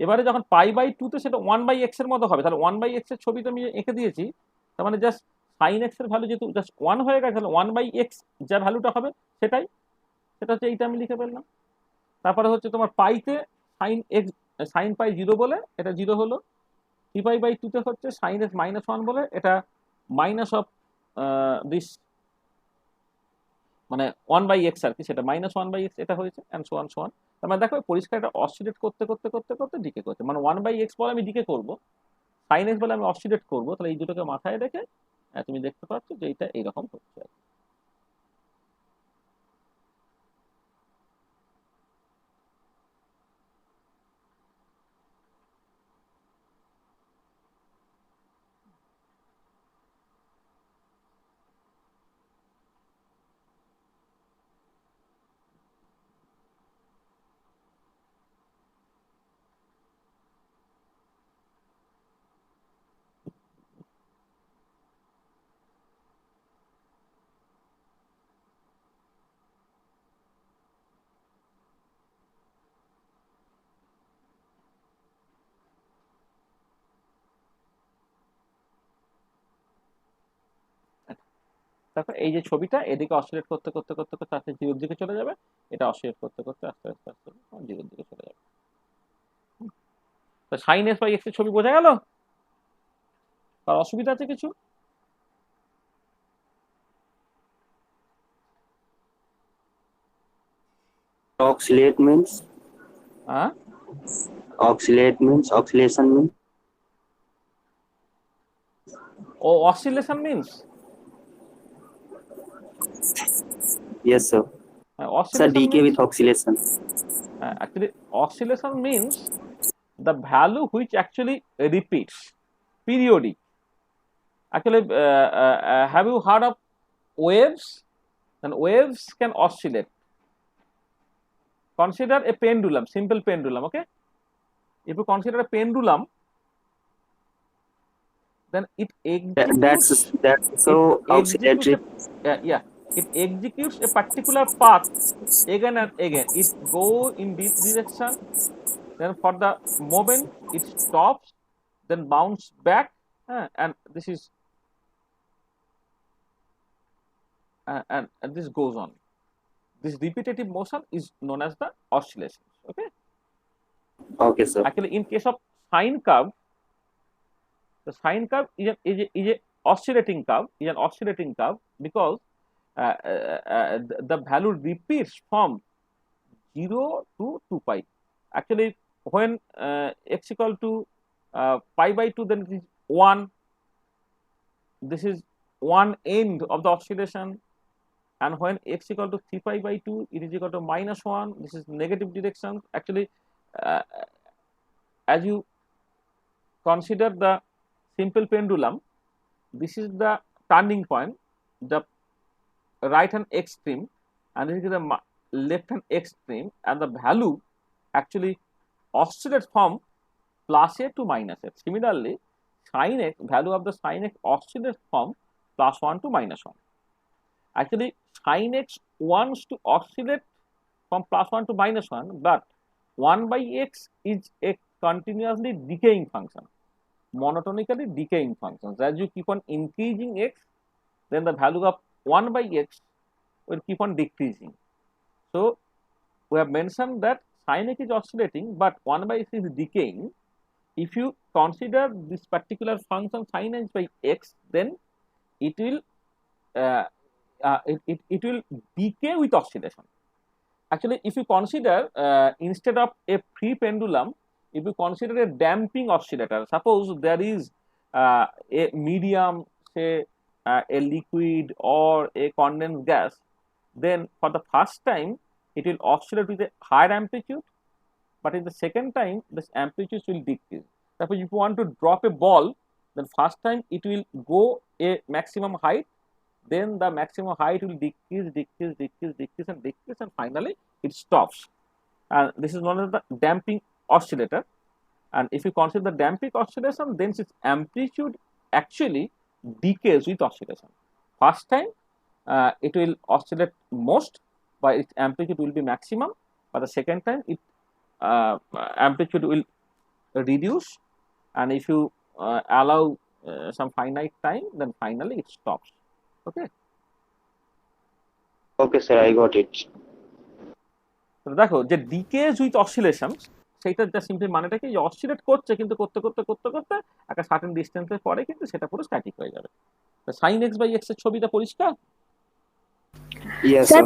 এবারে যখন π/2-তে সেটা 1/x এর মতো হবে, তাহলে 1/x এর ছবি তো আমি এঁকে দিয়েছি, তার মানে জাস্ট sin x এর ভ্যালু যেহেতু জাস্ট 1 হয়ে গেছে, তাহলে 1/x যা ভ্যালুটা হবে সেটা হচ্ছে এইটা আমি লিখে ফেললাম। তারপরে হচ্ছে তোমার পাইতে sin π 0 বলে এটা 0 হলো, 3π/2-তে হচ্ছে sin s -1 বলে এটা মাইনাস অফ দিস মানে 1/x আর কি, সেটা -1/x এটা হয়েছে, and so on so on. তার মানে দেখো পরিষ্কার এটা অসিলেট করতে করতে করতে করতে ডিকে করছে, মানে 1/x বলে আমি ডিকে করবো, sin s বলে আমি অসিলেট করবো, তাহলে এই দুটোকে মাথায় রেখে তুমি দেখতে পাচ্ছ যে এটা এইরকম হচ্ছে। দেখো এই যে ছবিটা এদিকে অসিলেট করতে করতে করতে করতে আস্তে 0-র দিকে চলে যাবে, এটা অসিলেট করতে করতে আস্তে আস্তে আস্তে 0-র দিকে চলে যাবে। তো sin s/x এর ছবি বোঝা গেল? আর অসুবিধা আছে কিছু? Oscillate means? হ্যাঁ, Oscillate means? Oscillation means? ও oscillation means? Yes, sir. Sir, decay with oscillation. Actually, oscillation means the value which actually repeats, periodic. Actually, have you heard of waves? Then waves can oscillate. Consider a pendulum, simple pendulum, okay? If you consider a pendulum, then it executes. That's so oscillatory. Yeah, it executes a particular path again and again. It go in this direction, then for the moment it stops, then bounce back, and this is and this goes on. This repetitive motion is known as the oscillation. Okay. Okay, sir. Actually, in case of sine curve, the sine curve is a oscillating curve. Is an oscillating curve because the value repeats from 0 to 2 pi. Actually, when x equal to pi by 2, then it is 1. This is one end of the oscillation. And when x equal to 3 pi by 2, it is equal to -1. This is negative direction. Actually, as you consider the simple pendulum, this is the turning point, the right hand extreme, and this is the left hand extreme, and the value actually oscillates from +a to -a. Similarly, sin x, value of the sin x oscillates from +1 to -1. Actually, sin x wants to oscillate from +1 to -1, but 1 by x is a continuously decaying function, monotonically decaying function. As you keep on increasing x, then the value of 1 by x will keep on decreasing. So we have mentioned that sin x is oscillating, but 1 by x is decaying. If you consider this particular function sin x by x, then it will it will decay with oscillation. Actually, if you consider instead of a free pendulum, if you consider a damping oscillator, suppose there is a medium, say a liquid or a condensed gas, then for the first time it will oscillate with a higher amplitude, but in the second time this amplitude will decrease. Suppose if you want to drop a ball, then first time it will go a maximum height, then the maximum height will decrease, and finally it stops. And this is known as the damping oscillator. And if you consider the damping oscillation, then its amplitude actually decays with oscillation. First time it will oscillate most, but its amplitude will be maximum. But the second time it amplitude will reduce, and if you allow some finite time, then finally it stops. Okay. Okay, sir, I got it. তো দেখো যে ডিকেজ with oscillation, সেইটা যা simply মানেটা কি, যে oscillate করছে কিন্তু করতে করতে করতে করতে একটা সার্টেন ডিস্টেন্সের পরে কিন্তু সেটা পুরো স্ট্যাটিক হয়ে যাবে। সাইন এক্স বাই এক্স এর ছবিটা পরিষ্কার? Yes, sir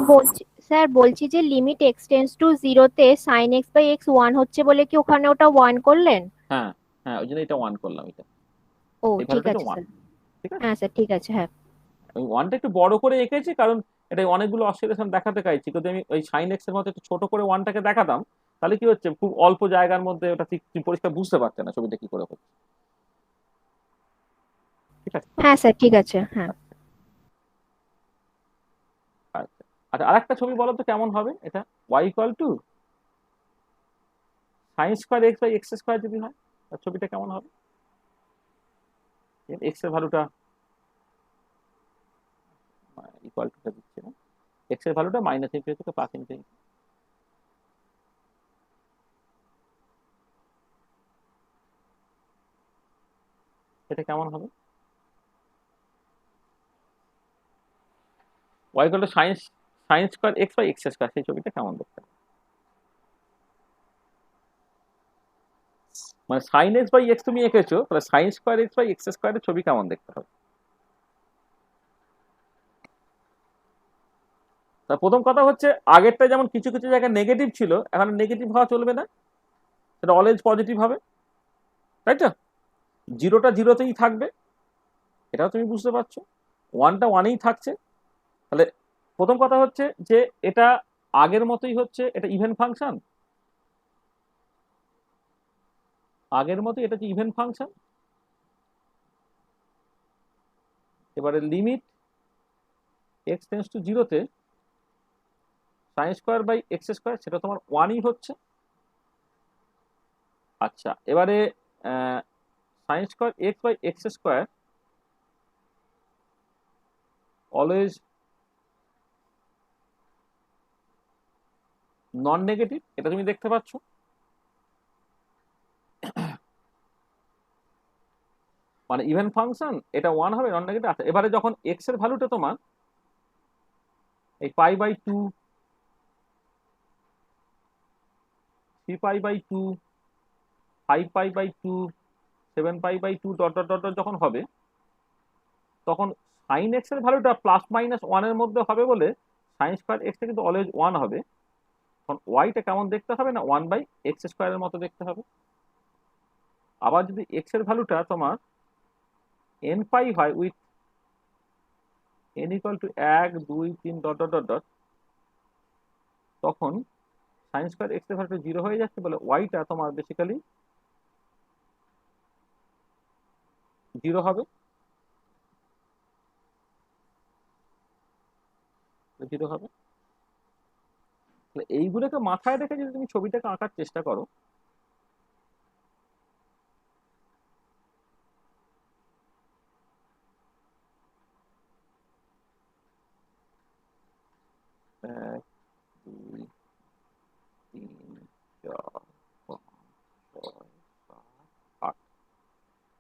sir. বলছি যে লিমিট x টেন্ডস টু 0 তে sin x বাই x 1 হচ্ছে বলে কি ওখানে ওটা 1 করলেন? হ্যাঁ হ্যাঁ, ওই জন্য এটা 1 করলাম। এটা ও এই ঠিক ভ্যালুটা আছে 1, স্যার। ঠিক আছে? হ্যাঁ স্যার ঠিক আছে। হ্যাঁ আমি 1টা একটু বড় করে এঁকেছি কারণ এটা অনেকগুলো অসিলেশন দেখাতে চাইছি। যদি আমি ওই সাইন এক্স এর মতো একটু ছোট করে 1টাকে দেখাতাম, তাহলে কি হচ্ছে, খুব অল্প জায়গার মধ্যে ওটা ঠিক পরিষ্কার বুঝতে পারছে না ছবিটা কি করে হচ্ছে। ঠিক আছে? হ্যাঁ স্যার ঠিক আছে। হ্যাঁ আচ্ছা আচ্ছা, আরেকটা ছবি বলো তো কেমন হবে এটা, y equal to sine square x by x square যদি হয়, তার ছবিটা কেমন হবে? এক্স এর ভ্যালুটা ইকুয়াল টুটা দিচ্ছে না, এক্স এর ভ্যালুটা মাইনাস ইনফিনিটি থেকে প্লাস ইনফিনিটি। এটা কেমন হবে? y equal to sine square x by x square, সেই ছবিটা কেমন দেখতে হবে? মানে সাইন এক্স বাই এক্স তুমি এঁকেছো, তাহলে sine square x by x স্কোয়ারের ছবি কেমন দেখতে হবে? তা প্রথম কথা হচ্ছে, আগেরটা যেমন কিছু কিছু জায়গায় নেগেটিভ ছিল, এখন নেগেটিভ হওয়া চলবে না, সেটা অলওয়েজ পজিটিভ হবে, তাই তো? জিরোটা জিরোতেই থাকবে, এটাও তুমি বুঝতে পারছো, 1টা 1এই থাকছে। তাহলে প্রথম কথা হচ্ছে যে এটা আগের মতোই হচ্ছে, এটা ইভেন ফাংশন, আগের মতোই এটা হচ্ছে ইভেন ফাংশন। এবারে লিমিট এক্স টেন্ডস টু 0 তে sine square by x square, সেটা তোমার 1ই হচ্ছে। আচ্ছা, এবারে sine square x by x square always non negative, এটা তুমি দেখতে পাচ্ছ। মানে ইভেন ফাংশন, এটা 1 হবে, নন নেগেটিভ আছে। এবারে যখন এক্স এর ভ্যালুটা তোমার এই π/2, 3π/2, 5π/2, 7π/2 ডট ডট ডট ডট যখন হবে, তখন সাইন এক্স এর ভ্যালুটা +-1 এর মধ্যে হবে বলে সাইন স্কোয়ার এক্সটা কিন্তু অলওয়েজ 1 হবে। তখন ওয়াইটা কেমন দেখতে হবে না 1/x² এর মতো দেখতে হবে। আবার যদি এক্স এর ভ্যালুটা তোমার nπ হয় with n = 1, 2, 3 dot dot dot dot, তখন সাইন স্কোয়ার এক্স এর ভ্যালুটা 0 হয়ে যাচ্ছে বলে ওয়াইটা তোমার বেসিক্যালি 0 হবে, 0 হবে। এইগুলোকে মাথায় রেখে যদি তুমি ছবিটাকে আঁকার চেষ্টা করো, এক, দুই, তিন, চার, পাঁচ, ছয়, সাত, আট,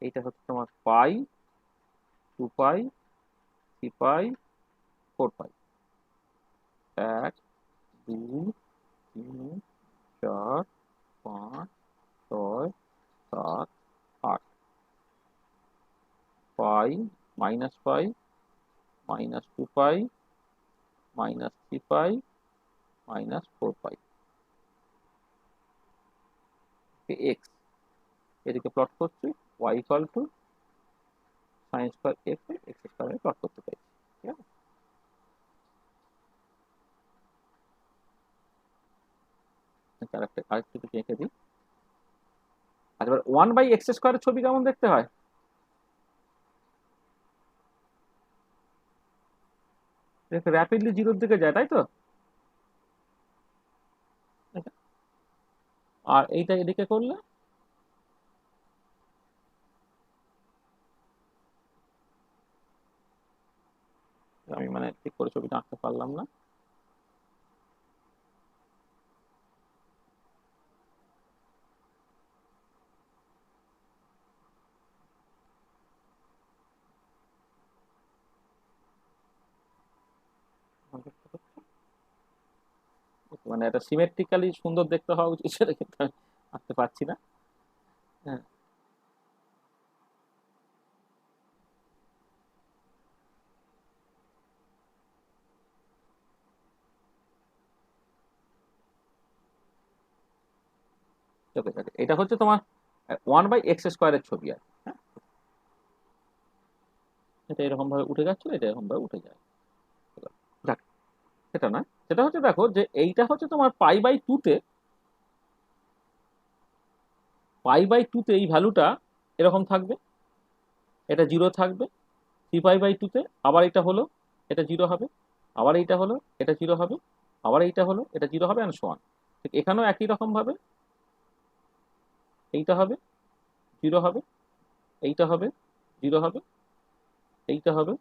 এইটা হচ্ছে তোমার পাই, 2π, 3π, 4π, 1, 2, 3, 4, 5, 6, 7, 8, পাই, -π, -2π, -3π, -4π, এক্স এদিকে প্লট করছি, y = sin স্কয়ার এক্স স্কয়ারে প্লট করতে পারি। ঠিক আছে, আরেকটু কিছু এঁকে দিই। আর এবার 1/x² এর ছবি কেমন দেখতে হয়? র্যাপিডলি 0-র দিকে যায়, তাই তো? আর এইটা এদিকে করলে আমি মানে ঠিক করে ছবিটা আঁকতে পারলাম না। মানে এটা সিমেট্রিক্যালি সুন্দর দেখতে হওয়া উচিত, সেটা কিন্তু আমি আঁকতে পারছি না। হ্যাঁ, ওকে, এটা হচ্ছে তোমার 1/x² এর ছবি আর, হ্যাঁ, এটা এরকম ভাবে উঠে যাচ্ছিল, এটা এরকম ভাবে উঠে যায়। যাক, সেটা না, সেটা হচ্ছে দেখো যে এইটা হচ্ছে তোমার π/2-তে, π/2-তে এই ভ্যালুটা এরকম থাকবে, এটা 0 থাকবে। 3π/2-তে আবার এটা হলো, এটা 0 হবে, আবার এইটা হলো, এটা 0 হবে, আবার এইটা হলো, এটা 0 হবে, এন্ড সো অন। ঠিক এখানেও একই রকম ভাবে এইটা হবে, 0 হবে, এইটা হবে, 0 হবে, এইটা হবে,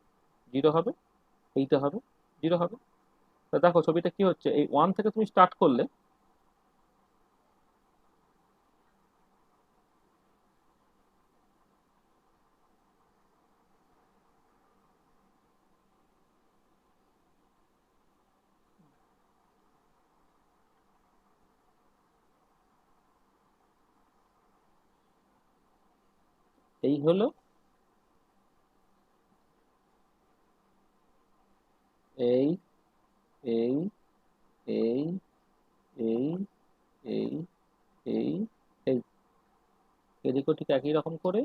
0 হবে, এইটা হবে, 0 হবে। তা দেখো ছবিটা কি হচ্ছে, এই 1 থেকে তুমি স্টার্ট করলে এই হলো, এই এই এই এই এই এই এই এদিকেও ঠিক একই রকম করে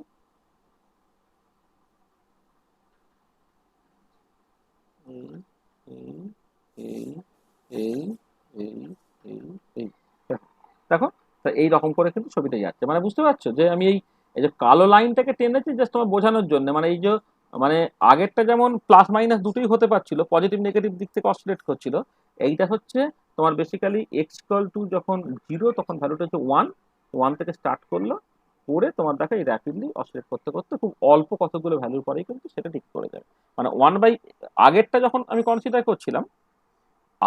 এই এই এই এই এই এই এই দেখো, তা এই রকম করে কিন্তু ছবিটা যাচ্ছে। মানে বুঝতে পারছো যে আমি এই এই যে কালো লাইনটাকে টেনেছি জাস্ট তোমার বোঝানোর জন্য। মানে এই যে মানে আগেরটা যেমন প্লাস মাইনাস দুটোই হতে পারছিল, পজিটিভ নেগেটিভ দিক থেকে অসিলেট করছিল, এইটা হচ্ছে তোমার বেসিক্যালি x=2 যখন 0 তখন ভ্যালুটা হচ্ছে 1 থেকে স্টার্ট করলো, করে তোমার দেখা এই র্যাপিডলি অসিলেট করতে করতে খুব অল্প কতগুলো ভ্যালুর পরেই কিন্তু সেটা ঠিক করে যাবে। মানে আগেরটা যখন আমি কনসিডার করছিলাম,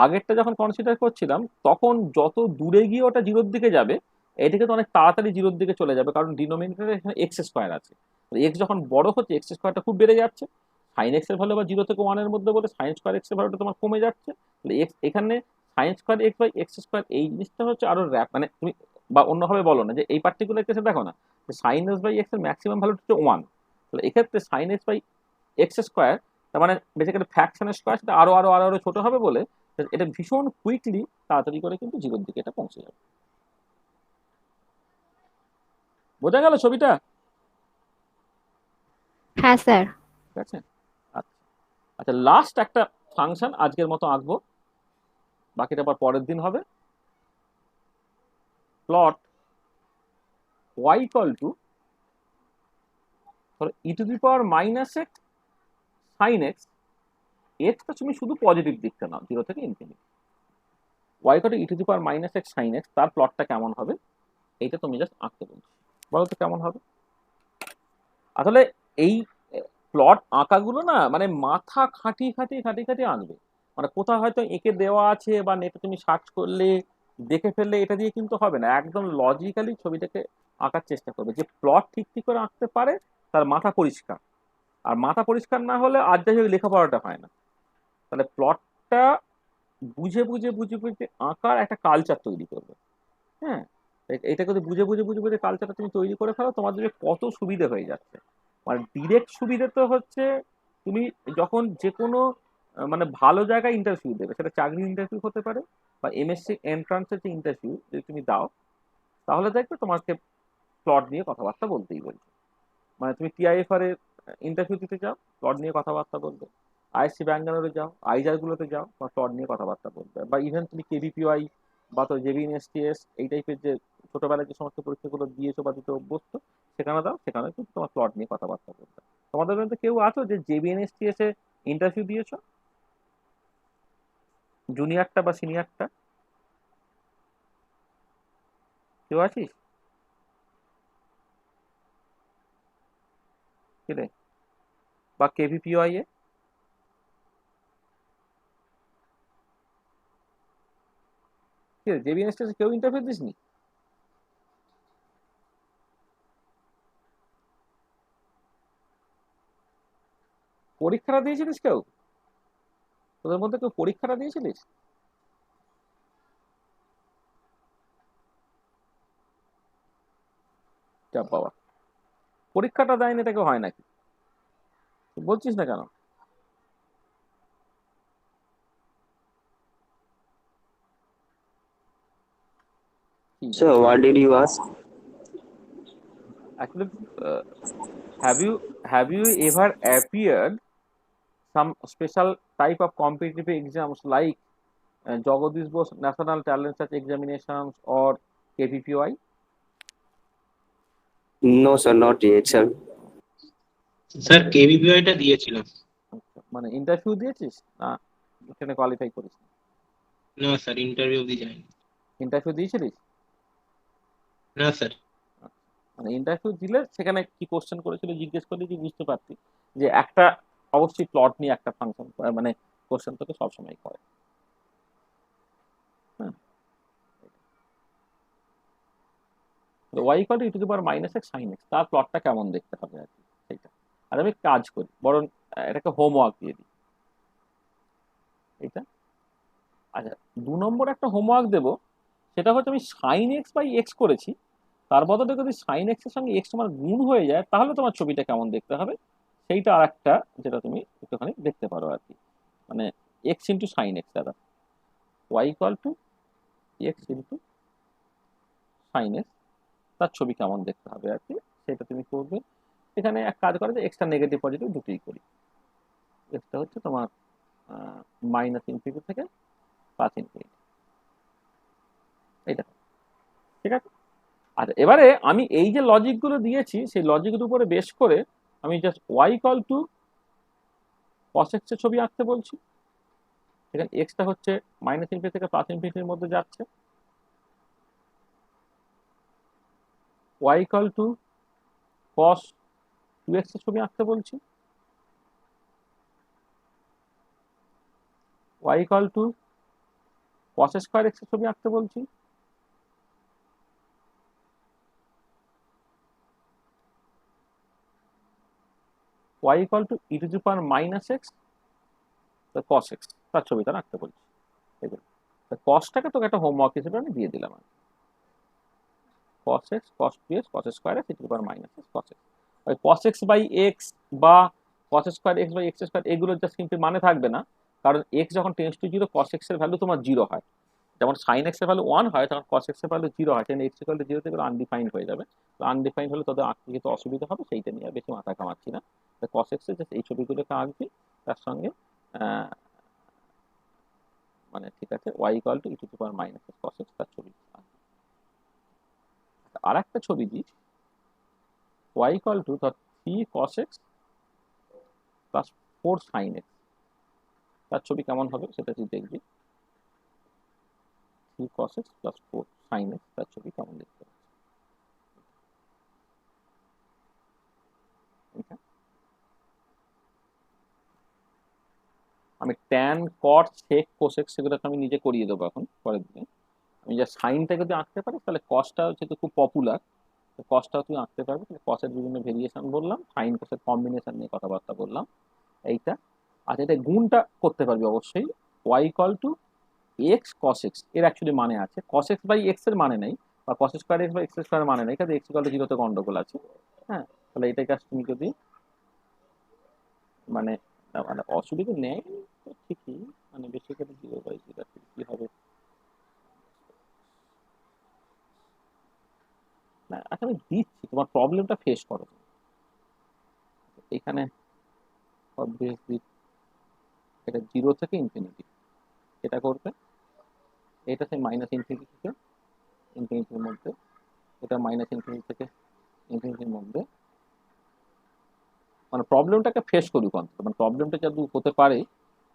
আগেরটা যখন কনসিডার করছিলাম তখন যত দূরে গিয়ে ওটা জিরোর দিকে যাবে এদিকে তো অনেক তাড়াতাড়ি জিরোর দিকে চলে যাবে, কারণ ডিনোমিনেটরে এখানে এক্স স্কোয়ার আছে। এক্স যখন বড় হচ্ছে এক্স স্কোয়ারটা খুব বেড়ে যাচ্ছে, সাইন এক্স এর ভ্যালু বা 0 থেকে 1 এর মধ্যে বলে সাইন স্কোয়ার এক্স এর ভ্যালুটা তোমার কমে যাচ্ছে। তাহলে এক্স এখানে sine square x by x square এই জিনিসটা হচ্ছে আরো র্যাপ, মানে তুমি বা অন্যভাবে বলো না যে এই পার্টিকুলার কেসে দেখো না যে সাইন এক্স বাই এক্স এর ম্যাক্সিমাম ভ্যালু হচ্ছে 1। তাহলে এক্ষেত্রে sine x by x square তার মানে বেসিক্যালি ফ্র্যাকশনের স্কোয়ার সেটা আরো আরো আরো আরো ছোট হবে বলে এটা ভীষণ কুইকলি তাড়াতাড়ি করে কিন্তু জিরোর দিকে এটা পৌঁছে যাবে। বোঝা গেল ছবিটা? হ্যাঁ স্যার। ঠিক আছে, আচ্ছা আচ্ছা, লাস্ট একটা ফাংশন আজকের মতো আঁকবো, বাকিটা আবার পরের দিন হবে। প্লট y ইকুয়াল টু ধরো e to the power minus x sine x, এক্সটা তুমি শুধু পজিটিভ দিকটা নাও 0 থেকে infinity, y equal to e to the power minus x sine x, তার প্লটটা কেমন হবে এইটা তুমি জাস্ট আঁকতে বলছো, বলো তো কেমন হবে। আসলে এই প্লট আঁকাগুলো না মানে মাথা খাটিয়ে খাটিয়ে খাটিয়ে খাটিয়ে আঁকবে, মানে কোথাও হয়তো এঁকে দেওয়া আছে বা নেটে তুমি সার্চ করলে দেখে ফেললে এটা দিয়ে কিন্তু হবে না, একদম লজিক্যালি ছবিটাকে আঁকার চেষ্টা করবে। যে প্লট ঠিক ঠিক করে আঁকতে পারে তার মাথা পরিষ্কার, আর মাথা পরিষ্কার না হলে আর যাই হোক লেখাপড়াটা হয় না। তাহলে প্লটটা বুঝে বুঝে বুঝে বুঝে আঁকার একটা কালচার তৈরি করবে। হ্যাঁ, এটাকে যদি বুঝে বুঝে বুঝে বুঝে কালচারটা তুমি তৈরি করে ফেলো তোমার জন্য কত সুবিধে হয়ে যাচ্ছে। মানে ডিরেক্ট সুবিধে তো হচ্ছে তুমি যখন যে কোনো মানে ভালো জায়গায় ইন্টারভিউ দেবে, সেটা চাকরির ইন্টারভিউ হতে পারে বা এমএসসি এন্ট্রান্সের যে ইন্টারভিউ যদি তুমি দাও, তাহলে দেখবে তোমাকে প্লট নিয়ে কথাবার্তা বলতেই বলবে। মানে তুমি টিআইএফআর এর ইন্টারভিউ দিতে যাও, প্লট নিয়ে কথাবার্তা বলবে। আইএসসি ব্যাঙ্গালোরে যাও, আইজার গুলোতে যাও, তোমার প্লট নিয়ে কথাবার্তা বলবে। বা ইভেন তুমি কেভিপিওয়াই বা তো জেবিএনএসটিএস এই টাইপের যে ছোটবেলায় যে সমস্ত পরীক্ষাগুলো দিয়েছো বা দিতে অভ্যস্ত সেখানে দাও, সেখানে কিন্তু তোমার প্লট নিয়ে কথাবার্তা বলবে। তোমাদের মধ্যে কেউ আছো যে জেবিএনএসটিএস এ ইন্টারভিউ দিয়েছো, জুনিয়রটা বা সিনিয়রটা, কেউ আছিস? কি রে? বা কেভিপিওয়াই এ কি রে, জেবিএনএসটিএস কেউ ইন্টারভিউ দিসনি? পরীক্ষাটা দিয়েছিলিস কেউ? তোদের মধ্যে কেউ পরীক্ষাটা দিয়েছিলিস? যা বাবা, পরীক্ষাটা দেয়নি এটা কেউ হয় নাকি? তুই বলছিস না কেন? ঠিক আছে, So what did you ask? actually have you ever appeared some special type of competitive exams like Jagadish Bose National Talent Search Examinations or KPPY? No, sir, not yet, sir. Sir কেভিপিআইটা দিয়েছিলাম। মানে interview দিয়েছিস না এখানে qualify করিস? না sir, interview অবধি যায়নি। ইন্টারভিউ দিয়েছিলিস? না স্যার। মানে ইন্টারভিউ দিলে সেখানে কি কোশ্চেন করেছিল জিজ্ঞেস করলে কি বুঝতে পারতি যে একটা অবশ্যই প্লট নিয়ে একটা ফাংশন মানে কোশ্চেন তোকে সবসময় করে। হ্যাঁ, y equal to e to the power minus x sine x, তার প্লটটা কেমন দেখতে হবে আর কি সেইটা। আর আমি কাজ করি বরং এটাকে হোমওয়ার্ক দিয়ে দিই এইটা। আচ্ছা, 2 নম্বর একটা হোমওয়ার্ক দেবো, সেটা হচ্ছে আমি সাইন এক্স বাই এক্স করেছি, তার বদলে যদি সাইন এক্স এর সঙ্গে এক্স তোমার গুণ হয়ে যায় তাহলে তোমার ছবিটা কেমন দেখতে হবে সেইটা আর একটা যেটা তুমি একটুখানি দেখতে পারো আর কি। মানে এক্স ইন্টু সাইন এক্স দাদা, y equal to x into sine x, তার ছবি কেমন দেখতে হবে আর কি সেটা তুমি করবে। এখানে এক কাজ করে যে এক্সটা নেগেটিভ পজিটিভ দুটোই করি। এক্সটা হচ্ছে তোমার মাইনাস ইনফিনিটি থেকে প্লাস ইনফিনিটি, এইটা ঠিক আছে। আচ্ছা, এবারে আমি এই যে লজিকগুলো দিয়েছি সেই লজিকের উপরে বেশ করে আমি just y equal to cos x এর ছবি আঁকতে বলছি। এখানে এক্সটা হচ্ছে মাইনাস ইনফিনিটি থেকে প্লাস ইনফিনিটির মধ্যে যাচ্ছে, Y equal to cos 2x এর ছবি আঁকতে বলছি, y equal to cos square x এর ছবি আঁকতে বলছি, y equal two e to the power minus x cos x তার ছবিটা আঁকতে বলছি। দেখুন কসটাকে তোকে একটা হোমওয়ার্ক হিসেবে আমি দিয়ে দিলাম, cos x cos 2x cos square x e to the power minus x cos x। ওই cos x বাই x বা cos square x by x square এগুলো জাস্ট সিম্পলি মানে থাকবে না, কারণ x যখন টেন্ডস টু 0 cos x এর value তোমার 0 হয়, যেমন sin x এর ভ্যালু 1 হয় তখন cos x এর ভ্যালু 0 হয়, সেখানে x ইকুয়াল টু 0 থেকে আনডিফাইন্ড হয়ে যাবে। তো আনডিফাইন্ড হলে তাদের আঁকতে যেতে অসুবিধা হবে, সেইটা নিয়ে বেশি মাথা কামাচ্ছি না। cos x এর জাস্ট এই ছবিগুলোকে আঁকবি, তার সঙ্গে মানে ঠিক আছে y equal two e to the power minus x cos x তার ছবি আঁকবি। আর একটা ছবি দিই, y equal two 3 cos x plus 4 sin x তার ছবি কেমন হবে সেটা তুই দেখবি। 3 cos x plus 4 sin x তার ছবি কেমন দেখতে পাচ্ছি। আমি tan cot sec cos x সেগুলোকে আমি নিজে করিয়ে দেবো এখন পরের দিনে। আমি যা সাইনটাকে যদি আঁকতে পারি তাহলে কসটা যেহেতু খুব পপুলার, কসটাও তুই আঁকতে পারবি। তাহলে কসের বিভিন্ন ভেরিয়েশন বললাম, সাইন কসের কম্বিনেশন নিয়ে কথাবার্তা বললাম এইটা। আচ্ছা এটা গুণটা করতে পারবি অবশ্যই, y equal two x cos x এর অ্যাকচুয়ালি মানে আছে, cos x বাই x এর মানে নেই, বা cos square x by x square মানে নেই, কারণ x ইকুয়াল টু 0 তে গন্ডগোল আছে। হ্যাঁ তাহলে এটাকে তুমি যদি মানে মানে অসুবিধা নেই তো ঠিকই, মানে বেশি করে 0 বাই 0 কি হবে না। আচ্ছা আমি দিচ্ছি, তোমার প্রবলেমটা ফেস করো। এখানে অবভিয়াসলি এটা 0 থেকে ইনফিনিটি, এটা করবে, এটা সেই মাইনাস ইনফিনিটি থেকে ইনফিনিটির মধ্যে, এটা মাইনাস ইনফিনিটি থেকে ইনফিনিটির মধ্যে, মানে প্রবলেমটাকে ফেস করুক অন্তত, মানে প্রবলেমটা যদি হতে পারে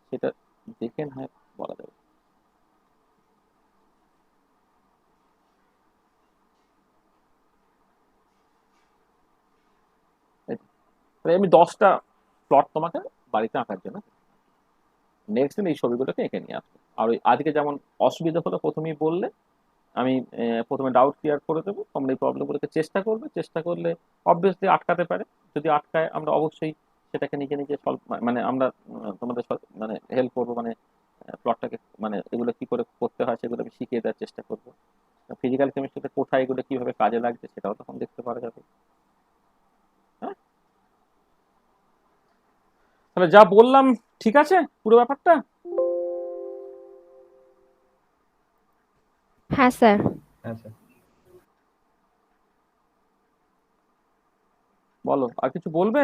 সেটা দেখে না বলা যাবে। আমি 10টা প্লট তোমাকে বাড়িতে আঁকার জন্য, নেক্সট দিন এই ছবিগুলোকে এঁকে নিয়ে আসবো। আর ওই আজকে যেমন অসুবিধা হলো প্রথমেই বললে, আমি প্রথমে ডাউট ক্লিয়ার করে দেবো, তোমরা এই প্রবলেমগুলোকে চেষ্টা করবে, চেষ্টা করলে অবভিয়াসলি আটকাতে পারে, যদি আটকায় আমরা অবশ্যই সেটাকে নিজে নিজে সলভ, মানে আমরা তোমাদের মানে হেল্প করবো, মানে প্লটটাকে মানে এগুলো কি করে করতে হয় সেগুলো আমি শিখিয়ে দেওয়ার চেষ্টা করবো। ফিজিক্যাল কেমিস্ট্রিতে কোথায় এগুলো কিভাবে কাজে লাগছে সেটাও তখন দেখতে পারা যাবে। হ্যাঁ তাহলে যা বললাম ঠিক আছে পুরো ব্যাপারটা? হ্যাঁ স্যার। বলো আর কিছু বলবে?